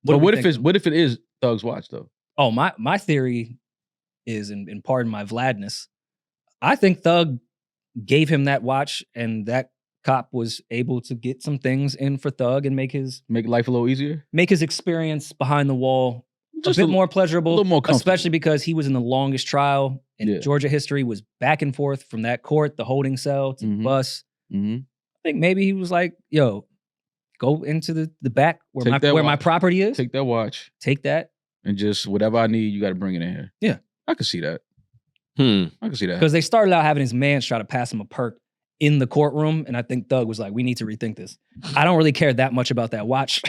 Speaker 2: But what if it is Thug's watch, though?
Speaker 1: Oh, my theory is, and pardon my Vladness, I think Thug gave him that watch and that cop was able to get some things in for Thug and make
Speaker 2: life a little easier?
Speaker 1: Make his experience behind the wall just a bit more pleasurable. A little more comfortable. Especially because he was in the longest trial in Georgia history, was back and forth from that court, the holding cell, to the bus.
Speaker 2: Mm-hmm.
Speaker 1: I think maybe he was like, yo, go into the back where my property is.
Speaker 2: Take that watch.
Speaker 1: Take that.
Speaker 2: And just whatever I need, you got to bring it in here.
Speaker 1: Yeah.
Speaker 2: I can see that. I can see that.
Speaker 1: Because they started out having his man try to pass him a perk in the courtroom. And I think Thug was like, we need to rethink this. I don't really care that much about that watch.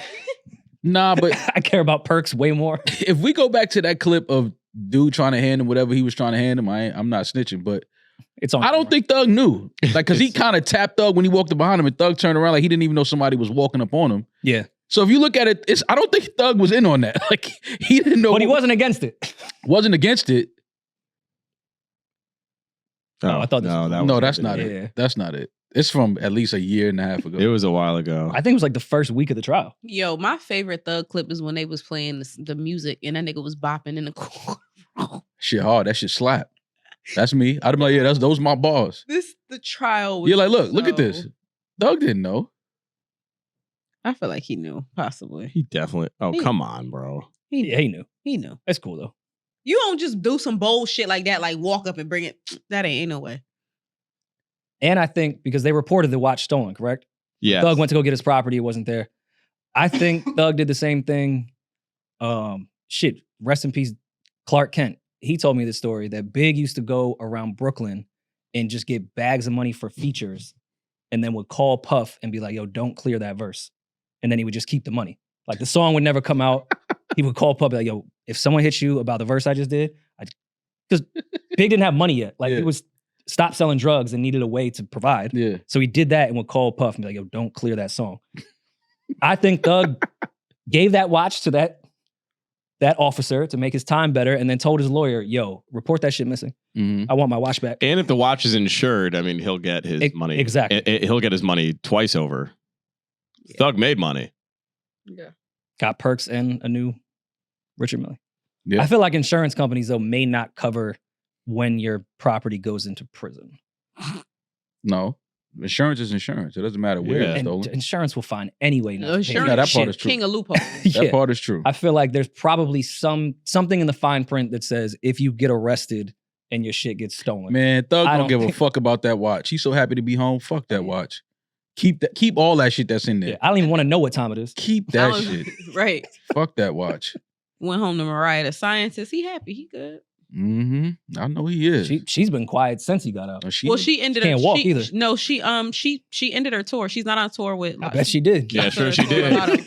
Speaker 2: Nah, but
Speaker 1: I care about perks way more.
Speaker 2: If we go back to that clip of dude trying to hand him whatever he was trying to hand him, I'm not snitching, but
Speaker 1: it's on.
Speaker 2: I don't think Thug knew. Like, because he kind of tapped Thug when he walked up behind him, and Thug turned around like he didn't even know somebody was walking up on him.
Speaker 1: Yeah.
Speaker 2: So if you look at it, I don't think Thug was in on that. Like, he didn't know.
Speaker 1: But he wasn't against it.
Speaker 2: Wasn't against it.
Speaker 1: Oh, I thought
Speaker 2: that's not it. That's not it. It's from at least a year and a half ago.
Speaker 4: It was a while ago.
Speaker 1: I think it was like the first week of the trial.
Speaker 5: Yo, my favorite Thug clip is when they was playing the music and that nigga was bopping in the court.
Speaker 2: Shit hard. That shit slap. That's me. I'd be like, yeah, those my bars.
Speaker 5: The trial was
Speaker 2: You're like, look at this. Thug didn't know.
Speaker 5: I feel like he knew, possibly.
Speaker 4: He definitely. Oh, come on, bro.
Speaker 1: He knew.
Speaker 5: He knew.
Speaker 1: That's cool though.
Speaker 5: You don't just do some bold shit like that, like walk up and bring it. That ain't no way.
Speaker 1: And I think because they reported the watch stolen, correct?
Speaker 4: Yeah.
Speaker 1: Thug went to go get his property. It wasn't there. I think Thug did the same thing. Shit, rest in peace, Clark Kent. He told me the story that Big used to go around Brooklyn and just get bags of money for features and then would call Puff and be like, yo, don't clear that verse. And then he would just keep the money. Like the song would never come out. He would call Puff and be like, yo, if someone hits you about the verse I just did, because Big didn't have money yet. Like he was stopped selling drugs and needed a way to provide.
Speaker 2: Yeah.
Speaker 1: So he did that and would call Puff and be like, yo, don't clear that song. I think Thug gave that watch to that officer to make his time better and then told his lawyer, yo, report that shit missing. I want my watch back.
Speaker 4: And if the watch is insured, I mean, he'll get his money.
Speaker 1: Exactly.
Speaker 4: He'll get his money twice over.
Speaker 5: Yeah.
Speaker 4: Thug made money.
Speaker 5: Yeah.
Speaker 1: Got perks and a new Richard Mille.
Speaker 2: Yeah.
Speaker 1: I feel like insurance companies, though, may not cover when your property goes into prison.
Speaker 2: No. Insurance is insurance. It doesn't matter where
Speaker 4: Yeah.
Speaker 2: it's
Speaker 1: And
Speaker 2: stolen.
Speaker 1: insurance will find any way not to pay.
Speaker 5: Insurance
Speaker 2: Yeah, that part
Speaker 1: Shit.
Speaker 2: is true.
Speaker 5: king of loophole.
Speaker 2: That part is true.
Speaker 1: I feel like there's probably something in the fine print that says if you get arrested and your shit gets stolen.
Speaker 2: Man, Thug
Speaker 1: I
Speaker 2: don't
Speaker 1: don't
Speaker 2: give a
Speaker 1: think-
Speaker 2: fuck about that watch. He's so happy to be home. Fuck that watch. Keep all that shit that's in there.
Speaker 1: Yeah, I don't even want to know what time it is.
Speaker 2: Keep that
Speaker 5: I was-
Speaker 2: shit.
Speaker 5: Right.
Speaker 2: Fuck that watch.
Speaker 5: Went home to Mariah, the scientist. He happy. He good.
Speaker 2: I know he is.
Speaker 1: She's been quiet since he got out.
Speaker 2: Oh,
Speaker 5: Well, she ended
Speaker 1: can't
Speaker 5: her,
Speaker 1: walk
Speaker 5: she,
Speaker 1: either.
Speaker 5: No, she ended her tour. She's not on tour with.
Speaker 1: I bet she did.
Speaker 4: Yeah, sure she did.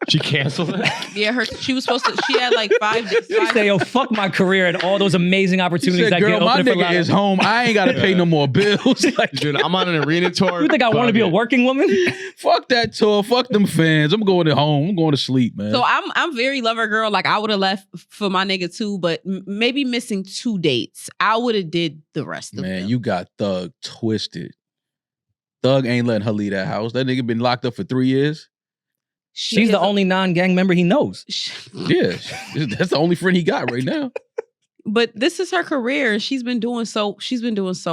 Speaker 4: She canceled it.
Speaker 5: Yeah, she was supposed to. She had like 5 days.
Speaker 1: She say, yo, fuck my career and all those amazing
Speaker 2: She
Speaker 1: opportunities
Speaker 2: said,
Speaker 1: that
Speaker 2: girl,
Speaker 1: get
Speaker 2: my
Speaker 1: open for
Speaker 2: nigga is home. I ain't got to pay no more bills. Like,
Speaker 4: Dude, I'm on an arena tour.
Speaker 1: You think I want to be a working woman?
Speaker 2: fuck that tour. Fuck them fans. I'm going to home. I'm going to sleep, man.
Speaker 5: So I'm very lover girl. Like I would have left for my nigga too, but maybe missing 2 dates. I would have did the rest of
Speaker 2: Man,
Speaker 5: them.
Speaker 2: you got Thug twisted. Thug ain't letting her leave that house. That nigga been locked up for 3 years.
Speaker 1: She's the only non-gang member he knows.
Speaker 2: Yeah, that's the only friend he got right now.
Speaker 5: But this is her career. She's been doing so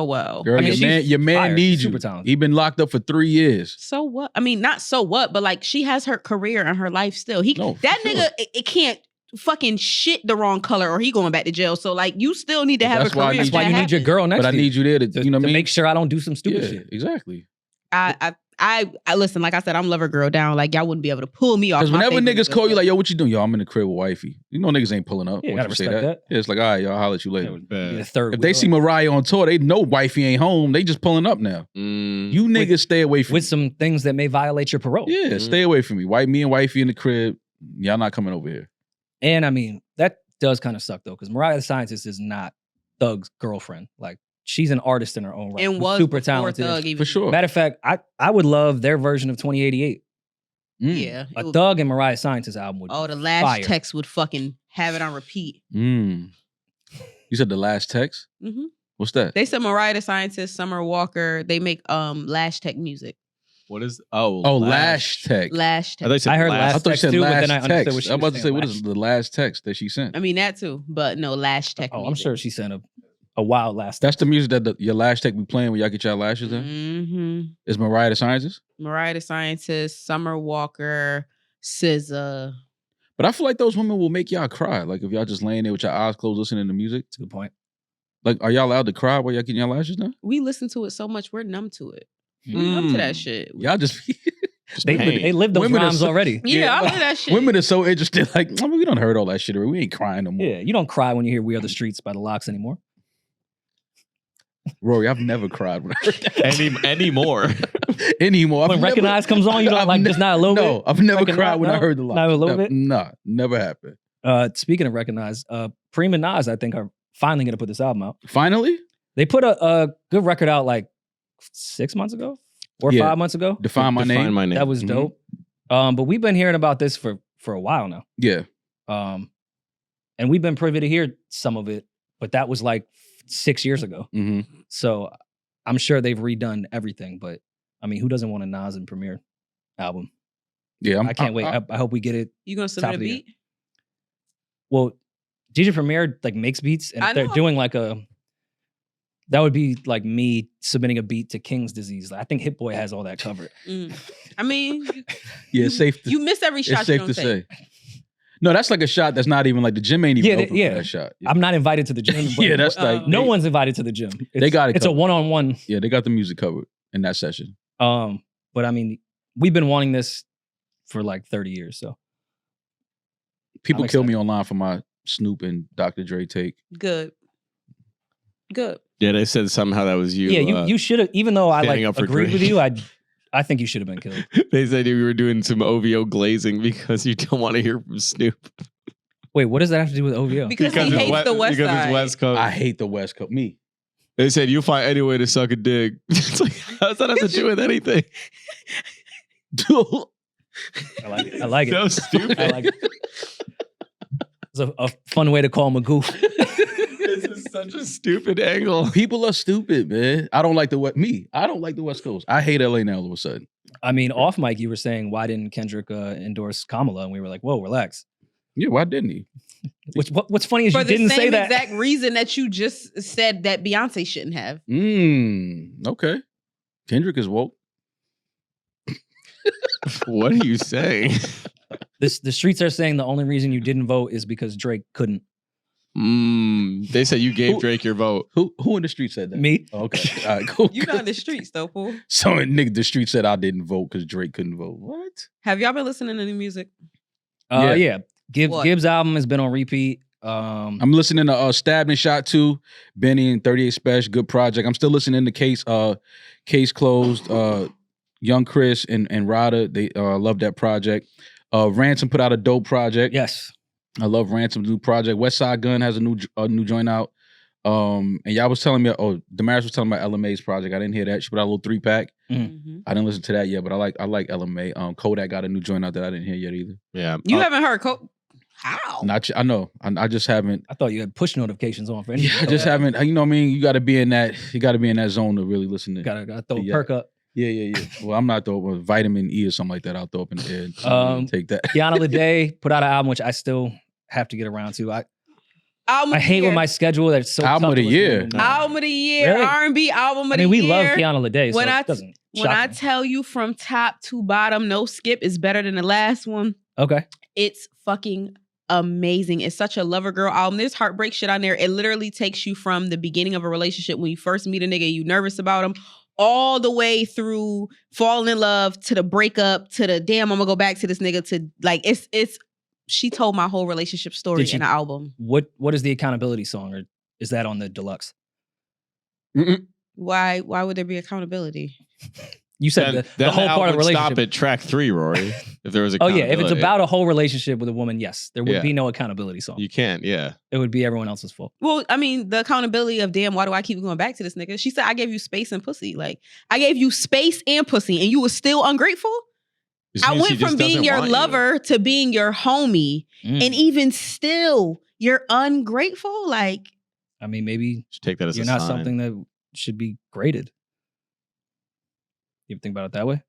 Speaker 5: well.
Speaker 2: Girl,
Speaker 1: I mean,
Speaker 2: your man
Speaker 1: fire.
Speaker 2: needs
Speaker 1: She's
Speaker 2: you.
Speaker 1: super talented.
Speaker 2: He been locked up for 3 years.
Speaker 5: So what? I mean, not so what, but like she has her career and her life still.
Speaker 2: No, for
Speaker 5: That
Speaker 2: sure.
Speaker 5: nigga, it can't fucking shit the wrong color or he going back to jail. So like you still need to have
Speaker 2: That's
Speaker 5: a
Speaker 2: why I
Speaker 5: career.
Speaker 2: need-
Speaker 1: That's why you
Speaker 5: that
Speaker 1: need your
Speaker 5: happens.
Speaker 1: girl next
Speaker 2: But I
Speaker 1: to you.
Speaker 2: need you there to,
Speaker 1: To,
Speaker 2: you know what I
Speaker 1: to
Speaker 2: mean?
Speaker 1: make sure I don't do some stupid
Speaker 2: Yeah,
Speaker 1: shit.
Speaker 2: exactly.
Speaker 5: I listen, like I said, I'm lover girl down. Like y'all wouldn't be able to pull me off.
Speaker 2: Because
Speaker 5: my
Speaker 2: whenever
Speaker 5: favorite
Speaker 2: niggas
Speaker 5: nigga,
Speaker 2: call you
Speaker 5: but-
Speaker 2: like, yo, what you doing? Yo, I'm in the crib with wifey. You know niggas ain't pulling up.
Speaker 1: Yeah,
Speaker 2: once
Speaker 1: gotta
Speaker 2: you say
Speaker 1: respect that.
Speaker 2: Yeah, it's like, all right, y'all holler at you later.
Speaker 1: The third
Speaker 2: If they
Speaker 1: wheel.
Speaker 2: see Mariah on tour, they know wifey ain't home. They just pulling up now. You niggas stay away from
Speaker 1: with
Speaker 2: me.
Speaker 1: some things that may violate your parole.
Speaker 2: Yeah, stay away from me. Me and wifey in the crib. Y'all not coming over here.
Speaker 1: And I mean, that does kind of suck though, because Mariah the Scientist is not Thug's girlfriend. Like, she's an artist in her own right.
Speaker 5: and
Speaker 1: who's
Speaker 5: was
Speaker 1: super
Speaker 5: before
Speaker 1: talented.
Speaker 5: Thug even.
Speaker 2: For sure.
Speaker 1: Matter of fact, I would love their version of 2088.
Speaker 5: Yeah. it
Speaker 1: A
Speaker 5: would-
Speaker 1: Thug and Mariah Scientist album would.
Speaker 5: Oh, the last
Speaker 1: fire.
Speaker 5: text would fucking have it on repeat.
Speaker 2: You said the last text?
Speaker 5: hmm
Speaker 2: What's that?
Speaker 5: They said Mariah the Scientist, Summer Walker. They make Lash Tech music.
Speaker 4: What is?
Speaker 2: Oh, Lash Tech.
Speaker 5: Lash
Speaker 4: I thought you
Speaker 5: Tech.
Speaker 4: said
Speaker 1: I heard
Speaker 2: I
Speaker 1: Lash
Speaker 2: thought you
Speaker 1: text
Speaker 2: said
Speaker 1: too, but
Speaker 2: last
Speaker 1: then I understood
Speaker 2: text.
Speaker 1: what she
Speaker 2: I'm about
Speaker 1: was
Speaker 2: to say,
Speaker 1: saying.
Speaker 2: what is the last text that she sent?
Speaker 5: I mean that too, but no Lash Tech.
Speaker 1: Oh, I'm sure she sent a wild last.
Speaker 2: That's the music that your Lash Tech be playing when y'all get your lashes in?
Speaker 5: Mm-hmm.
Speaker 2: Is Mariah the Scientist?
Speaker 5: Mariah the Scientist, Summer Walker, SZA.
Speaker 2: But I feel like those women will make y'all cry. Like if y'all just laying there with your eyes closed listening to music.
Speaker 1: That's a good point.
Speaker 2: Like, are y'all allowed to cry while y'all getting your lashes done?
Speaker 5: We listen to it so much, we're numb to it. We're numb to that shit.
Speaker 2: Y'all just
Speaker 1: They lived those
Speaker 2: Women are
Speaker 1: rhymes
Speaker 2: so-
Speaker 1: already.
Speaker 5: Yeah, I love that shit.
Speaker 2: women are so interested. Like, I mean, we done heard all that shit already. We ain't crying no more.
Speaker 1: Yeah, you don't cry when you hear "We Are the Streets" by the Lox anymore.
Speaker 2: Rory, I've never cried when I heard that
Speaker 4: anymore.
Speaker 2: anymore.
Speaker 1: When "Recognize" comes on, you don't like just not a little
Speaker 2: No,
Speaker 1: bit.
Speaker 2: I've never
Speaker 1: Recognize?
Speaker 2: cried when I
Speaker 1: No?
Speaker 2: heard the line.
Speaker 1: Not a little bit?
Speaker 2: Nah, never happened.
Speaker 1: Speaking of "Recognize," Prima and Nas, I think, are finally going to put this album out.
Speaker 2: Finally?
Speaker 1: They put a good record out like 6 months ago or
Speaker 2: Yeah.
Speaker 1: 5 months ago.
Speaker 2: Define my name.
Speaker 4: My name.
Speaker 1: That was
Speaker 2: Mhm.
Speaker 1: dope. But we've been hearing about this for a while now.
Speaker 2: Yeah.
Speaker 1: And we've been privy to hear some of it, but that was like 6 years ago.
Speaker 2: Mm-hmm.
Speaker 1: So I'm sure they've redone everything. But I mean, who doesn't want a Nas and Premier album?
Speaker 2: Yeah.
Speaker 1: I can't wait. I hope we get it.
Speaker 5: You gonna
Speaker 1: Top
Speaker 5: submit a
Speaker 1: of the year.
Speaker 5: beat?
Speaker 1: Well, DJ Premier like makes beats, and
Speaker 5: I
Speaker 1: if they're
Speaker 5: know.
Speaker 1: doing like that would be like me submitting a beat to King's Disease. I think Hit Boy has all that covered.
Speaker 5: I mean,
Speaker 2: Yeah, it's safe to,
Speaker 5: you miss every shot.
Speaker 2: it's safe
Speaker 5: you
Speaker 2: to
Speaker 5: don't take.
Speaker 2: say. No, that's like a shot that's not even like the gym ain't even
Speaker 1: Yeah,
Speaker 2: open
Speaker 1: yeah.
Speaker 2: for that shot.
Speaker 1: I'm not invited to the gym. But
Speaker 2: Yeah, that's like
Speaker 1: no
Speaker 2: they-
Speaker 1: one's invited to the gym. It's,
Speaker 2: got it
Speaker 1: It's a
Speaker 2: covered.
Speaker 1: one-on-one.
Speaker 2: Yeah, they got the music covered in that session.
Speaker 1: But I mean, we've been wanting this for like 30 years. So
Speaker 2: People
Speaker 1: I'm
Speaker 2: kill me
Speaker 1: excited.
Speaker 2: online for my Snoop and Dr. Dre take.
Speaker 5: Good.
Speaker 4: Yeah, they said somehow that was you.
Speaker 1: yeah, you should have. Even though I
Speaker 4: standing
Speaker 1: like
Speaker 4: up for
Speaker 1: agreed with
Speaker 4: Drake.
Speaker 1: you, I think you should have been killed.
Speaker 4: They said you were doing some OVO glazing because you don't want to hear from Snoop.
Speaker 1: Wait, what does that have to do with OVO?
Speaker 5: Because he
Speaker 4: it's
Speaker 5: hates the West
Speaker 4: because
Speaker 5: Side.
Speaker 4: it's West Coast.
Speaker 2: I hate the West Coast. Me.
Speaker 4: They said you'll find any way to suck a dick. It's like, how does that have to do with anything?
Speaker 1: I like it. I like it.
Speaker 4: So stupid.
Speaker 1: I like it. It's a fun way to call him a goof.
Speaker 4: This is such a stupid angle.
Speaker 2: People are stupid, man. I don't like the West Coast. I hate LA now all of a sudden.
Speaker 1: I mean, off mic, you were saying, why didn't Kendrick endorse Kamala? And we were like, whoa, relax.
Speaker 2: Yeah, why didn't he?
Speaker 1: What's funny is
Speaker 5: For
Speaker 1: you
Speaker 5: the
Speaker 1: didn't
Speaker 5: same
Speaker 1: say that.
Speaker 5: exact reason that you just said that Beyonce shouldn't have.
Speaker 2: Okay. Kendrick is woke.
Speaker 4: What are you saying?
Speaker 1: The streets are saying the only reason you didn't vote is because Drake couldn't.
Speaker 4: They said you gave Drake your vote.
Speaker 2: Who in the street said that?
Speaker 1: Me?
Speaker 2: Okay. All right, cool.
Speaker 5: You not in the streets though, fool.
Speaker 2: So nigga, the street said I didn't vote because Drake couldn't vote. What?
Speaker 5: Have y'all been listening to new music?
Speaker 1: Yeah.
Speaker 5: What?
Speaker 1: Gibbs' album has been on repeat.
Speaker 2: I'm listening to Stabbed and Shot 2, Benny and 38 Special, good project. I'm still listening to Case Closed, Young Chris and Rada. They love that project. Ransom put out a dope project.
Speaker 1: Yes.
Speaker 2: I love Ransom's new project. West Side Gun has a new joint out. And y'all was telling me, Demaris was telling me about LMA's project. I didn't hear that. She put out a little 3-pack.
Speaker 5: Mm-hmm.
Speaker 2: I didn't listen to that yet, but I like LMA. Kodak got a new joint out that I didn't hear yet either.
Speaker 4: Yeah.
Speaker 5: You haven't heard how?
Speaker 2: I know. I just haven't.
Speaker 1: I thought you had push notifications on for anything.
Speaker 2: Yeah, I just haven't. You know what I mean? You got to be in that. You got to be in that zone to really listen to.
Speaker 1: Gotta throw a
Speaker 2: Yeah.
Speaker 1: perk up.
Speaker 2: Yeah. Well, I'm not though. With vitamin E or something like that, I'll throw up in the air. Take that.
Speaker 1: Kiana Lede put out an album, which I still have to get around to.
Speaker 5: Album
Speaker 1: I
Speaker 5: of the
Speaker 1: hate
Speaker 5: year.
Speaker 1: with my schedule that it's so
Speaker 2: Album
Speaker 1: tough
Speaker 2: of
Speaker 1: to
Speaker 2: the
Speaker 1: listen
Speaker 2: year.
Speaker 1: to.
Speaker 5: Album of the year,
Speaker 1: Really?
Speaker 5: R&B album of the
Speaker 1: I mean, we
Speaker 5: year.
Speaker 1: love Kiana Lede, so
Speaker 5: When I
Speaker 1: it doesn't
Speaker 5: When
Speaker 1: shock
Speaker 5: I
Speaker 1: me.
Speaker 5: tell you from top to bottom, no skip is better than the last one.
Speaker 1: Okay.
Speaker 5: It's fucking amazing. It's such a lover girl album. There's heartbreak shit on there. It literally takes you from the beginning of a relationship when you first meet a nigga, you nervous about him, all the way through falling in love to the breakup to the damn, I'm gonna go back to this nigga to like it's. She told my whole relationship story
Speaker 1: Did she-
Speaker 5: in an album.
Speaker 1: What is the accountability song, or is that on the deluxe?
Speaker 5: Why would there be accountability?
Speaker 1: You said the whole part of the
Speaker 4: would
Speaker 1: relationship.
Speaker 4: stop at track 3, Rory. If there was a
Speaker 1: Oh yeah, if it's about a whole relationship with a woman, yes, there would be no accountability song.
Speaker 4: you can't. Yeah.
Speaker 1: It would be everyone else's fault.
Speaker 5: Well, I mean, the accountability of damn, why do I keep going back to this nigga? She said, I gave you space and pussy. Like, I gave you space and pussy, and you were still ungrateful?
Speaker 4: Just
Speaker 5: I
Speaker 4: means she
Speaker 5: went
Speaker 4: just
Speaker 5: from being
Speaker 4: doesn't
Speaker 5: your
Speaker 4: want you.
Speaker 5: lover to being your homie, and even still, you're ungrateful? Like,
Speaker 1: I mean, maybe
Speaker 4: Just take that as
Speaker 1: you're
Speaker 4: a
Speaker 1: not
Speaker 4: sign.
Speaker 1: something that should be graded. You ever think about it that way?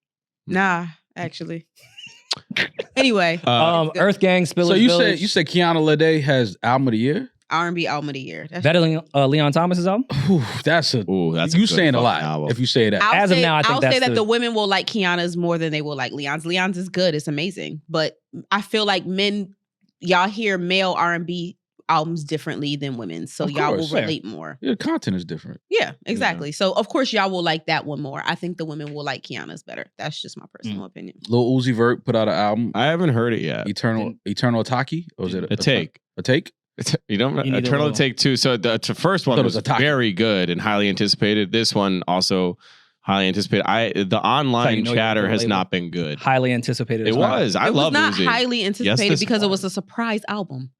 Speaker 5: nah, actually. Anyway,
Speaker 1: Earth Gang, Spillage
Speaker 2: So you
Speaker 1: Village.
Speaker 2: said Kiana Lede has album of the year?
Speaker 5: R&B album of the year. That's
Speaker 1: better than Leon Thomas's album?
Speaker 2: Ooh, that's
Speaker 4: Ooh, that's a
Speaker 2: you
Speaker 4: good
Speaker 2: saying a
Speaker 4: fucking
Speaker 2: lot
Speaker 4: album.
Speaker 2: if you say that.
Speaker 5: I'll
Speaker 1: As of now, I think
Speaker 5: I'll
Speaker 1: that's
Speaker 5: say that
Speaker 1: the-
Speaker 5: the women will like Kiana's more than they will like Leon's. Leon's is good. It's amazing. But I feel like men, y'all hear male R&B albums differently than women. So
Speaker 2: Of
Speaker 5: y'all will
Speaker 2: course.
Speaker 5: relate more.
Speaker 2: Yeah, content is different.
Speaker 5: Yeah, exactly. So of course y'all will like that one more. I think the women will like Kiana's better. That's just my personal opinion.
Speaker 2: Lil Uzi Vert put out an album,
Speaker 4: I haven't heard it yet.
Speaker 2: Eternal Taki. Or was it
Speaker 4: A take.
Speaker 2: A take?
Speaker 4: You don't
Speaker 1: You need a
Speaker 4: Eternal
Speaker 1: little-
Speaker 4: Take 2. So the first one
Speaker 2: Thought it
Speaker 4: was
Speaker 2: was Ataki.
Speaker 4: very good and highly anticipated. This one also highly anticipated. The online
Speaker 1: know you
Speaker 4: chatter
Speaker 1: put a
Speaker 4: has
Speaker 1: label.
Speaker 4: not been good.
Speaker 1: Highly anticipated.
Speaker 4: It
Speaker 1: as well.
Speaker 4: was. I
Speaker 5: It
Speaker 4: love
Speaker 5: was not
Speaker 4: Uzi.
Speaker 5: highly anticipated
Speaker 4: this
Speaker 5: because it
Speaker 4: was.
Speaker 5: was a surprise album.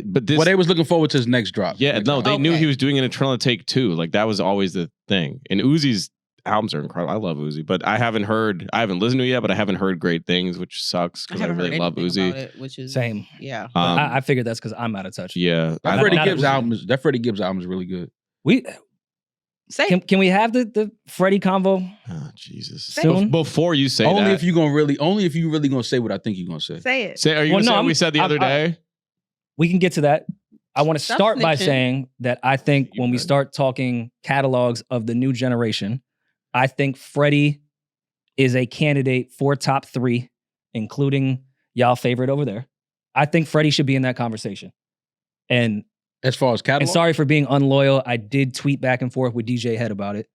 Speaker 4: But this,
Speaker 2: Well, they was looking forward to his next drop.
Speaker 4: yeah,
Speaker 2: Next
Speaker 4: no,
Speaker 2: album.
Speaker 4: they knew
Speaker 5: Okay.
Speaker 4: he was doing an Eternal Take 2. Like that was always the thing. And Uzi's albums are incredible. I love Uzi, but I haven't listened to it yet, but I haven't heard great things, which sucks because I
Speaker 5: haven't
Speaker 4: really
Speaker 5: heard
Speaker 4: love
Speaker 5: anything
Speaker 4: Uzi.
Speaker 5: about it, which is
Speaker 1: Same.
Speaker 5: Yeah.
Speaker 1: I figured that's because I'm out of touch.
Speaker 4: Yeah.
Speaker 2: That
Speaker 1: I'm
Speaker 2: Freddie
Speaker 1: not a
Speaker 2: Gibbs
Speaker 1: Uzi.
Speaker 2: album is really good.
Speaker 1: We
Speaker 5: Say
Speaker 1: can we have the Freddie convo
Speaker 4: Oh, Jesus.
Speaker 1: soon?
Speaker 4: Before you say
Speaker 2: Only
Speaker 4: that.
Speaker 2: if you really gonna say what I think you're gonna say.
Speaker 5: say it.
Speaker 4: Say, are you
Speaker 1: Well,
Speaker 4: gonna say
Speaker 1: no,
Speaker 4: what we said the other day?
Speaker 1: We can get to that. I want to
Speaker 5: Stop
Speaker 1: start by
Speaker 5: snitching.
Speaker 1: saying that I think
Speaker 4: You
Speaker 1: when we
Speaker 4: could.
Speaker 1: start talking catalogs of the new generation, I think Freddie is a candidate for top 3, including y'all favorite over there. I think Freddie should be in that conversation. And
Speaker 2: As far as catalog,
Speaker 1: sorry for being unloyal. I did tweet back and forth with DJ Head about it,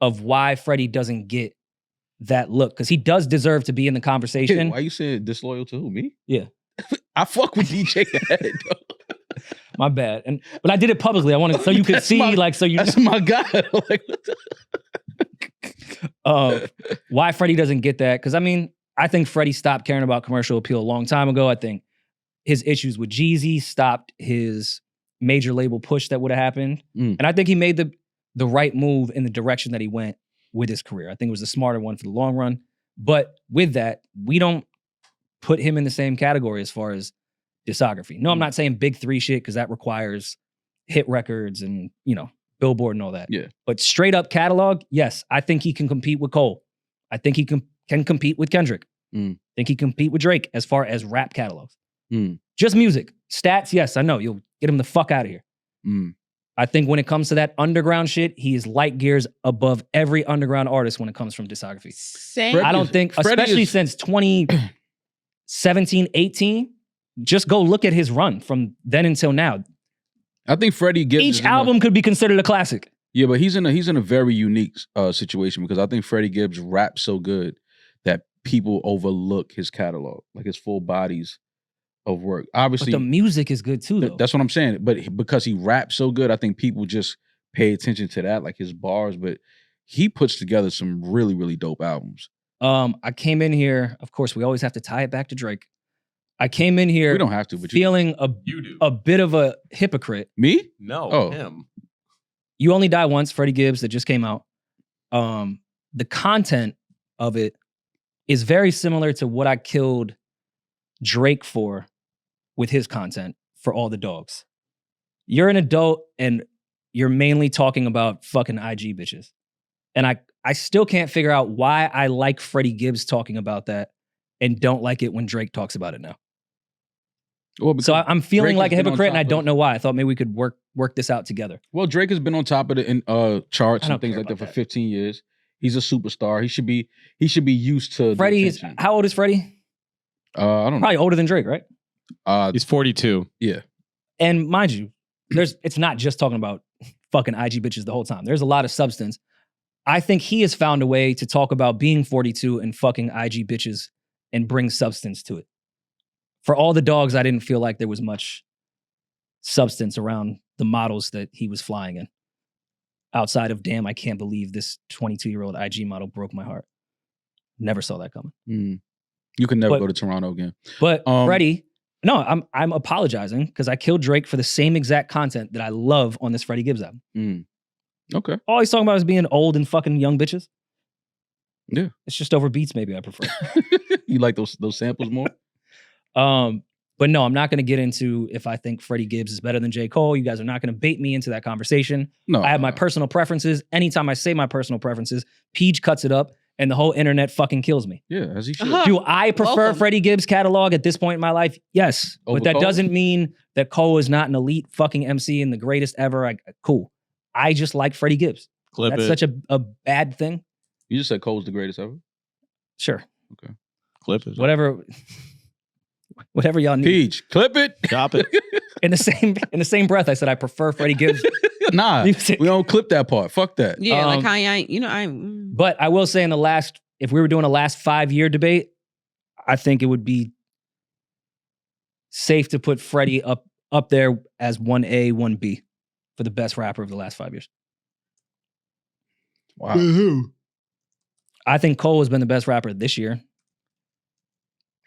Speaker 1: of why Freddie doesn't get that look because he does deserve to be in the conversation.
Speaker 2: Why you saying disloyal to who? Me?
Speaker 1: Yeah.
Speaker 2: I fuck with DJ Khaled, though.
Speaker 1: My bad. But I did it publicly. I wanted so you could see,
Speaker 2: That's my guy. Like, what the...
Speaker 1: why Freddie doesn't get that. Because I think Freddie stopped caring about commercial appeal a long time ago. I think his issues with Jeezy stopped his major label push that would have happened. And I think he made the right move in the direction that he went with his career. I think it was the smarter one for the long run. But with that, we don't put him in the same category as far as discography. No, I'm not saying big three shit because that requires hit records and, Billboard and all that.
Speaker 2: Yeah.
Speaker 1: But straight up catalog, yes, I think he can compete with Cole. I think he can compete with Kendrick. I think he can compete with Drake as far as rap catalogs. Just music. Stats, yes, I know. You'll get him the fuck out of here. I think when it comes to that underground shit, he is light years above every underground artist when it comes from discography.
Speaker 5: Same.
Speaker 1: I don't think, especially since 2017, 18, just go look at his run from then until now.
Speaker 2: I think Freddie Gibbs.
Speaker 1: Each album could be considered a classic.
Speaker 2: Yeah, but he's in a very unique situation because I think Freddie Gibbs raps so good that people overlook his catalog, like his full bodies of work. Obviously,
Speaker 1: but the music is good too, though.
Speaker 2: That's what I'm saying. But because he raps so good, I think people just pay attention to that, like his bars. But he puts together some really, really dope albums.
Speaker 1: I came in here, of course, we always have to tie it back to Drake. I came in here
Speaker 2: We don't have to, but
Speaker 1: feeling
Speaker 4: You do.
Speaker 1: a bit of a hypocrite.
Speaker 2: Me?
Speaker 4: No,
Speaker 2: Oh.
Speaker 4: him.
Speaker 1: You Only Die Once, Freddie Gibbs, that just came out. The content of it is very similar to what I killed Drake for with his content for All the Dogs. You're an adult and you're mainly talking about fucking IG bitches. And I still can't figure out why I like Freddie Gibbs talking about that and don't like it when Drake talks about it now.
Speaker 2: Well,
Speaker 1: So I'm feeling
Speaker 2: Drake
Speaker 1: like a
Speaker 2: has been on
Speaker 1: hypocrite and I
Speaker 2: top
Speaker 1: don't
Speaker 2: of-
Speaker 1: know why. I thought maybe we could work this out together.
Speaker 2: Well, Drake has been on top of the charts
Speaker 1: I don't
Speaker 2: and things
Speaker 1: care
Speaker 2: like that
Speaker 1: about
Speaker 2: for
Speaker 1: that.
Speaker 2: 15 years. He's a superstar. He should be used to the
Speaker 1: Freddie is,
Speaker 2: attention.
Speaker 1: how old is Freddie?
Speaker 2: I don't know.
Speaker 1: Probably older than Drake, right?
Speaker 4: He's 42.
Speaker 2: Yeah.
Speaker 1: And mind you, it's not just talking about fucking IG bitches the whole time. There's a lot of substance. I think he has found a way to talk about being 42 and fucking IG bitches and bring substance to it. For All the Dogs, I didn't feel like there was much substance around the models that he was flying in. Outside of, damn, I can't believe this 22-year-old IG model broke my heart. Never saw that coming.
Speaker 2: You can never
Speaker 1: But-
Speaker 2: go to Toronto again.
Speaker 1: But
Speaker 2: Um,
Speaker 1: Freddie, no, I'm apologizing because I killed Drake for the same exact content that I love on this Freddie Gibbs album.
Speaker 2: Okay.
Speaker 1: All he's talking about is being old and fucking young bitches.
Speaker 2: Yeah.
Speaker 1: It's just over beats, maybe I prefer.
Speaker 2: You like those samples more?
Speaker 1: But no, I'm not going to get into if I think Freddie Gibbs is better than J. Cole. You guys are not going to bait me into that conversation.
Speaker 2: No.
Speaker 1: I have my personal preferences. Anytime I say my personal preferences, Peach cuts it up and the whole internet fucking kills me.
Speaker 2: Yeah, as he should.
Speaker 5: Uh-huh.
Speaker 1: Do I prefer
Speaker 5: Welcome.
Speaker 1: Freddie Gibbs' catalog at this point in my life? Yes.
Speaker 2: Over
Speaker 1: But that
Speaker 2: Cole?
Speaker 1: doesn't mean that Cole is not an elite fucking MC and the greatest ever. Cool. I just like Freddie Gibbs.
Speaker 4: Clip
Speaker 1: That's
Speaker 4: it.
Speaker 1: such a bad thing.
Speaker 2: You just said Cole's the greatest ever?
Speaker 1: Sure.
Speaker 4: Clip it.
Speaker 1: Whatever y'all need.
Speaker 2: Peach, clip it.
Speaker 4: Chop it.
Speaker 1: In the same breath, I said I prefer Freddie Gibbs.
Speaker 2: Nah,
Speaker 1: music.
Speaker 2: we don't clip that part. Fuck that.
Speaker 5: Yeah, like
Speaker 1: Um,
Speaker 5: Kanye,
Speaker 1: But I will say if we were doing a last 5-year debate, I think it would be safe to put Freddie up there as 1A, 1B for the best rapper of the last 5 years.
Speaker 2: Wow.
Speaker 1: I think Cole has been the best rapper this year.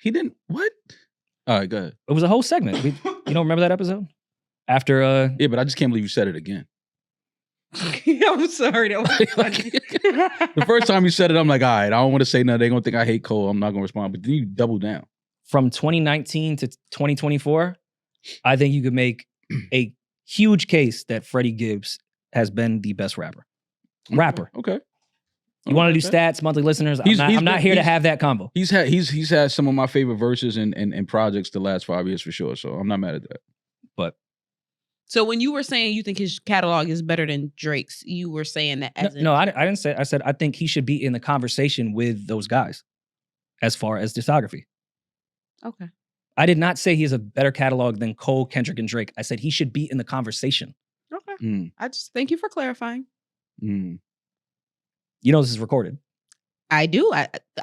Speaker 2: He didn't. What? All right, go ahead.
Speaker 1: It was a whole segment. You don't remember that episode? After
Speaker 2: Yeah, but I just can't believe you said it again.
Speaker 5: I'm sorry. That was funny.
Speaker 2: The first time you said it, I'm like, all right, I don't want to say nothing. They're going to think I hate Cole. I'm not going to respond. But then you double down.
Speaker 1: from 2019 to 2024, I think you could make a huge case that Freddie Gibbs has been the best rapper.
Speaker 2: Okay.
Speaker 1: You want to do
Speaker 2: Okay.
Speaker 1: stats, monthly listeners?
Speaker 2: He's
Speaker 1: I'm not
Speaker 2: been-
Speaker 1: here to
Speaker 2: he's-
Speaker 1: have that combo.
Speaker 2: He's had some of my favorite verses and projects the last 5 years for sure. So I'm not mad at that.
Speaker 1: But
Speaker 5: So when you were saying you think his catalog is better than Drake's, you were saying that as
Speaker 1: no, I didn't say. I said I think he should be in the conversation with those guys as far as discography.
Speaker 5: Okay.
Speaker 1: I did not say he has a better catalog than Cole, Kendrick, and Drake. I said he should be in the conversation.
Speaker 5: Okay.
Speaker 2: Mm,
Speaker 5: I just thank you for clarifying.
Speaker 2: mm.
Speaker 1: You know this is recorded.
Speaker 5: I do.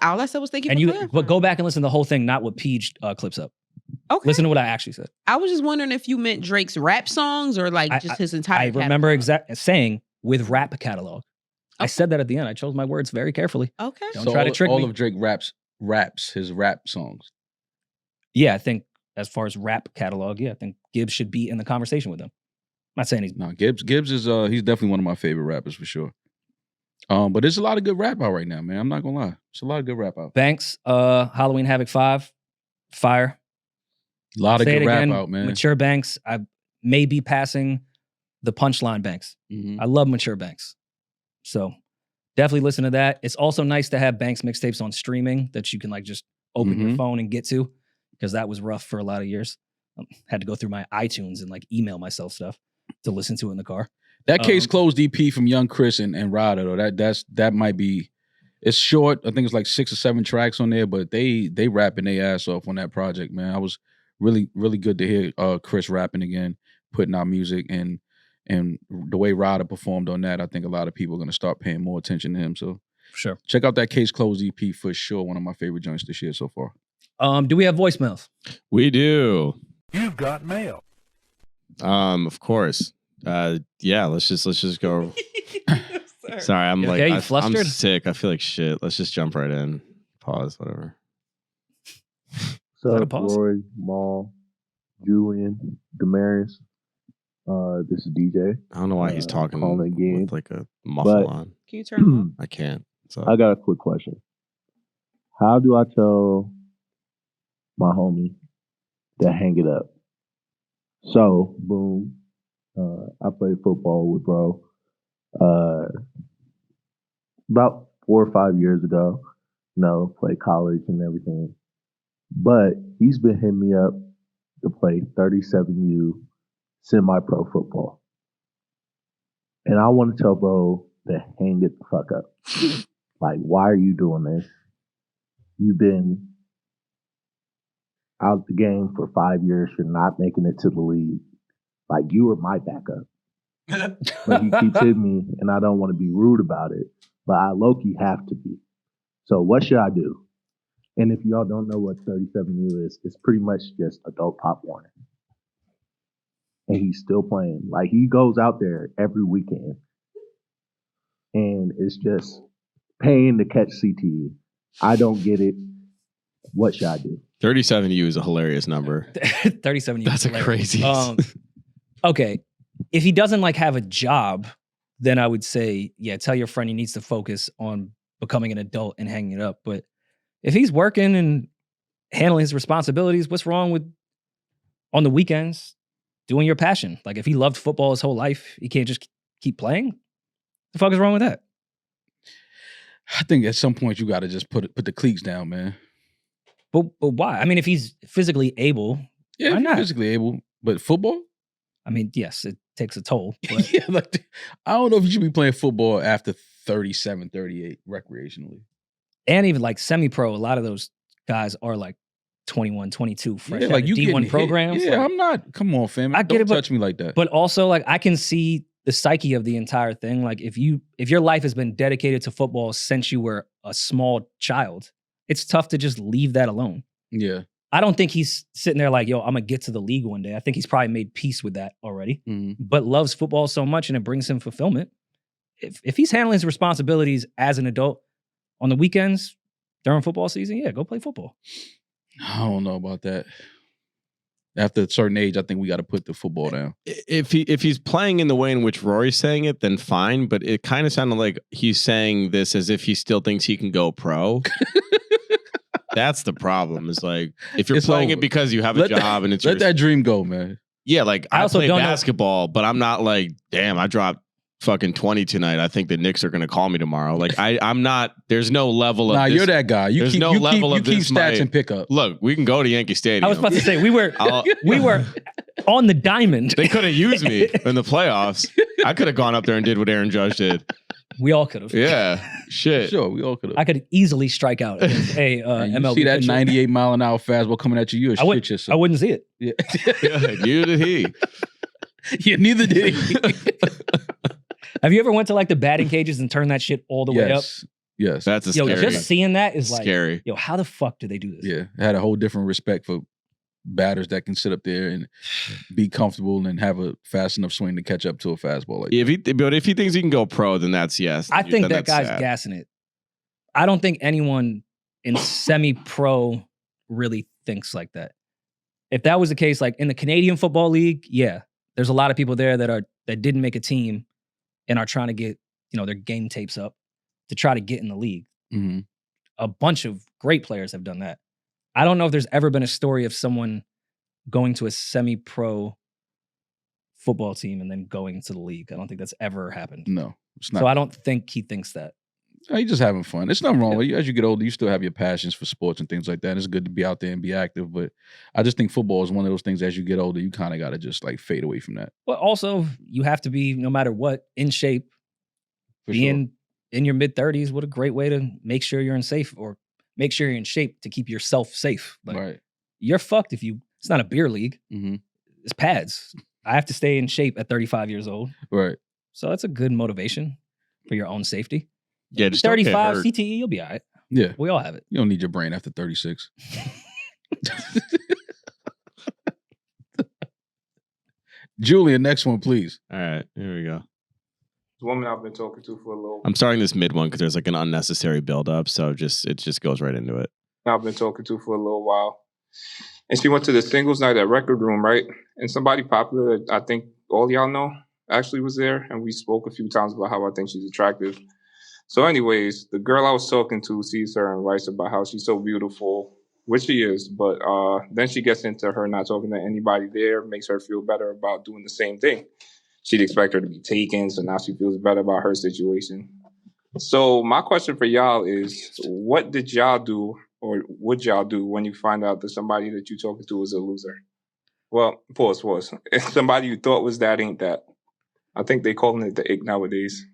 Speaker 5: All I said was thank you
Speaker 1: And
Speaker 5: for
Speaker 1: you,
Speaker 5: clarifying.
Speaker 1: but go back and listen to the whole thing, not what Peach clips up.
Speaker 5: Okay.
Speaker 1: Listen to what I actually said.
Speaker 5: I was just wondering if you meant Drake's rap songs or like just his entire
Speaker 1: I remember
Speaker 5: catalog.
Speaker 1: saying with rap catalog. I
Speaker 5: Okay.
Speaker 1: said that at the end. I chose my words very carefully.
Speaker 5: Okay.
Speaker 1: Don't try to trick
Speaker 2: all
Speaker 1: me.
Speaker 2: of Drake raps his rap songs.
Speaker 1: Yeah, I think as far as rap catalog, I think Gibbs should be in the conversation with them. I'm not saying he's
Speaker 2: No, Gibbs is he's definitely one of my favorite rappers for sure. But there's a lot of good rap out right now, man. I'm not gonna lie. There's a lot of good rap out.
Speaker 1: Banks, Halloween Havoc 5, fire.
Speaker 2: A lot of
Speaker 1: Say
Speaker 2: good
Speaker 1: it
Speaker 2: rap
Speaker 1: again,
Speaker 2: out, man.
Speaker 1: Mature Banks. I may be passing the punchline Banks.
Speaker 2: Mhm.
Speaker 1: I love Mature Banks. So definitely listen to that. It's also nice to have Banks mixtapes on streaming that you can like just open your
Speaker 2: Mhm.
Speaker 1: phone and get to, because that was rough for a lot of years. Had to go through my iTunes and like email myself stuff to listen to in the car.
Speaker 2: That Case Closed EP from Young Chris and Ryder, though, that might be. It's short. I think it's like 6 or 7 tracks on there, but they rapping their ass off on that project, man. I was really, really good to hear Chris rapping again, putting out music, and the way Ryder performed on that. I think a lot of people are gonna start paying more attention to him. So
Speaker 1: For sure.
Speaker 2: check out that Case Closed EP for sure. One of my favorite joints this year so far.
Speaker 1: Do we have voicemails?
Speaker 4: We do.
Speaker 6: You've got mail.
Speaker 4: Of course. Yeah, let's just go. Sorry, I'm
Speaker 1: You
Speaker 4: like
Speaker 1: okay? You
Speaker 4: I'm
Speaker 1: flustered?
Speaker 4: sick. I feel like shit. Let's just jump right in. Pause, whatever.
Speaker 1: that a
Speaker 7: So,
Speaker 1: pause?
Speaker 7: Rory, Maul, Julian, Demaris. This is DJ.
Speaker 4: I don't know why he's talking
Speaker 7: calling again.
Speaker 4: with like a muffle
Speaker 7: But-
Speaker 4: on.
Speaker 5: Can you turn them off?
Speaker 4: I can't. So
Speaker 7: I got a quick question. How do I tell my homie to hang it up? So, boom. I played football with bro about 4 or 5 years ago. Played college and everything. But he's been hitting me up to play 37U semi-pro football. And I want to tell bro to hang it the fuck up. Like, why are you doing this? You've been out the game for 5 years. You're not making it to the league. Like, you were my backup. But he keeps hitting me, and I don't want to be rude about it, but I low-key have to be. So what should I do? And if y'all don't know what 37U is, it's pretty much just adult Pop Warner. And he's still playing. Like, he goes out there every weekend. And it's just paying to catch CTE. I don't get it. What should I do?
Speaker 4: 37U is a hilarious number.
Speaker 1: 37 years.
Speaker 4: That's a crazy.
Speaker 1: Okay. If he doesn't like have a job, then I would say, yeah, tell your friend he needs to focus on becoming an adult and hanging it up. But if he's working and handling his responsibilities, what's wrong with on the weekends doing your passion? Like if he loved football his whole life, he can't just keep playing? The fuck is wrong with that?
Speaker 2: I think at some point you got to just put the cleats down, man.
Speaker 1: But why? I mean, if he's physically able,
Speaker 2: Yeah,
Speaker 1: why
Speaker 2: if you're
Speaker 1: not?
Speaker 2: physically able, but football.
Speaker 1: I mean, yes, it takes a toll. But
Speaker 2: Yeah, like I don't know if you should be playing football after 37, 38 recreationally.
Speaker 1: and even like semi-pro, a lot of those guys are like 21, 22, fresh
Speaker 2: Yeah,
Speaker 1: out
Speaker 2: like
Speaker 1: of
Speaker 2: you
Speaker 1: D1
Speaker 2: getting hit.
Speaker 1: programs.
Speaker 2: Yeah,
Speaker 1: like-
Speaker 2: I'm not. Come on, fam.
Speaker 1: I get
Speaker 2: Don't
Speaker 1: it, but-
Speaker 2: touch me like that.
Speaker 1: But also, like, I can see the psyche of the entire thing. Like, if your life has been dedicated to football since you were a small child, it's tough to just leave that alone.
Speaker 2: yeah,
Speaker 1: I don't think he's sitting there like, yo, I'm gonna get to the league one day. I think he's probably made peace with that already, but loves football so much and it brings him fulfillment. If he's handling his responsibilities as an adult on the weekends during football season, yeah, go play football.
Speaker 2: I don't know about that. After a certain age, I think we got to put the football down.
Speaker 4: If he's playing in the way in which Rory's saying it, then fine. But it kind of sounded like he's saying this as if he still thinks he can go pro. That's the problem. Is like if you're
Speaker 2: It's
Speaker 4: playing
Speaker 2: over.
Speaker 4: it because you have a
Speaker 2: Let that-
Speaker 4: job and it's
Speaker 2: Let
Speaker 4: your,
Speaker 2: that dream go, man.
Speaker 4: yeah. Like
Speaker 1: I
Speaker 4: I
Speaker 1: also
Speaker 4: play
Speaker 1: don't know-
Speaker 4: basketball, but I'm not like, damn, I dropped fucking 20 tonight. I think the Knicks are gonna call me tomorrow. Like I'm not. There's no level of.
Speaker 2: Nah,
Speaker 4: this.
Speaker 2: you're that guy. You
Speaker 4: there's
Speaker 2: keep
Speaker 4: no
Speaker 2: you
Speaker 4: level
Speaker 2: keep,
Speaker 4: of
Speaker 2: you keep
Speaker 4: this
Speaker 2: stats
Speaker 4: might-
Speaker 2: and pickup.
Speaker 4: Look, we can go to Yankee Stadium.
Speaker 1: I was about to say we were
Speaker 4: I'll-
Speaker 1: on the diamond.
Speaker 4: They could have used me in the playoffs. I could have gone up there and did what Aaron Judge did.
Speaker 1: We all could have.
Speaker 4: Yeah, shit.
Speaker 2: Sure, we all could have.
Speaker 1: I could easily strike out against a
Speaker 2: You
Speaker 1: MLB
Speaker 2: see that
Speaker 1: pitcher.
Speaker 2: 98 mile an hour fastball coming at you,
Speaker 1: I
Speaker 2: shit
Speaker 1: wouldn't.
Speaker 2: yourself.
Speaker 1: I wouldn't see it.
Speaker 2: Yeah.
Speaker 4: Neither did he.
Speaker 2: Yeah, neither did he.
Speaker 1: Have you ever went to like the batting cages and turned that shit all the way up?
Speaker 2: Yes. Yes.
Speaker 4: That's a
Speaker 1: Yo,
Speaker 4: scary.
Speaker 1: just seeing that is like,
Speaker 4: scary.
Speaker 1: yo, how the fuck do they do this?
Speaker 2: Yeah. I had a whole different respect for batters that can sit up there and be comfortable and have a fast enough swing to catch up to a fastball. Like
Speaker 4: But if he thinks he can go pro, then that's yes.
Speaker 1: I think
Speaker 4: Then
Speaker 1: that
Speaker 4: that's
Speaker 1: guy's
Speaker 4: sad.
Speaker 1: gassing it. I don't think anyone in semi-pro really thinks like that. If that was the case, like in the Canadian Football League, yeah, there's a lot of people there that didn't make a team and are trying to get, their game tapes up to try to get in the league.
Speaker 2: mm-hmm.
Speaker 1: A bunch of great players have done that. I don't know if there's ever been a story of someone going to a semi-pro football team and then going to the league. I don't think that's ever happened.
Speaker 2: No, it's not.
Speaker 1: So I don't think he thinks that.
Speaker 2: He's just having fun. It's nothing wrong with you. As you get older, you still have your passions for sports and things like that. It's good to be out there and be active. But I just think football is one of those things as you get older, you kind of got to just like fade away from that.
Speaker 1: But also, you have to be, no matter what, in shape.
Speaker 2: For
Speaker 1: Being in your mid-30s, what a great way to make sure you're in safe or make sure you're in shape to keep yourself safe. Like,
Speaker 2: right.
Speaker 1: you're fucked if it's not a beer league.
Speaker 2: Mm-hmm.
Speaker 1: It's pads. I have to stay in shape at 35 years old.
Speaker 2: Right.
Speaker 1: So that's a good motivation for your own safety.
Speaker 4: Yeah, just don't get
Speaker 1: 35
Speaker 4: hurt.
Speaker 1: CTE, you'll be all right.
Speaker 2: Yeah.
Speaker 1: We all have it.
Speaker 2: You don't need your brain after 36. Julian, next one, please.
Speaker 4: All right, here we go.
Speaker 6: Woman I've been talking to for a little.
Speaker 4: I'm starting this mid one because there's like an unnecessary buildup, so it just goes right into it.
Speaker 6: I've been talking to for a little while, and she went to the singles night at Record Room, right? And somebody popular, I think all y'all know, actually was there, and we spoke a few times about how I think she's attractive. So, anyways, the girl I was talking to sees her and writes about how she's so beautiful, which she is. But then she gets into her not talking to anybody there, makes her feel better about doing the same thing. She'd expect her to be taken, so now she feels better about her situation. So my question for y'all is, what did y'all do or would y'all do when you find out that somebody that you're talking to is a loser? Well, pause. If somebody you thought was that ain't that. I think they calling it the ick nowadays.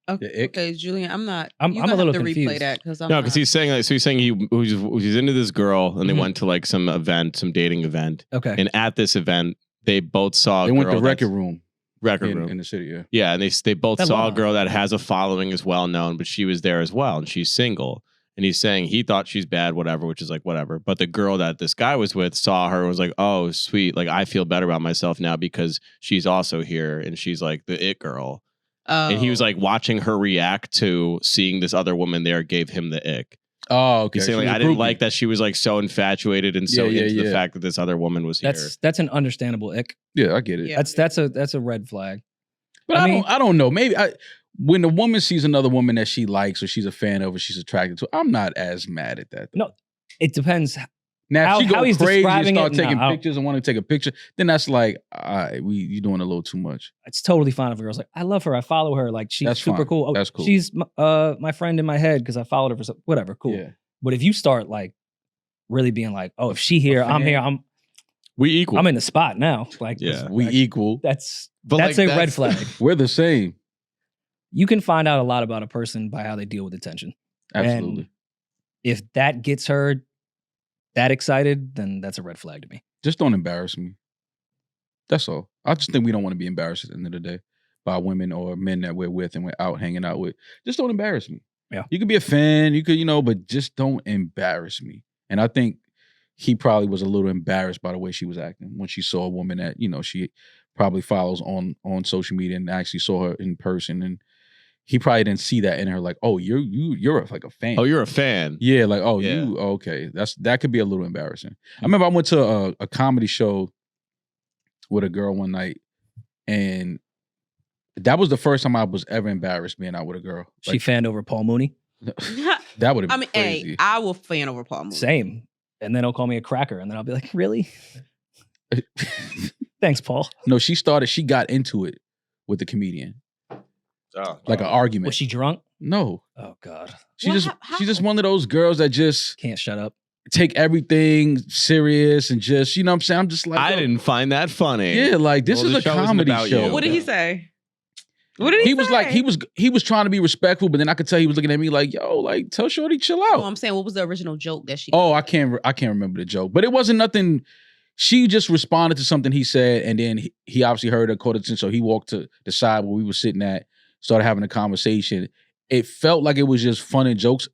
Speaker 5: Okay, Julian, I'm not.
Speaker 1: I'm
Speaker 5: you're
Speaker 1: a
Speaker 5: gonna
Speaker 1: little
Speaker 5: have to replay
Speaker 1: confused.
Speaker 5: that because I'm
Speaker 4: No,
Speaker 5: not.
Speaker 4: because he's saying like, so he's saying he's into this girl and they
Speaker 1: Mhm.
Speaker 4: went to like some event, some dating event,
Speaker 1: Okay.
Speaker 4: and at this event they both saw.
Speaker 2: They
Speaker 4: a
Speaker 2: went
Speaker 4: girl
Speaker 2: to
Speaker 4: that's-
Speaker 2: Record Room
Speaker 4: Record room.
Speaker 2: in the city, yeah.
Speaker 4: Yeah, and they both
Speaker 1: I
Speaker 4: saw a
Speaker 1: love
Speaker 4: girl
Speaker 1: that.
Speaker 4: that has a following, is well known, but she was there as well, and she's single. And he's saying he thought she's bad, whatever, which is like whatever. But the girl that this guy was with saw her and was like, oh, sweet. Like, I feel better about myself now because she's also here and she's like the it girl. And he was like watching her react to seeing this other woman there gave him the ick.
Speaker 2: Oh, okay.
Speaker 4: He's saying
Speaker 2: She
Speaker 4: like,
Speaker 2: was
Speaker 4: I
Speaker 2: a
Speaker 4: didn't
Speaker 2: groupie.
Speaker 4: like that she was like so infatuated and so
Speaker 2: Yeah,
Speaker 4: into the
Speaker 2: yeah.
Speaker 4: fact that this other woman was here.
Speaker 1: That's an understandable ick.
Speaker 2: Yeah, I get it.
Speaker 5: Yeah.
Speaker 1: That's a red flag.
Speaker 2: But
Speaker 1: I
Speaker 2: I
Speaker 1: mean-
Speaker 2: don't know. Maybe when a woman sees another woman that she likes or she's a fan of or she's attracted to, I'm not as mad at that.
Speaker 1: No, it depends.
Speaker 2: Now, if she
Speaker 1: how
Speaker 2: go
Speaker 1: he's
Speaker 2: crazy and
Speaker 1: describing
Speaker 2: start
Speaker 1: it,
Speaker 2: taking
Speaker 1: no, I don't-
Speaker 2: pictures and want to take a picture, then that's like, all right, you're doing a little too much.
Speaker 1: It's totally fine if a girl's like, I love her, I follow her, like she's
Speaker 2: That's
Speaker 1: super
Speaker 2: fine.
Speaker 1: cool. Oh,
Speaker 2: That's cool.
Speaker 1: She's my friend in my head because I followed her for whatever, cool.
Speaker 2: Yeah.
Speaker 1: But if you start like really being like, oh, if she here, I'm here,
Speaker 4: we equal.
Speaker 1: I'm in the spot now. Like,
Speaker 4: Yeah.
Speaker 2: We
Speaker 1: like,
Speaker 2: equal.
Speaker 1: That's
Speaker 4: But,
Speaker 1: that's
Speaker 4: like,
Speaker 1: a red flag.
Speaker 2: We're the same.
Speaker 1: You can find out a lot about a person by how they deal with attention.
Speaker 2: Absolutely.
Speaker 1: And if that gets her that excited, then that's a red flag to me.
Speaker 2: Just don't embarrass me. That's all. I just think we don't want to be embarrassed at the end of the day by women or men that we're with and we're out hanging out with. Just don't embarrass me.
Speaker 1: Yeah.
Speaker 2: You could be a fan, you could, but just don't embarrass me. And I think he probably was a little embarrassed by the way she was acting when she saw a woman that, she probably follows on social media and actually saw her in person. And he probably didn't see that in her, like, oh, you're like a fan.
Speaker 4: Oh, you're a fan.
Speaker 2: Yeah, like, oh,
Speaker 4: Yeah.
Speaker 2: okay. That could be a little embarrassing. I remember I went to a comedy show with a girl one night, and that was the first time I was ever embarrassed being out with a girl.
Speaker 1: She fanned over Paul Mooney.
Speaker 2: That would have been
Speaker 5: I mean,
Speaker 2: crazy.
Speaker 5: hey, I will fan over Paul Mooney.
Speaker 1: Same. And then he'll call me a cracker. And then I'll be like, really? Thanks, Paul.
Speaker 2: No, she got into it with the comedian.
Speaker 4: Oh,
Speaker 2: Like an argument.
Speaker 1: Was she drunk?
Speaker 2: No.
Speaker 1: Oh, God.
Speaker 2: She's
Speaker 5: Well,
Speaker 2: just she's just one of those girls that just
Speaker 1: Can't shut up.
Speaker 2: take everything serious and just, you know what I'm saying? I'm just like,
Speaker 4: I
Speaker 2: yo,
Speaker 4: didn't find that funny.
Speaker 2: yeah, like this
Speaker 4: Well,
Speaker 2: is
Speaker 4: the
Speaker 2: a
Speaker 4: show isn't
Speaker 2: comedy
Speaker 4: about
Speaker 2: show.
Speaker 4: you.
Speaker 5: What did he say? What did he
Speaker 2: He was
Speaker 5: say?
Speaker 2: like, he was trying to be respectful, but then I could tell he was looking at me like, yo, like, tell Shorty chill out.
Speaker 5: No, I'm saying, what was the original joke that she?
Speaker 2: Oh, I can't remember the joke, but it wasn't nothing. She just responded to something he said, and then he obviously heard her, caught attention, so he walked to the side where we were sitting at, started having a conversation, it felt like it was just fun and jokes,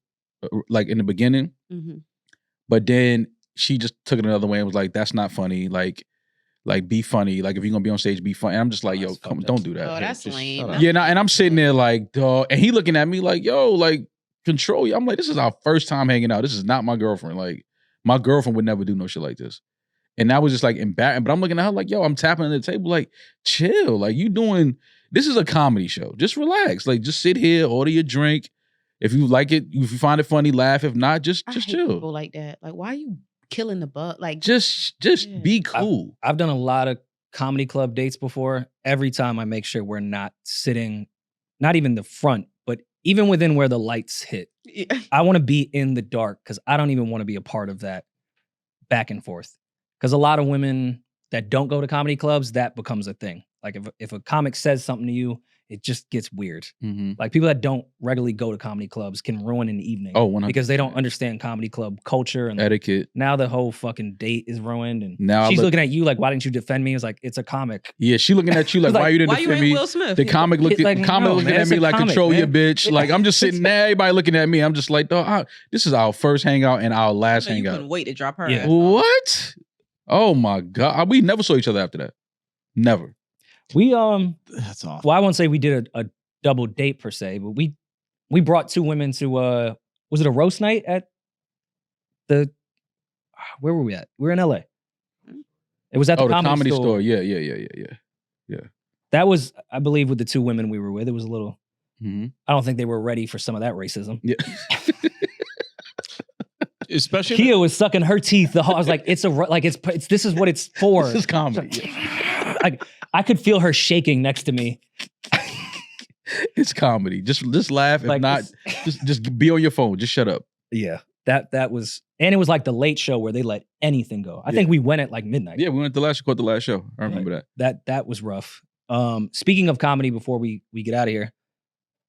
Speaker 2: like in the beginning.
Speaker 5: Mm-hmm.
Speaker 2: But then she just took it another way and was like, "That's not funny. Like be funny. Like if you're gonna be on stage, be funny." And I'm just like, "Yo, come, don't do that."
Speaker 5: Oh, that's lame.
Speaker 2: Yeah, and I'm sitting there like, dog, and he looking at me like, "Yo, like control you." I'm like, "This is our first time hanging out. This is not my girlfriend. Like my girlfriend would never do no shit like this." And that was just like embarrassing. But I'm looking at her like, "Yo, I'm tapping on the table like, chill. Like you doing. This is a comedy show. Just relax. Like just sit here, order your drink. If you like it, if you find it funny, laugh. If not, just
Speaker 5: hate
Speaker 2: chill.
Speaker 5: People like that. Like, why are you killing the bug? Like,
Speaker 2: Just
Speaker 5: Yeah.
Speaker 2: be cool."
Speaker 1: I've done a lot of comedy club dates before. Every time I make sure we're not sitting, not even the front, but even within where the lights hit. I want to be in the dark because I don't even want to be a part of that back and forth. Because a lot of women that don't go to comedy clubs, that becomes a thing. Like if a comic says something to you, it just gets weird.
Speaker 2: Mm-hmm.
Speaker 1: Like people that don't regularly go to comedy clubs can ruin an evening.
Speaker 2: Oh, 100%.
Speaker 1: Because they don't understand comedy club culture and
Speaker 2: Etiquette.
Speaker 1: now the whole fucking date is ruined. And
Speaker 2: Now
Speaker 1: she's looking at you like, why didn't you defend me? It's like, it's a comic.
Speaker 2: Yeah, she looking at you like,
Speaker 1: Like,
Speaker 2: why you didn't
Speaker 5: why you
Speaker 2: defend
Speaker 5: ain't
Speaker 2: me?
Speaker 5: Will Smith?
Speaker 2: The comic
Speaker 1: It's
Speaker 2: looking,
Speaker 1: like,
Speaker 2: comic
Speaker 1: no,
Speaker 2: looking
Speaker 1: man,
Speaker 2: at
Speaker 1: it's
Speaker 2: me
Speaker 1: a
Speaker 2: like,
Speaker 1: comic,
Speaker 2: control your
Speaker 1: man.
Speaker 2: bitch. Like I'm just sitting there, everybody looking at me. I'm just like, dog, this is our first hangout and our last
Speaker 5: You
Speaker 2: hangout.
Speaker 5: couldn't wait to drop her.
Speaker 1: Yeah.
Speaker 5: ass off.
Speaker 2: What? Oh my God. We never saw each other after that. Never.
Speaker 1: We
Speaker 4: That's awful.
Speaker 1: well, I won't say we did a double date per se, but we brought two women to was it a roast night at the where were we at? We were in LA. It was at the,
Speaker 2: Oh, the
Speaker 1: comedy store.
Speaker 2: Yeah.
Speaker 1: That was, I believe, with the two women we were with. It was a little
Speaker 2: Mm-hmm.
Speaker 1: I don't think they were ready for some of that racism.
Speaker 2: Yeah.
Speaker 4: Especially
Speaker 1: Kia was sucking her teeth. I was like, it's this is what it's for.
Speaker 2: This is comedy.
Speaker 1: Like I could feel her shaking next to me.
Speaker 2: It's comedy. Just laugh. If
Speaker 1: Like,
Speaker 2: not, just be on your phone. Just shut up.
Speaker 1: Yeah. That was, and it was like the late show where they let anything go. I think we went at like midnight.
Speaker 2: Yeah, we went to caught the last show. I remember that.
Speaker 1: That was rough. Speaking of comedy, before we get out of here,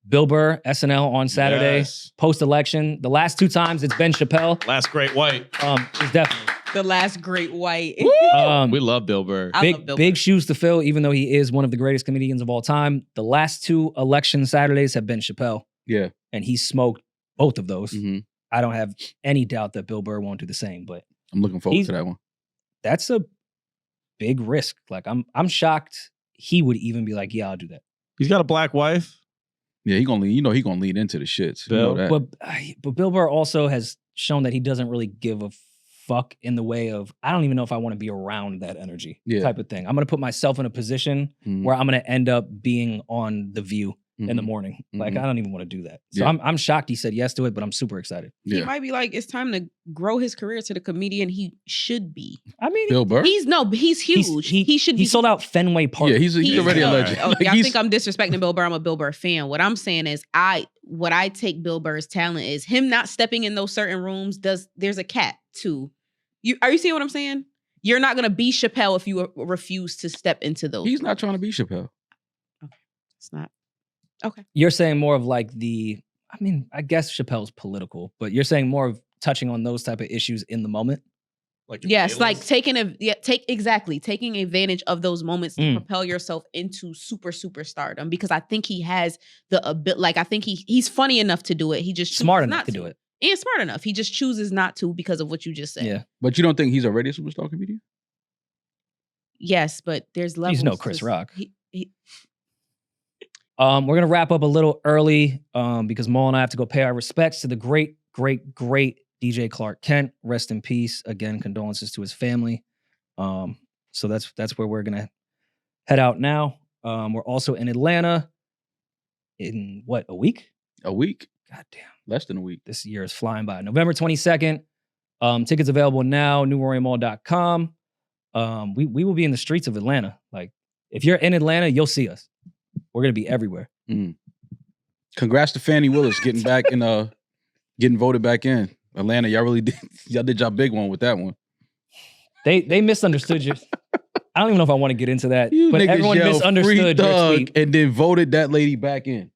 Speaker 1: Bill Burr, SNL on Saturday,
Speaker 4: Yes.
Speaker 1: post-election. The last two times it's Ben Chappelle.
Speaker 4: Last Great White.
Speaker 1: It's definitely
Speaker 5: The last great white.
Speaker 4: We love Bill Burr.
Speaker 5: I love Bill
Speaker 1: big
Speaker 5: Burr.
Speaker 1: shoes to fill, even though he is one of the greatest comedians of all time. The last two election Saturdays have been Chappelle,
Speaker 2: Yeah.
Speaker 1: and he smoked both of those.
Speaker 2: Mm-hmm.
Speaker 1: I don't have any doubt that Bill Burr won't do the same, but
Speaker 2: I'm looking forward
Speaker 1: He's-
Speaker 2: to that one.
Speaker 1: that's a big risk. Like I'm shocked he would even be like, yeah, I'll do that.
Speaker 4: He's got a black wife.
Speaker 2: Yeah, he gonna lead into the shits. You know
Speaker 4: Bill.
Speaker 2: that.
Speaker 1: But Bill Burr also has shown that he doesn't really give a fuck in the way of, I don't even know if I want to be around that energy type of thing. I'm going to put myself in a position
Speaker 2: Mhm.
Speaker 1: where I'm going to end up being on The View in the
Speaker 2: Mhm.
Speaker 1: morning. Like,
Speaker 2: Mhm.
Speaker 1: I don't even want to do that. So
Speaker 2: Yeah.
Speaker 1: I'm shocked he said yes to it, but I'm super excited.
Speaker 5: He
Speaker 2: Yeah.
Speaker 5: might be like, it's time to grow his career to the comedian he should be.
Speaker 1: I mean,
Speaker 2: Bill Burr.
Speaker 5: He's huge. He should be.
Speaker 1: He sold out Fenway Park.
Speaker 2: Yeah, he's already a legend.
Speaker 5: Oh,
Speaker 2: Like,
Speaker 5: y'all
Speaker 2: he's-
Speaker 5: think I'm disrespecting Bill Burr? I'm a Bill Burr fan. What I'm saying is, what I take Bill Burr's talent is him not stepping in those certain rooms. There's a cat too. Are you seeing what I'm saying? You're not gonna be Chappelle if you refuse to step into those.
Speaker 2: He's not trying to be Chappelle.
Speaker 5: It's not. Okay.
Speaker 1: You're saying more of like I mean, I guess Chappelle's political, but you're saying more of touching on those type of issues in the moment.
Speaker 4: Like
Speaker 5: Yes, like taking advantage of those moments to propel yourself into superstardom, because I think he has the ability. Like I think he's funny enough to do it. He just
Speaker 1: Smart
Speaker 5: chooses
Speaker 1: enough
Speaker 5: not
Speaker 1: to do it.
Speaker 5: and smart enough. He just chooses not to because of what you just said.
Speaker 1: Yeah.
Speaker 2: But you don't think he's already a superstar comedian?
Speaker 5: Yes, but there's levels.
Speaker 1: He's no Chris
Speaker 5: to-
Speaker 1: Rock.
Speaker 5: he-
Speaker 1: We're going to wrap up a little early because Maul and I have to go pay our respects to the great DJ Clark Kent. Rest in peace. Again, condolences to his family. So that's where we're going to head out now. We're also in Atlanta in what, a week?
Speaker 2: A week?
Speaker 1: God damn.
Speaker 2: Less than a week.
Speaker 1: This year is flying by. November 22nd. Tickets available now, newroymall.com. We will be in the streets of Atlanta. Like, if you're in Atlanta, you'll see us. We're going to be everywhere.
Speaker 2: Congrats to Fannie Willis getting back and getting voted back in. Atlanta, y'all did y'all big one with that one.
Speaker 1: They misunderstood you. I don't even know if I want to get into that,
Speaker 2: You
Speaker 1: but
Speaker 2: niggas
Speaker 1: everyone
Speaker 2: yelled,
Speaker 1: misunderstood
Speaker 2: "Free
Speaker 1: your
Speaker 2: Thug,"
Speaker 1: tweet.
Speaker 2: and then voted that lady back in.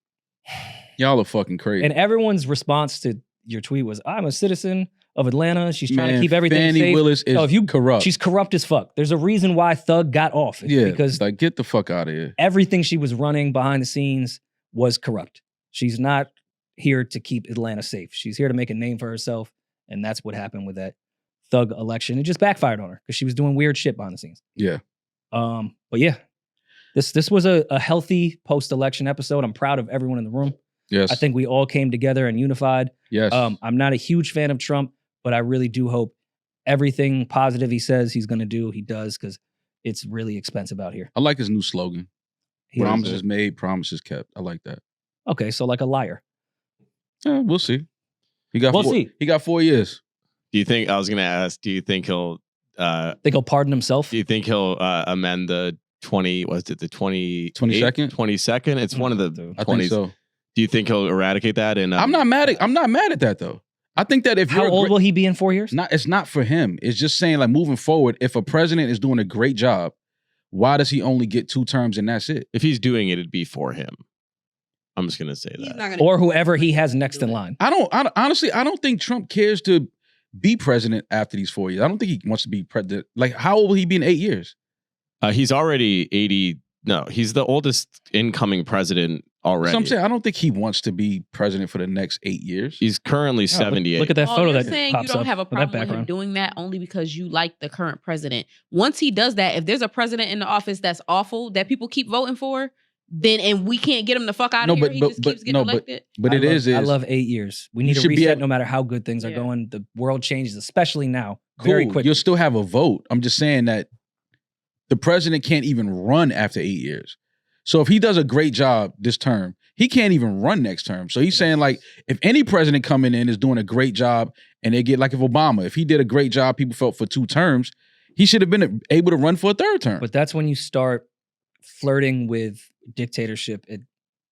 Speaker 2: Y'all are fucking crazy.
Speaker 1: And everyone's response to your tweet was, I'm a citizen of Atlanta. She's trying to
Speaker 2: Man,
Speaker 1: keep everything
Speaker 2: Fannie
Speaker 1: safe.
Speaker 2: Willis is
Speaker 1: No, if you
Speaker 2: corrupt.
Speaker 1: She's corrupt as fuck. There's a reason why Thug got off. It's because
Speaker 2: like get the fuck out of here.
Speaker 1: everything she was running behind the scenes was corrupt. She's not here to keep Atlanta safe. She's here to make a name for herself. And that's what happened with that thug election. It just backfired on her because she was doing weird shit behind the scenes.
Speaker 2: Yeah.
Speaker 1: But yeah, this was a healthy post-election episode. I'm proud of everyone in the room.
Speaker 2: Yes.
Speaker 1: I think we all came together and unified.
Speaker 2: Yes.
Speaker 1: I'm not a huge fan of Trump, but I really do hope everything positive he says he's going to do, he does, because it's really expensive out here.
Speaker 2: I like his new slogan. Promises made, promises kept. I like that.
Speaker 1: Okay, so like a liar.
Speaker 2: We'll see. He got He got 4 years.
Speaker 4: Do you think, I was going to ask, do you think he'll
Speaker 1: pardon himself?
Speaker 4: Do you think he'll amend the 22nd? 22nd? It's one of the 20s.
Speaker 2: I think so.
Speaker 4: Do you think he'll eradicate that? And
Speaker 2: I'm not mad at that though. I think that if
Speaker 1: how old will he be in 4 years?
Speaker 2: It's not for him. It's just saying like moving forward, if a president is doing a great job, why does he only get 2 terms and that's it?
Speaker 4: If he's doing it, it'd be for him. I'm just gonna say that.
Speaker 1: Or whoever he has next in line.
Speaker 2: Honestly, I don't think Trump cares to be president after these 4 years. I don't think he wants to be president. Like, how old will he be in 8 years?
Speaker 4: He's already 80. No, he's the oldest incoming president already.
Speaker 2: So I'm saying I don't think he wants to be president for the next 8 years.
Speaker 4: He's currently 78.
Speaker 1: Look at that photo
Speaker 5: you're
Speaker 1: that
Speaker 5: saying
Speaker 1: pops
Speaker 5: you don't
Speaker 1: up
Speaker 5: have a
Speaker 1: with that
Speaker 5: problem with him
Speaker 1: background.
Speaker 5: doing that only because you like the current president. Once he does that, if there's a president in the office that's awful that people keep voting for, then and we can't get him the fuck out of here, he just keeps getting elected.
Speaker 2: But
Speaker 1: I love 8 years. We need to reset no matter how good things are
Speaker 5: Yeah.
Speaker 1: going. The world changes, especially now,
Speaker 2: Cool.
Speaker 1: very quickly.
Speaker 2: You'll still have a vote. I'm just saying that the president can't even run after 8 years. So if he does a great job this term, he can't even run next term. So he's saying like, if any president coming in is doing a great job and they get like if Obama, if he did a great job, people felt for 2 terms, he should have been able to run for a 3rd term.
Speaker 1: But that's when you start flirting with dictatorship.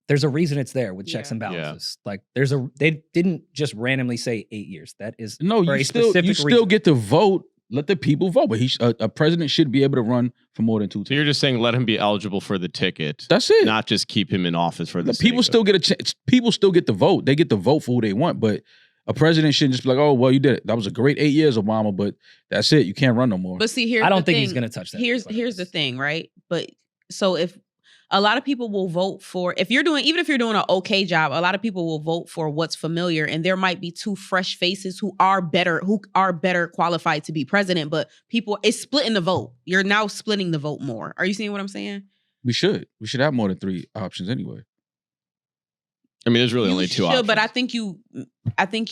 Speaker 1: There's a reason it's there with checks and balances. Like they didn't just randomly say 8 years. That is
Speaker 2: No,
Speaker 1: for
Speaker 2: you
Speaker 1: a
Speaker 2: still
Speaker 1: specific
Speaker 2: still
Speaker 1: reason.
Speaker 2: get to vote. Let the people vote. But a president should be able to run for more than 2 terms.
Speaker 4: So you're just saying let him be eligible for the ticket.
Speaker 2: That's it.
Speaker 4: Not just keep him in office for the
Speaker 2: People still get a chance. People still get to vote. They get to vote for who they want. But a president shouldn't just be like, oh, well, you did it. That was a great 8 years, Obama, but that's it. You can't run no more.
Speaker 5: But see, here's
Speaker 1: I don't
Speaker 5: the
Speaker 1: think
Speaker 5: thing.
Speaker 1: he's going to touch that.
Speaker 5: Here's the thing, right? But so if a lot of people will vote for, even if you're doing an okay job, a lot of people will vote for what's familiar, and there might be 2 fresh faces who are better qualified to be president. But it's splitting the vote. You're now splitting the vote more. Are you seeing what I'm saying?
Speaker 2: We should have more than 3 options anyway.
Speaker 4: I mean, there's really only 2 options.
Speaker 5: But I think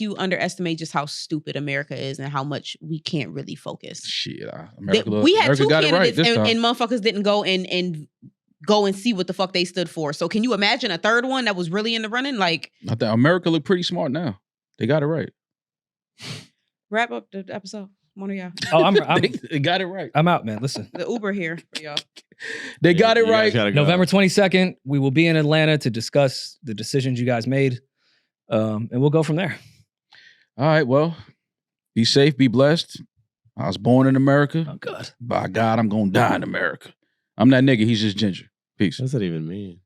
Speaker 5: you underestimate just how stupid America is and how much we can't really focus.
Speaker 2: Shit,
Speaker 5: We had 2
Speaker 2: got it right
Speaker 5: candidates
Speaker 2: this time.
Speaker 5: and motherfuckers didn't go and go and see what the fuck they stood for. So can you imagine a 3rd one that was really in the running? Like,
Speaker 2: I think America look pretty smart now. They got it right.
Speaker 5: wrap up the episode. One of y'all.
Speaker 1: Oh,
Speaker 2: they got it right.
Speaker 1: I'm out, man. Listen.
Speaker 5: The Uber here for y'all.
Speaker 2: They got it right.
Speaker 1: November 22nd, we will be in Atlanta to discuss the decisions you guys made. And we'll go from there.
Speaker 2: All right, well, be safe, be blessed. I was born in America.
Speaker 1: Oh, God.
Speaker 2: By God, I'm going to die in America. I'm that nigga. He's just ginger. Peace.
Speaker 4: What does that even mean?